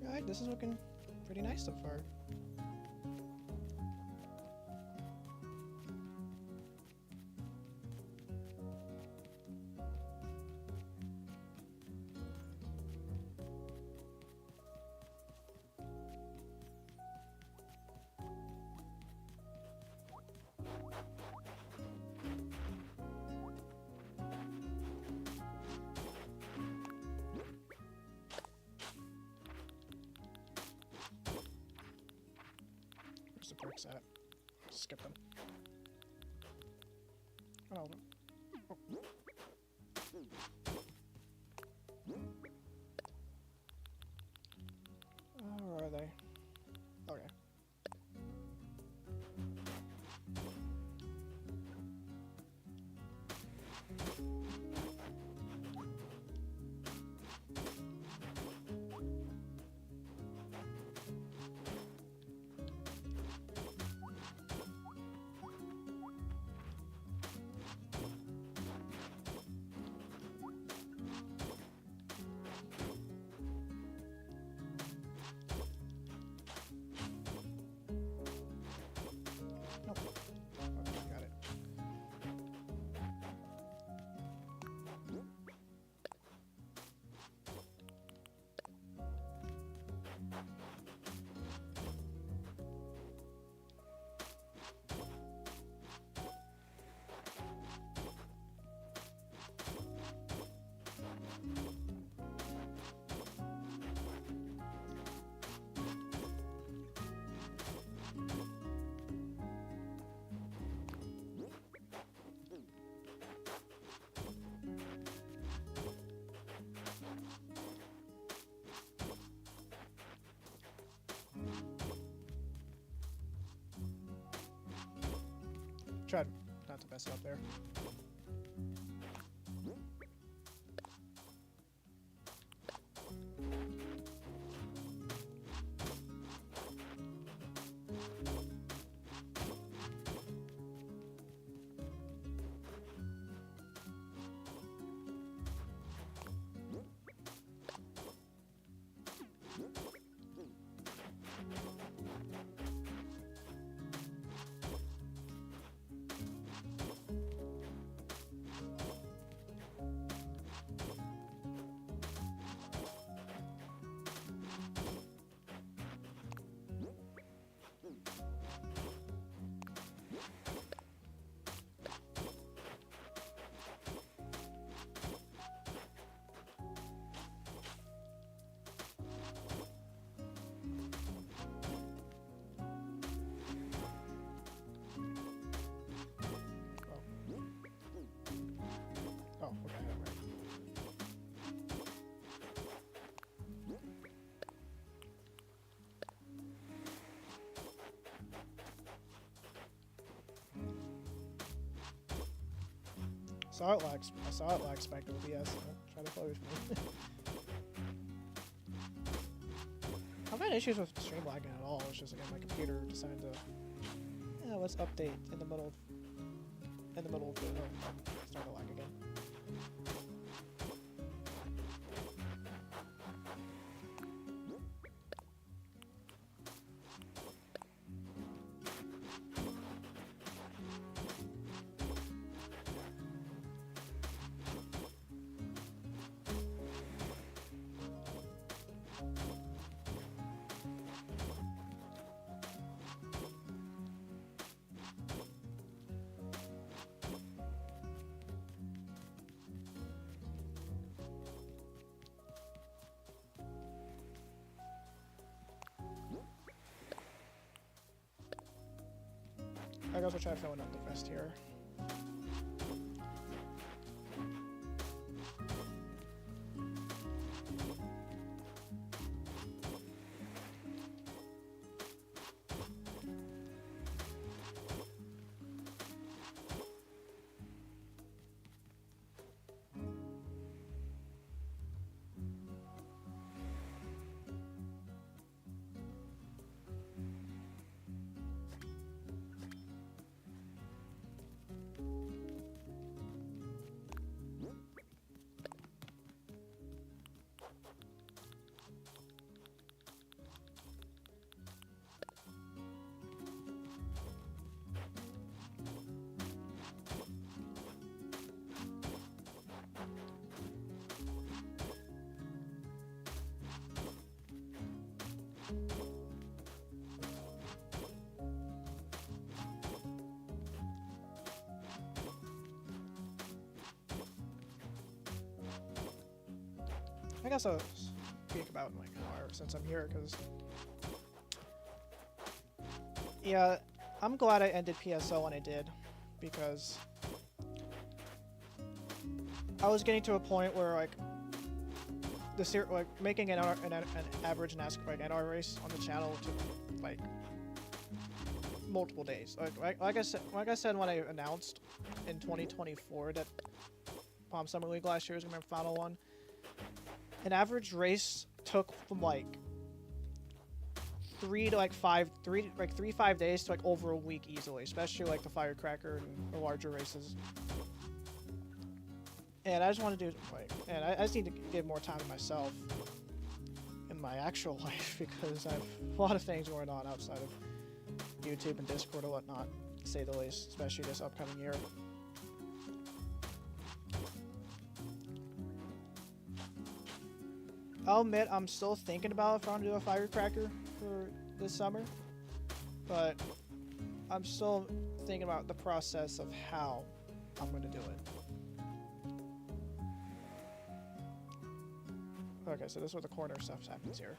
Alright, this is looking pretty nice so far. Where's the bricks at? Skip them. Oh. Oh. Oh, where are they? Okay. Try not to mess it up there. Oh, okay, right. I saw it lag spiked OBS. Try to focus me. I've had issues with stream lagging at all. It's just again my computer decided to let's update in the middle of the start to lag again. I guess we'll try filling up the rest here. I guess I'll speak about like an hour since I'm here, because yeah, I'm glad I ended PSO when I did, because I was getting to a point where like making an average NASCAR NR race on the channel took like multiple days. Like I said when I announced in 2024 that Palm Summer League last year was gonna be my final one. An average race took from like 3 to 5 days to like over a week easily, especially like the Firecracker and the larger races. And I just want to do and I just need to give more time to myself in my actual life, because I have a lot of things going on outside of YouTube and Discord and whatnot, to say the least, especially this upcoming year. I'll admit I'm still thinking about if I want to do a Firecracker for this summer, but I'm still thinking about the process of how I'm going to do it. Okay, so this is where the corner stuff happens here.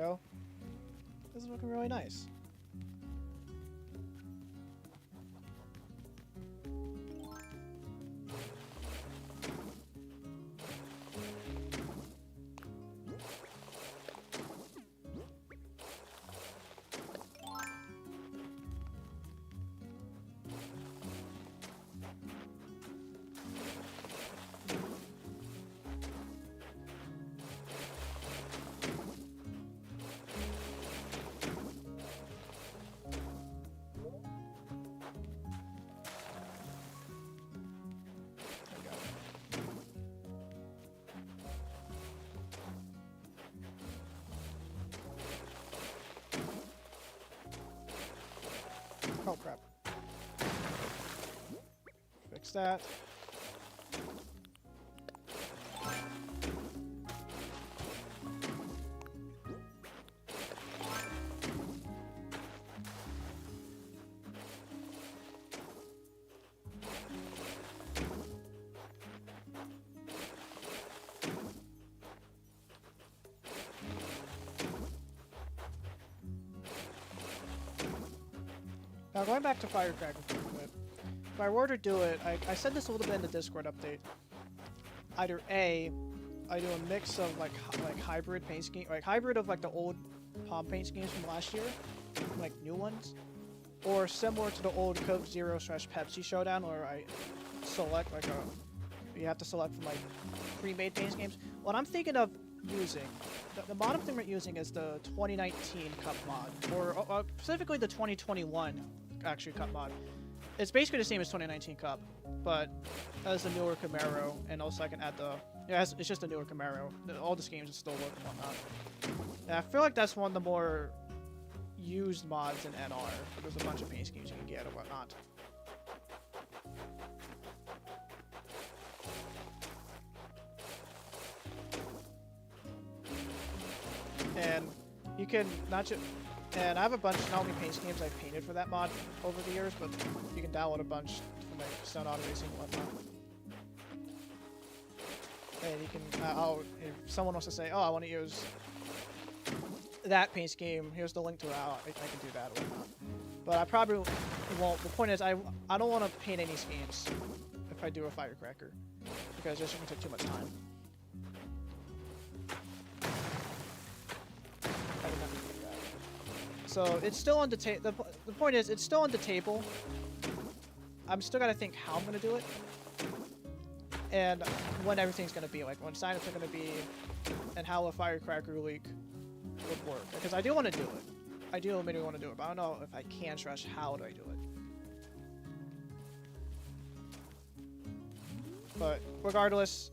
go. This is looking really nice. Oh crap. Fix that. Now going back to Firecracker for a bit. If I were to do it, I said this a little bit in the Discord update. Either A, I do a mix of like hybrid paint scheme, like hybrid of like the old Palm paint schemes from last year, like new ones, or similar to the old Coke Zero / Pepsi Showdown, where I select like you have to select from like pre-made paint schemes. What I'm thinking of using, the mod I'm thinking about using is the 2019 Cup mod, or specifically the 2021 actually Cup mod. It's basically the same as 2019 Cup, but as a newer Camaro, and also I can add the... Yeah, it's just a newer Camaro. All the schemes still work and whatnot. And I feel like that's one of the more used mods in NR. There's a bunch of paint schemes you can get and whatnot. And you can not just... And I have a bunch, not only paint schemes I've painted for that mod over the years, but you can download a bunch from like Stone Auto Racing and whatnot. And you can, if someone wants to say, oh, I want to use that paint scheme, here's the link to it, I can do that or whatnot. But I probably won't. The point is, I don't want to paint any schemes if I do a Firecracker, because it's just going to take too much time. So it's still on the table. The point is, it's still on the table. I'm still gotta think how I'm gonna do it, and when everything's gonna be, like when signups are gonna be, and how a Firecracker leak would work. Because I do want to do it. I do really want to do it, but I don't know if I can / how do I do it. But regardless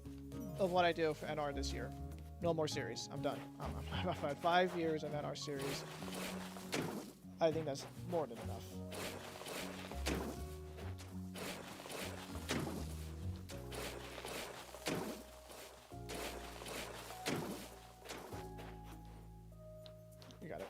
of what I do for NR this year, no more series. I'm done. I've had 5 years of NR series. I think that's more than enough. You got it.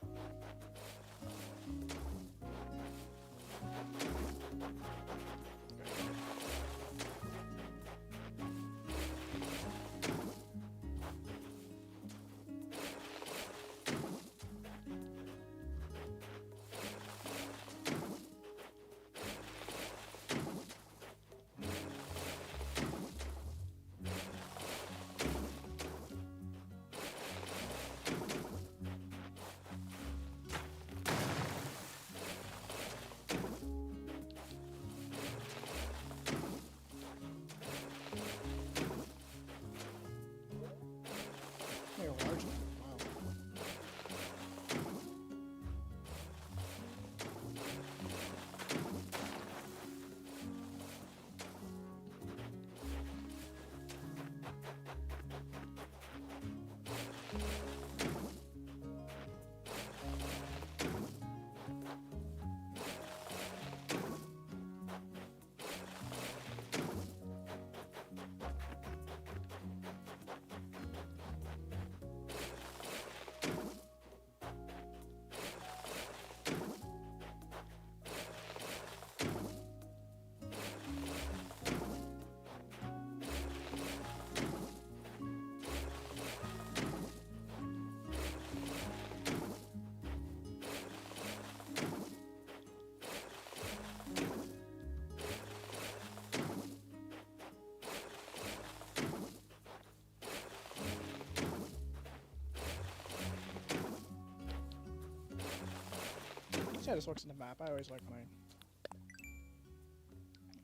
see how this looks in the map. I always like when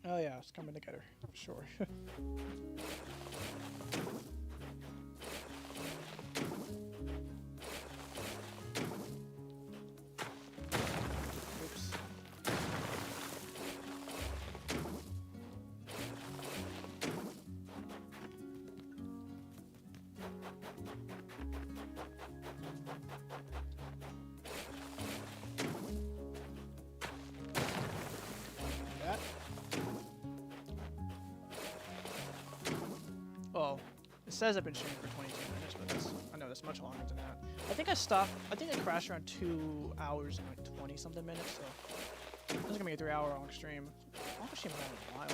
I... Oh yeah, it's coming together, for sure. Oops. That. Well, it says I've been streaming for 22 minutes, but I know that's much longer than that. I think I crashed around 2 hours and like 20 something minutes, so this is gonna be a 3-hour long stream. I've streamed that in a while.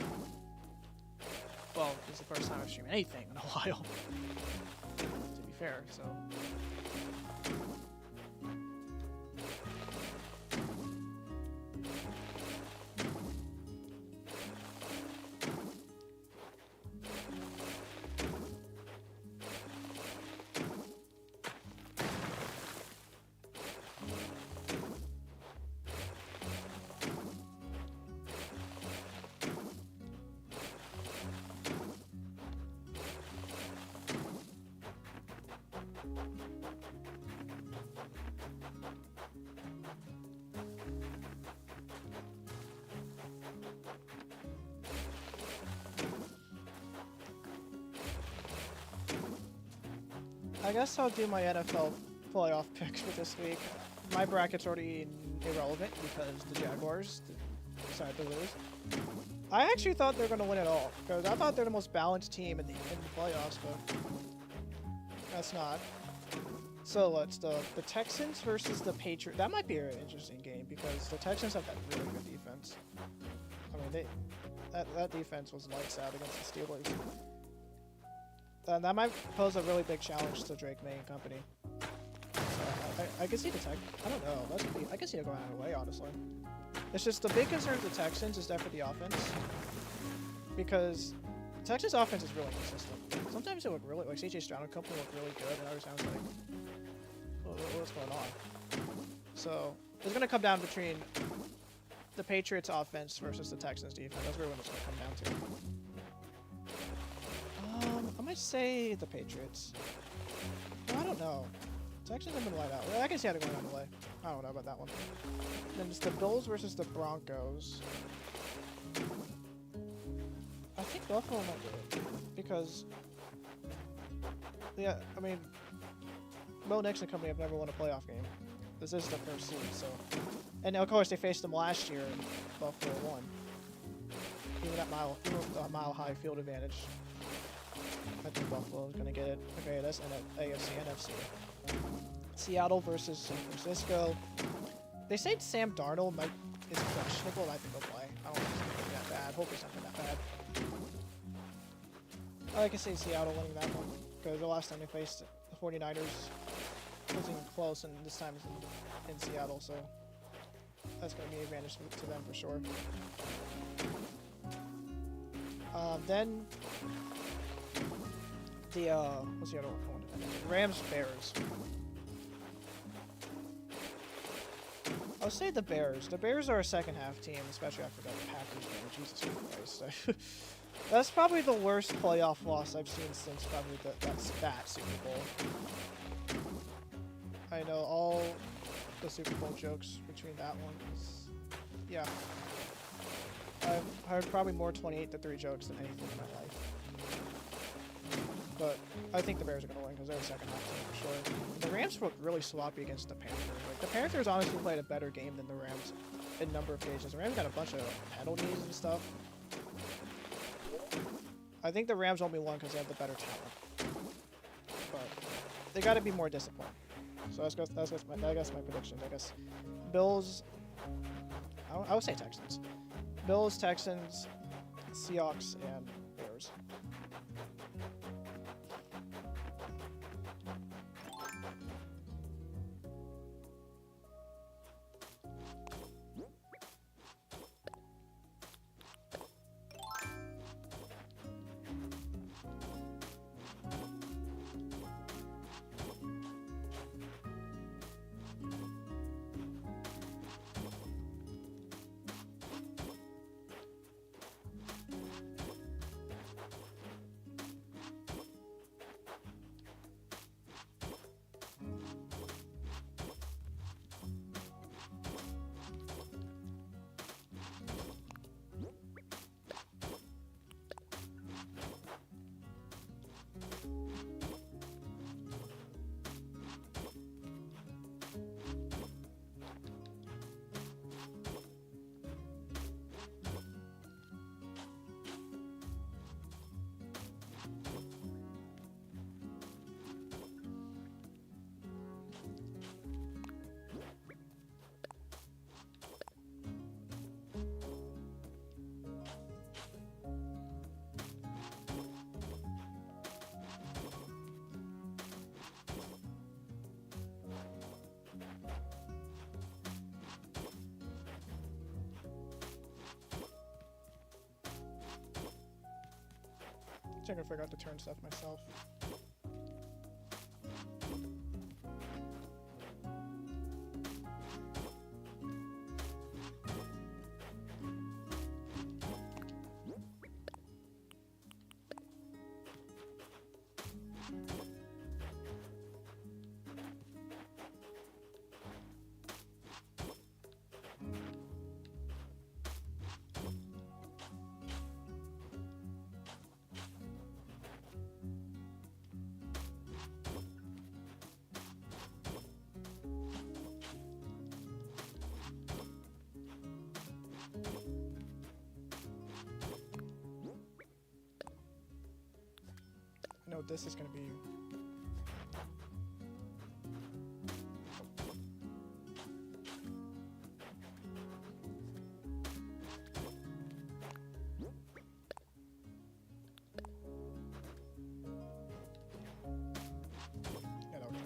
Well, this is the first time I've streamed anything in a while, to be fair, so. I guess I'll do my NFL playoff picks for this week. My bracket's already irrelevant because the Jaguars decided to lose. I actually thought they were going to win it all, because I thought they're the most balanced team in the playoffs, but that's not. So it's the Texans versus the Patriots. That might be an interesting game, because the Texans have that really good defense. I mean, that defense was lights out against the Steelers. That might pose a really big challenge to Drake May and company. So I can see the I don't know. I can see it going out of the way, honestly. It's just the big concern with the Texans is definitely the offense, because the Texans' offense is really consistent. Sometimes it look really like CJ Stroud and company look really good, and other times like, what's going on? So it's gonna come down between the Patriots' offense versus the Texans' defense. That's really what it's gonna come down to. I might say the Patriots. I don't know. Texans have been light out. I can see how they're going out of the way. I don't know about that one. Then it's the Bills versus the Broncos. I think Buffalo might do it. Because, yeah, I mean, Bo Nix and company have never won a playoff game. This is the first seed, so. And of course, they faced them last year, and Buffalo won. Even with the mile-high field advantage. I think Buffalo's gonna get it. Okay, that's AFC, NFC. Seattle versus San Francisco. They say Sam Darnold is questionable, and I think he'll play. I don't think he's gonna be that bad. Hope he's not that bad. I can see Seattle winning that one, because the last time they faced the 49ers wasn't even close, and this time it's in Seattle, so that's gonna be an advantage to them for sure. Then the what's the other one? Rams Bears. I'll say the Bears. The Bears are a second half team, especially after that Packers game. Jesus Christ. That's probably the worst playoff loss I've seen since probably that Super Bowl. I know all the Super Bowl jokes between that one. Yeah. I've heard probably more 28-3 jokes than anything in my life. But I think the Bears are going to win because they're a second half team for sure. And the Rams looked really sloppy against the Panthers. Like, the Panthers honestly played a better game than the Rams in a number of occasions. The Rams got a bunch of penalties and stuff. I think the Rams only won because they have the better talent. But they got to be more disciplined. So that's my predictions. I guess Bills. I would say Texans. Bills, Texans, Seahawks, and Bears. think I forgot to turn stuff myself. I know this is going to be... Yeah, that'll fit.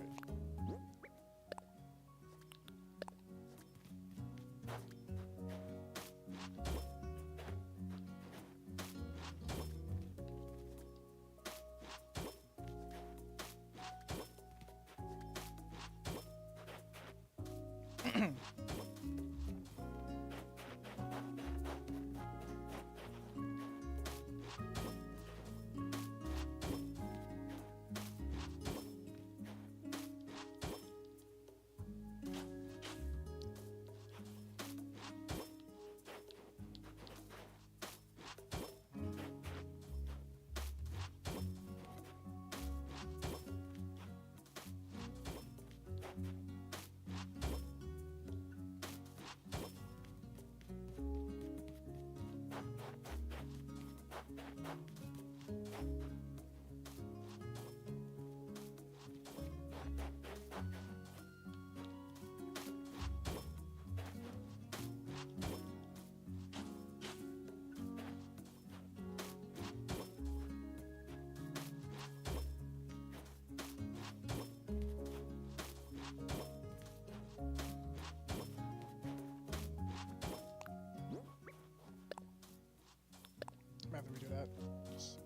I'm gonna have to redo that. Just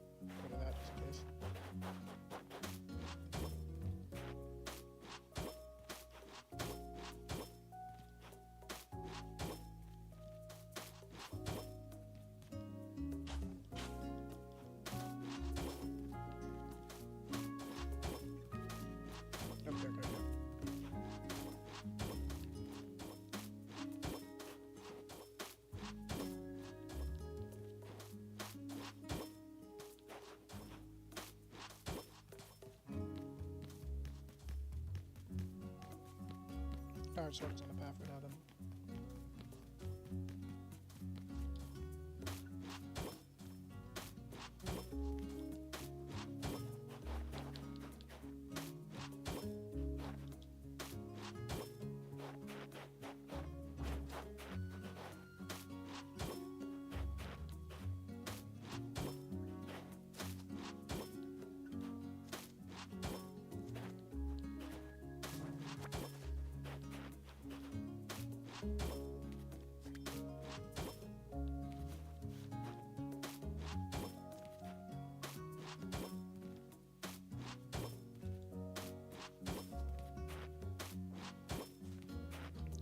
go to that just in case. Okay, okay, okay. Alright, so it's on the path for now then.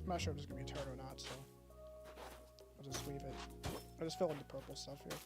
I'm not sure if it's gonna be a turn or not, so I'll just leave it. I'll just fill in the purple stuff here.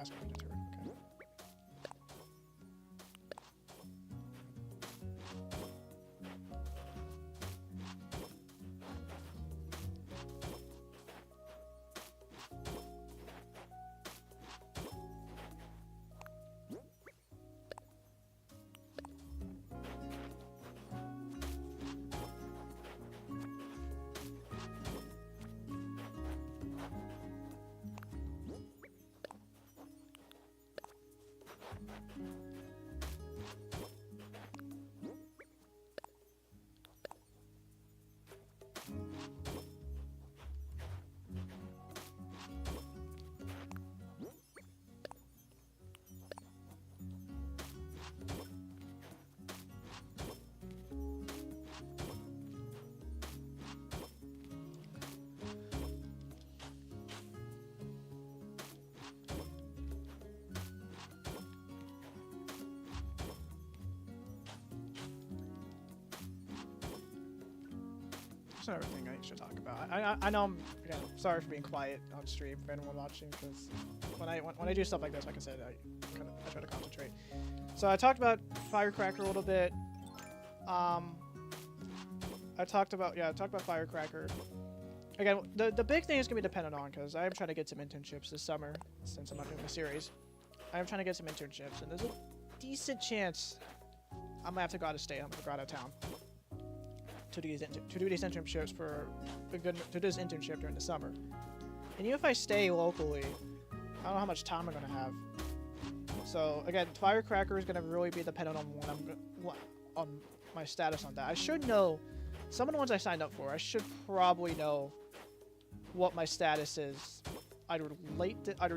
ask me to turn. Okay. That's not everything I should talk about. I know I'm again sorry for being quiet on stream for anyone watching because when I do stuff like this, like I said, I try to concentrate. So I talked about Firecracker a little bit. I talked about Firecracker. Again, the big thing is gonna be dependent on because I am trying to get some internships this summer since I'm not doing the series. I am trying to get some internships, and there's a decent chance I might have to go out of state. I'm gonna go out of town to do these internships for a good to do this internship during the summer. And even if I stay locally, I don't know how much time I'm gonna have. So again, Firecracker is gonna really be dependent on when on my status on that. I should know some of the ones I signed up for. I should probably know what my status is either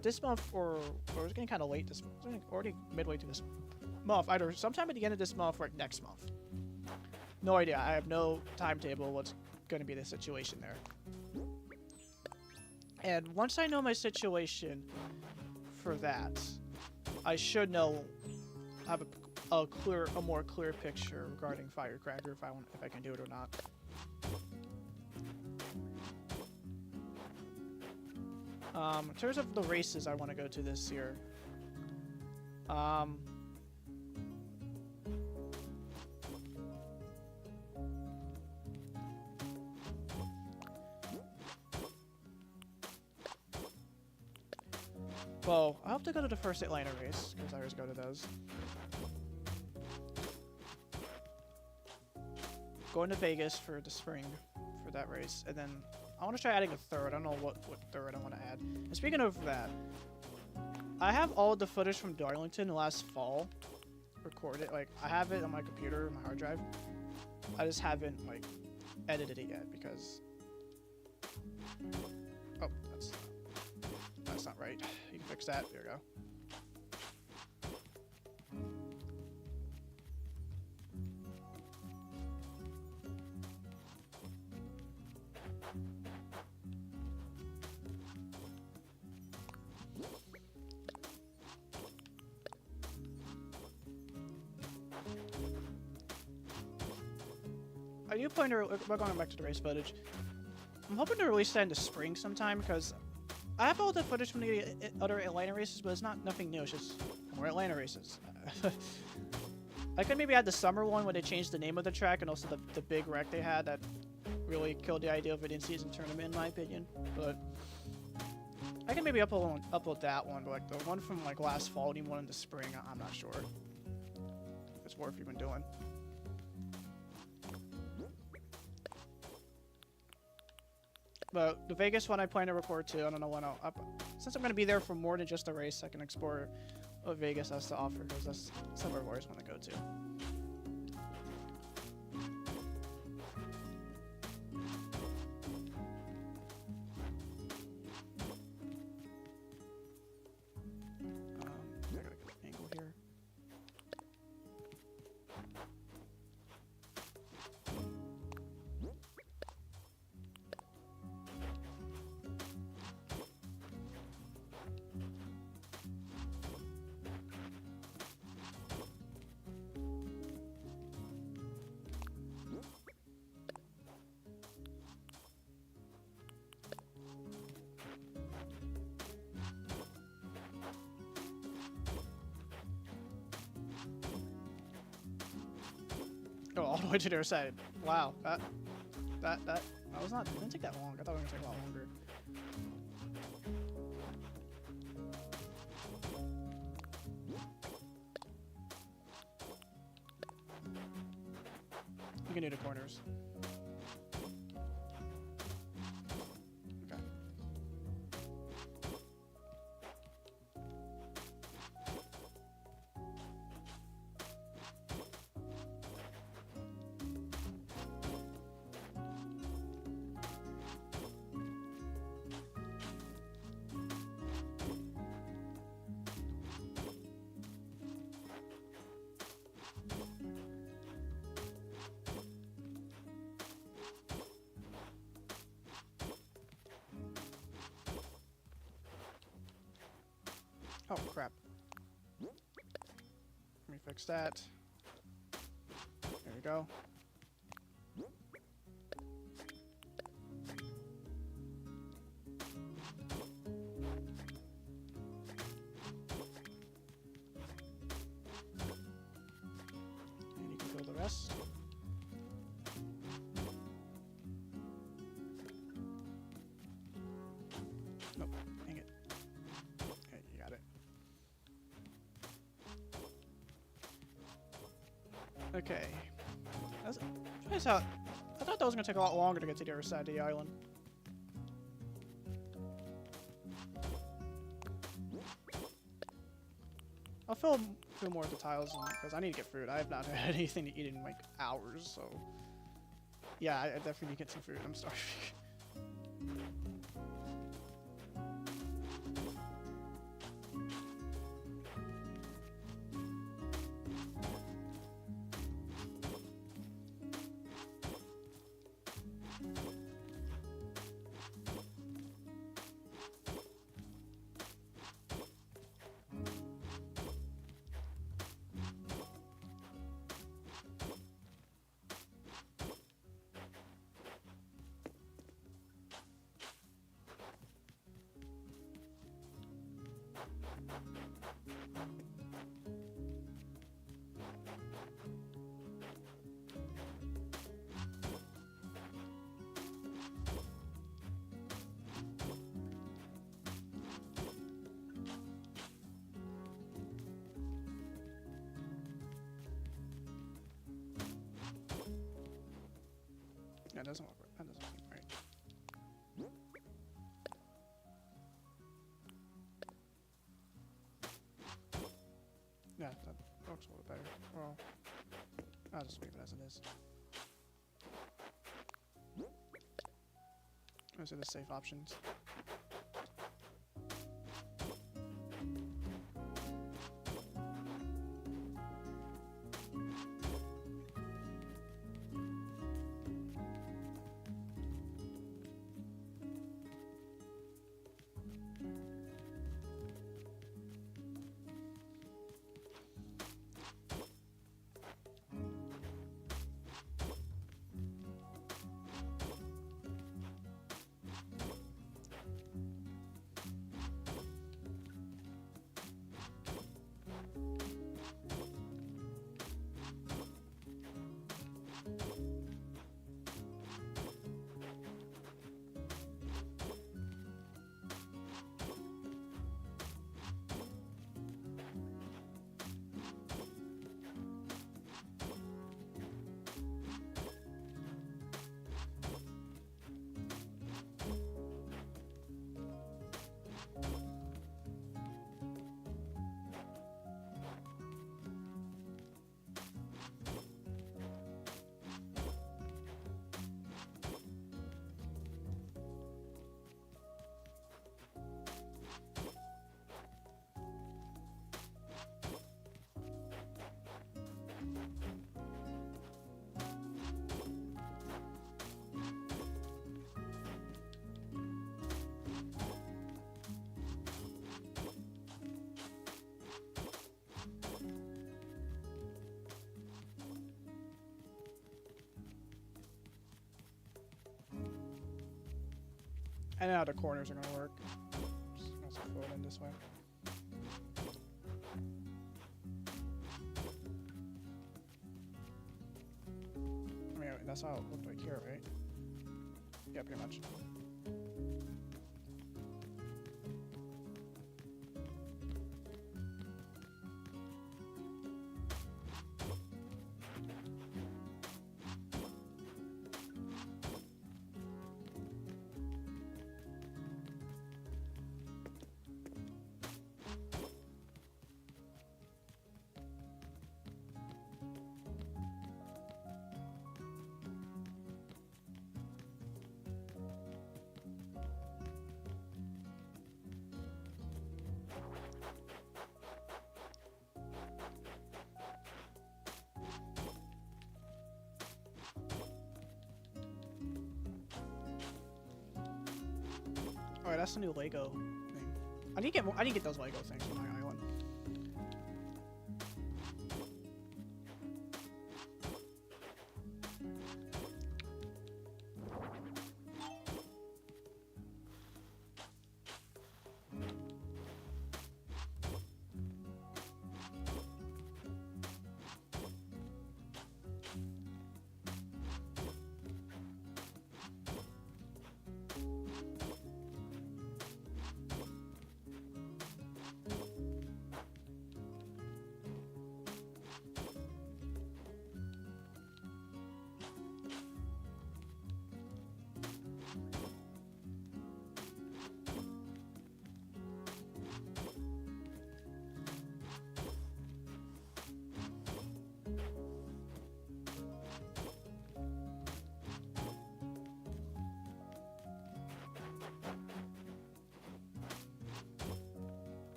this month or it's getting kind of late this month. Already midway through this month. Either sometime at the end of this month or next month. No idea. I have no timetable what's going to be the situation there. And once I know my situation for that, I should have a more clear picture regarding Firecracker if I can do it or not. In terms of the races I want to go to this year, well, I hope to go to the first Atlanta race, because I always go to those. Going to Vegas for the spring for that race, and then I want to try adding a third. I don't know what third I want to add. And speaking of that, I have all the footage from Darlington last fall recorded. Like, I have it on my computer, my hard drive. I just haven't, like, edited it yet, because... Oh, that's not right. You can fix that. There you go. Are you planning to... We're going back to the race footage. I'm hoping to release that in the spring sometime, because I have all the footage from the other Atlanta races, but it's nothing new. It's just more Atlanta races. I could maybe add the summer one where they changed the name of the track and also the big wreck they had that really killed the idea of an in-season tournament, in my opinion. But I can maybe upload that one, but like the one from like last fall and even one in the spring, I'm not sure if it's worth even doing. But the Vegas one I plan to record too. I don't know when since I'm going to be there for more than just a race, I can explore what Vegas has to offer, because that's somewhere I've always want to go to. I gotta get an angle here. go all the way to the other side. Wow, that was not. It didn't take that long. I thought it was gonna take a lot longer. You can do the corners. Okay. Oh, crap. Let me fix that. There we go. And you can fill the rest. Nope, dang it. Okay, you got it. Okay. I thought that was gonna take a lot longer to get to the other side of the island. I'll fill more of the tiles because I need to get food. I have not had anything to eat in like hours, so yeah, I definitely need to get some food. I'm starving. That doesn't look right. That doesn't look right. Yeah, that looks a little better. Well, I'll just leave it as it is. Those are the safe options. And now the corners are gonna work. Just gonna fill it in this way. That's how it looked like here, right? Yeah, pretty much. Alright, that's the new Lego thing. I need to get more, I need to get those Lego things from my island.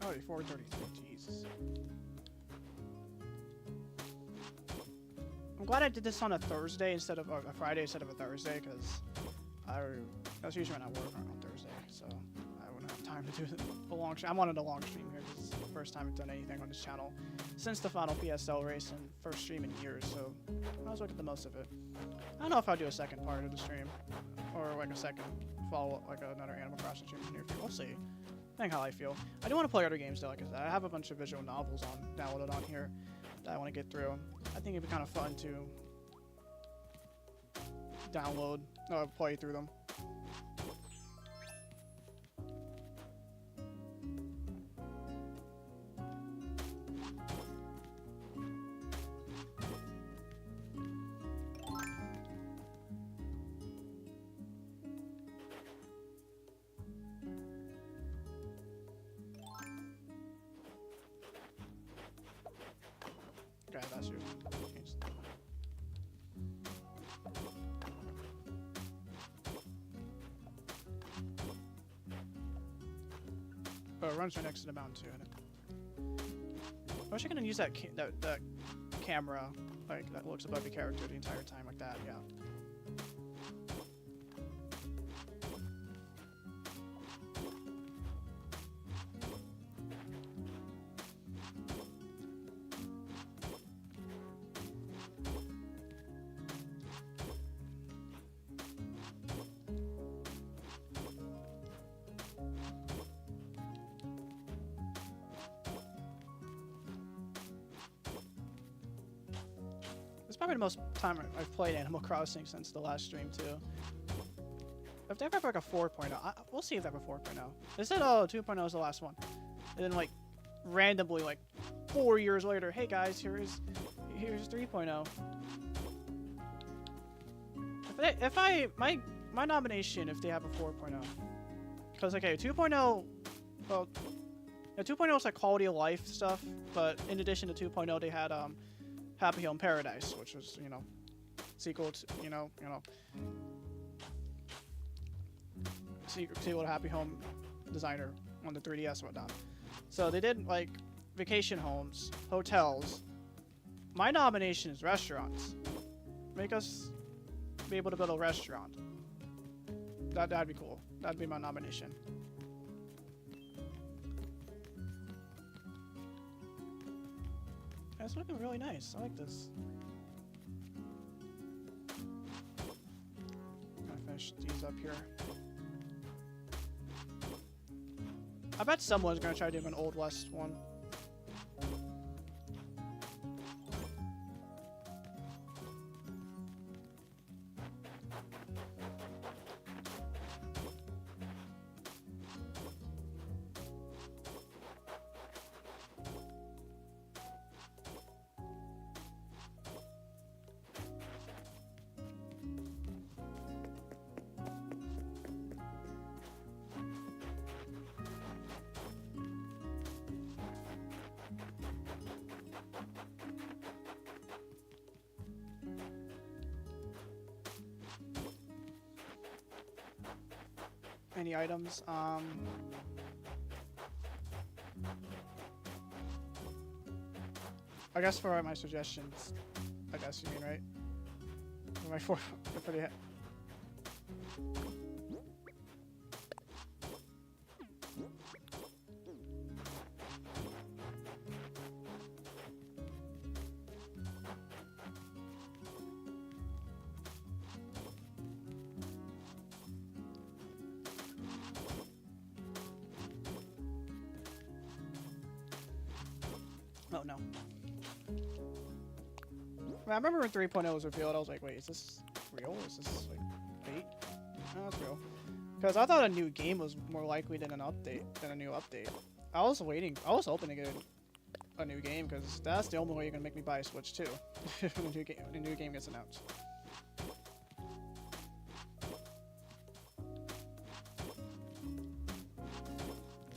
Oh, 433. Jesus. I'm glad I did this on a Thursday instead of a Friday instead of a Thursday, because that's usually when I work on Thursday, so I wouldn't have time to do a long stream. I wanted a long stream here because it's the first time I've done anything on this channel since the final PSL race and first stream in years, so I was looking at the most of it. I don't know if I'll do a second part of the stream or like a second follow-up, like another Animal Crossing stream in here. We'll see. Depending how I feel. I do want to play other games though, like I have a bunch of visual novels downloaded on here that I want to get through. I think it'd be kind of fun to download, play through them. Okay, that's you. Oh, it runs right next to the mountain too. I wish I could use that camera, like that looks above the character the entire time, like that. Yeah. Probably the most time I've played Animal Crossing since the last stream too. If they ever have like a 4.0, we'll see if they have a 4.0. They said, oh, 2.0 is the last one. And then like randomly like 4 years later, hey guys, here's 3.0. My nomination if they have a 4.0. Because okay, 2.0, well, yeah, 2.0 is like quality of life stuff, but in addition to 2.0 they had Happy Home Paradise, which was, sequel to, sequel to Happy Home Designer on the 3DS and whatnot. So they did like vacation homes, hotels. My nomination is restaurants. Make us be able to build a restaurant. That'd be cool. That'd be my nomination. It's looking really nice. I like this. Gonna finish these up here. I bet someone's gonna try to do an Old West one. Any items? I guess for my suggestions, I guess you mean, right? For my four, for the. Oh no. I remember when 3.0 was revealed, I was like, wait, is this real? Is this like bait? No, it's real. Because I thought a new game was more likely than an update, than a new update. I was hoping to get a new game, because that's the only way you're gonna make me buy a Switch 2 if a new game gets announced.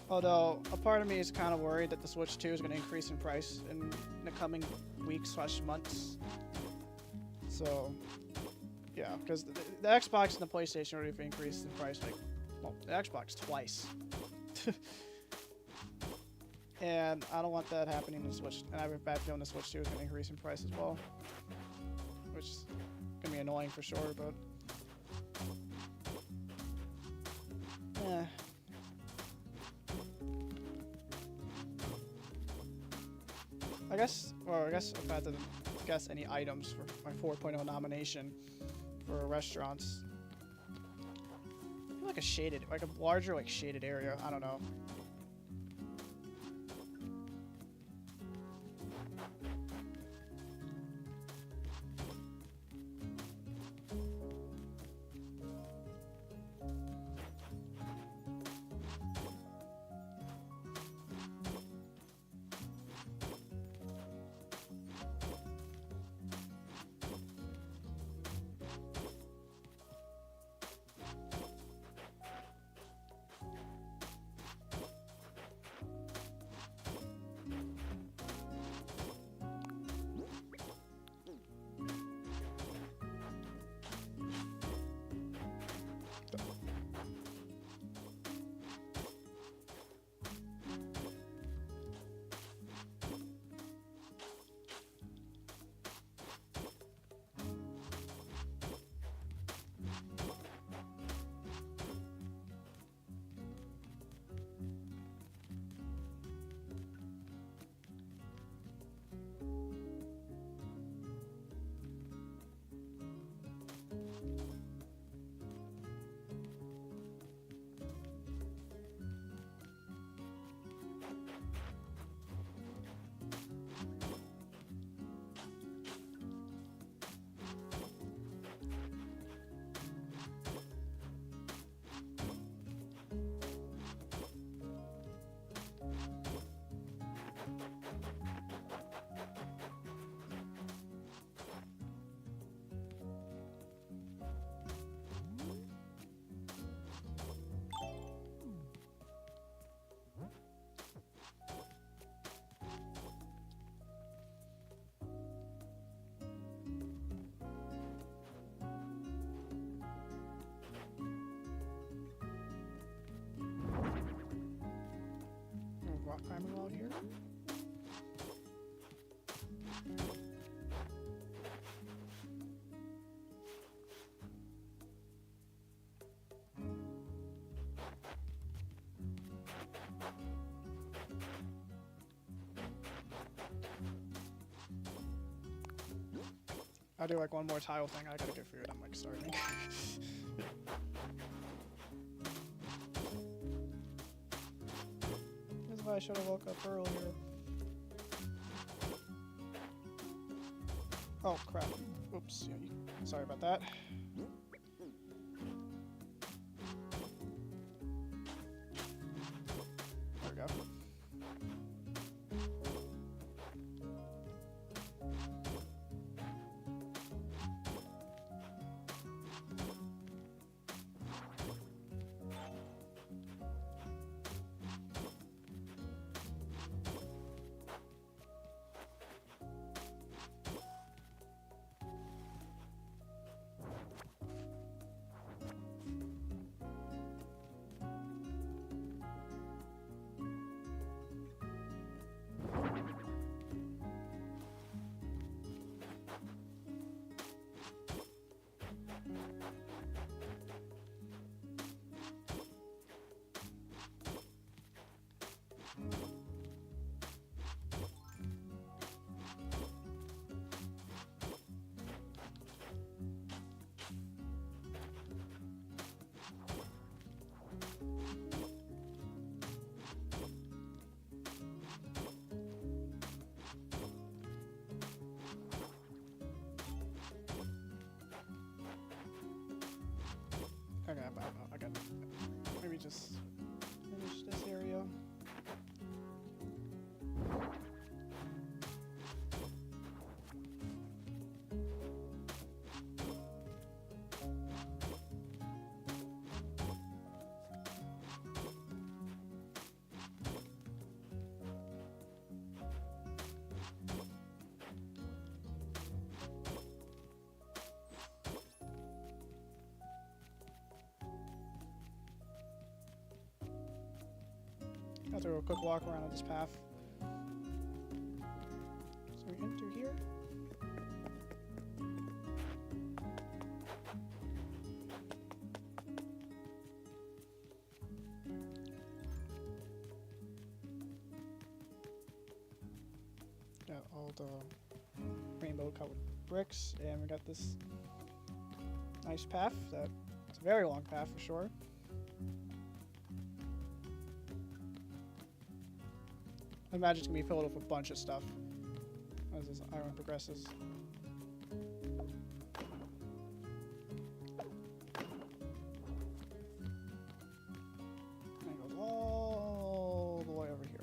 Although, a part of me is kind of worried that the Switch 2 is going to increase in price in the coming weeks/months. So, yeah, because the Xbox and the PlayStation already have increased in price, like, well, the Xbox twice. And I don't want that happening in the Switch, and I have a bad feeling the Switch 2 is going to increase in price as well. Which is going to be annoying for sure, but... yeah. I guess if I had to guess any items for my 4.0 nomination for restaurants, I feel like a larger shaded area. I don't know. I do like one more tile thing. I gotta get food. I'm like starving. This is why I should have woke up earlier. Oh crap! Oops. Yeah, sorry about that. There we go. Okay, I got maybe just finish this area. I have to do a quick walk around on this path. So we enter here. Got all the rainbow colored bricks, and we got this nice path that it's a very long path for sure. I imagine it's gonna be filled with a bunch of stuff as this iron progresses. And it goes all the way over here.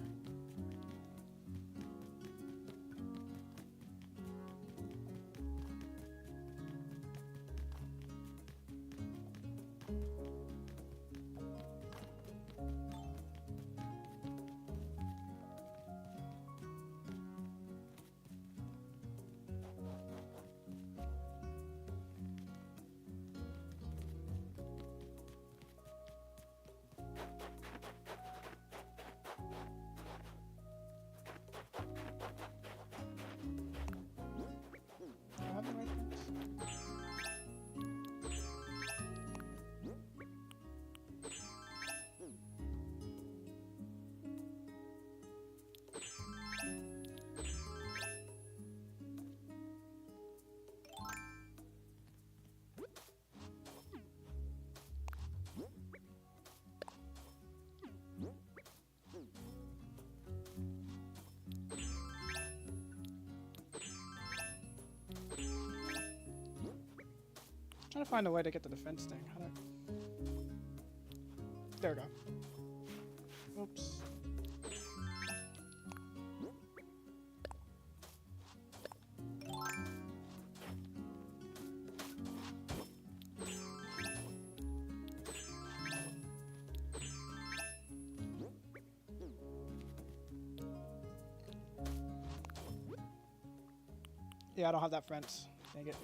Do I have the right things? Trying to find a way to get to the fence thing. How do There we go. Oops. Yeah, I don't have that fence. Dang it.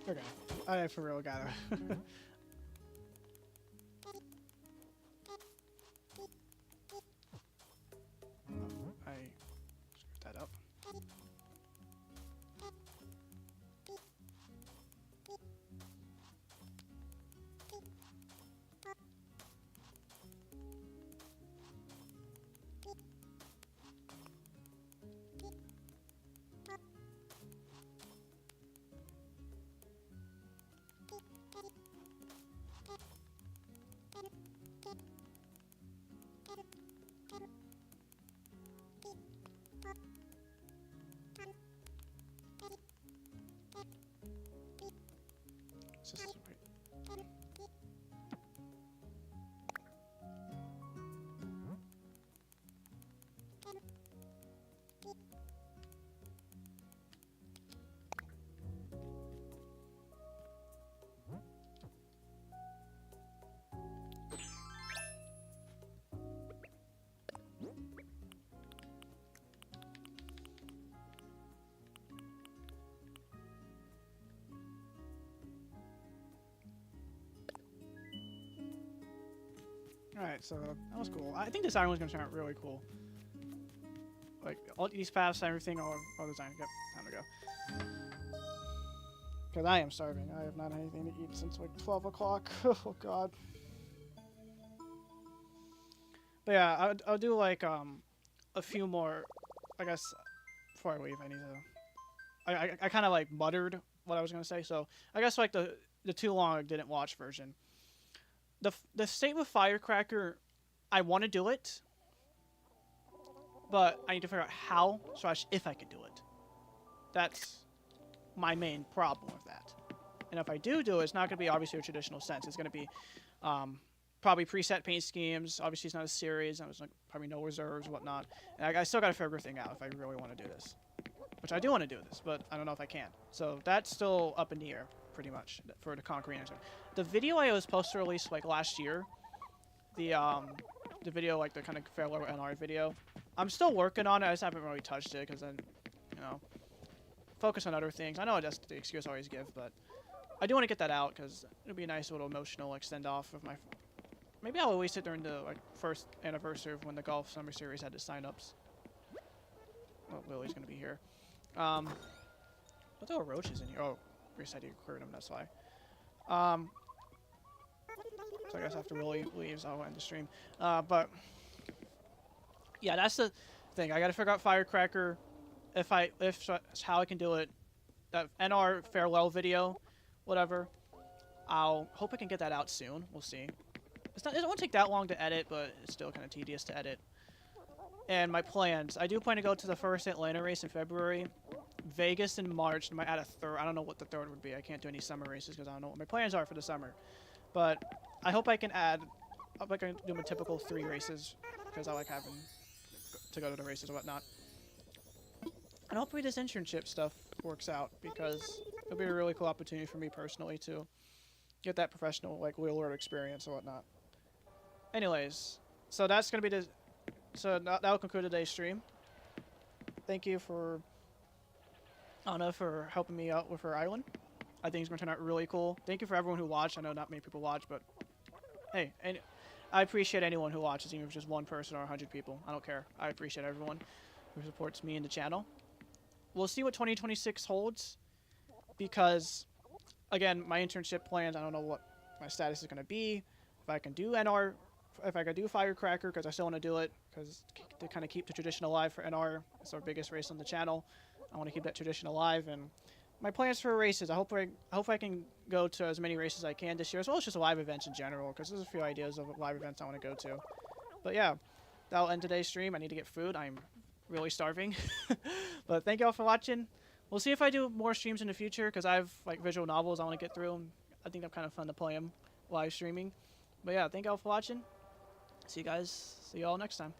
Okay. I for real gotta. I screwed that up. Wait. Alright, so that was cool. I think this iron one's gonna turn out really cool. Like, all these paths and everything are designed. Yep, time to go. Because I am starving. I have not had anything to eat since like 12 o'clock. Oh god. But yeah, I'll do like a few more, I guess, before I leave. I need to... I kind of like muttered what I was going to say, so I guess like the too long didn't watch version. The state with Firecracker, I want to do it, but I need to figure out how, if I can do it. That's my main problem with that. And if I do it, it's not going to be obviously a traditional sense. It's going to be probably preset paint schemes. Obviously, it's not a series. I was like probably no reserves, whatnot. And I still got to figure everything out if I really want to do this. Which I do want to do this, but I don't know if I can. So that's still up in the air, pretty much, for the concrete answer. The video I was supposed to release like last year, the video like the kind of farewell NR video, I'm still working on it. I just haven't really touched it because then, you know, focus on other things. I know that's the excuse I always give, but I do want to get that out because it'll be a nice little emotional like send off of my. Maybe I'll release it during the like first anniversary of when the Golf Summer Series had the sign-ups. Oh, Lily's gonna be here. What the roaches in here? Oh, reset you cleared them. That's why. So I guess after Willie leaves, I'll end the stream. But yeah, that's the thing. I got to figure out Firecracker. How I can do it. That NR farewell video, whatever. I'll hope I can get that out soon. We'll see. It won't take that long to edit, but it's still kind of tedious to edit. And my plans. I do plan to go to the first Atlanta race in February. Vegas in March. I might add a third. I don't know what the third would be. I can't do any summer races because I don't know what my plans are for the summer. But I hope I can add... I hope I can do my typical 3 races because I like having to go to the races and whatnot. And hopefully this internship stuff works out because it'll be a really cool opportunity for me personally to get that professional like real world experience and whatnot. Anyways, so that's going to be the... So that'll conclude today's stream. Thank you for Anna for helping me out with her island. I think it's going to turn out really cool. Thank you for everyone who watched. I know not many people watch, but hey, and I appreciate anyone who watches, even if it's just 1 person or 100 people. I don't care. I appreciate everyone who supports me and the channel. We'll see what 2026 holds because, again, my internship plans, I don't know what my status is going to be. If I can do NR, if I can do Firecracker, because I still want to do it, because to kind of keep the tradition alive for NR. It's our biggest race on the channel. I want to keep that tradition alive, and my plans for races, I hope I can go to as many races as I can this year, as well as just live events in general, because there's a few ideas of live events I want to go to. But yeah, that'll end today's stream. I need to get food. I'm really starving. But thank you all for watching. We'll see if I do more streams in the future, because I have like visual novels I want to get through. I think they're kind of fun to play them live streaming. But yeah, thank you all for watching. See you all next time.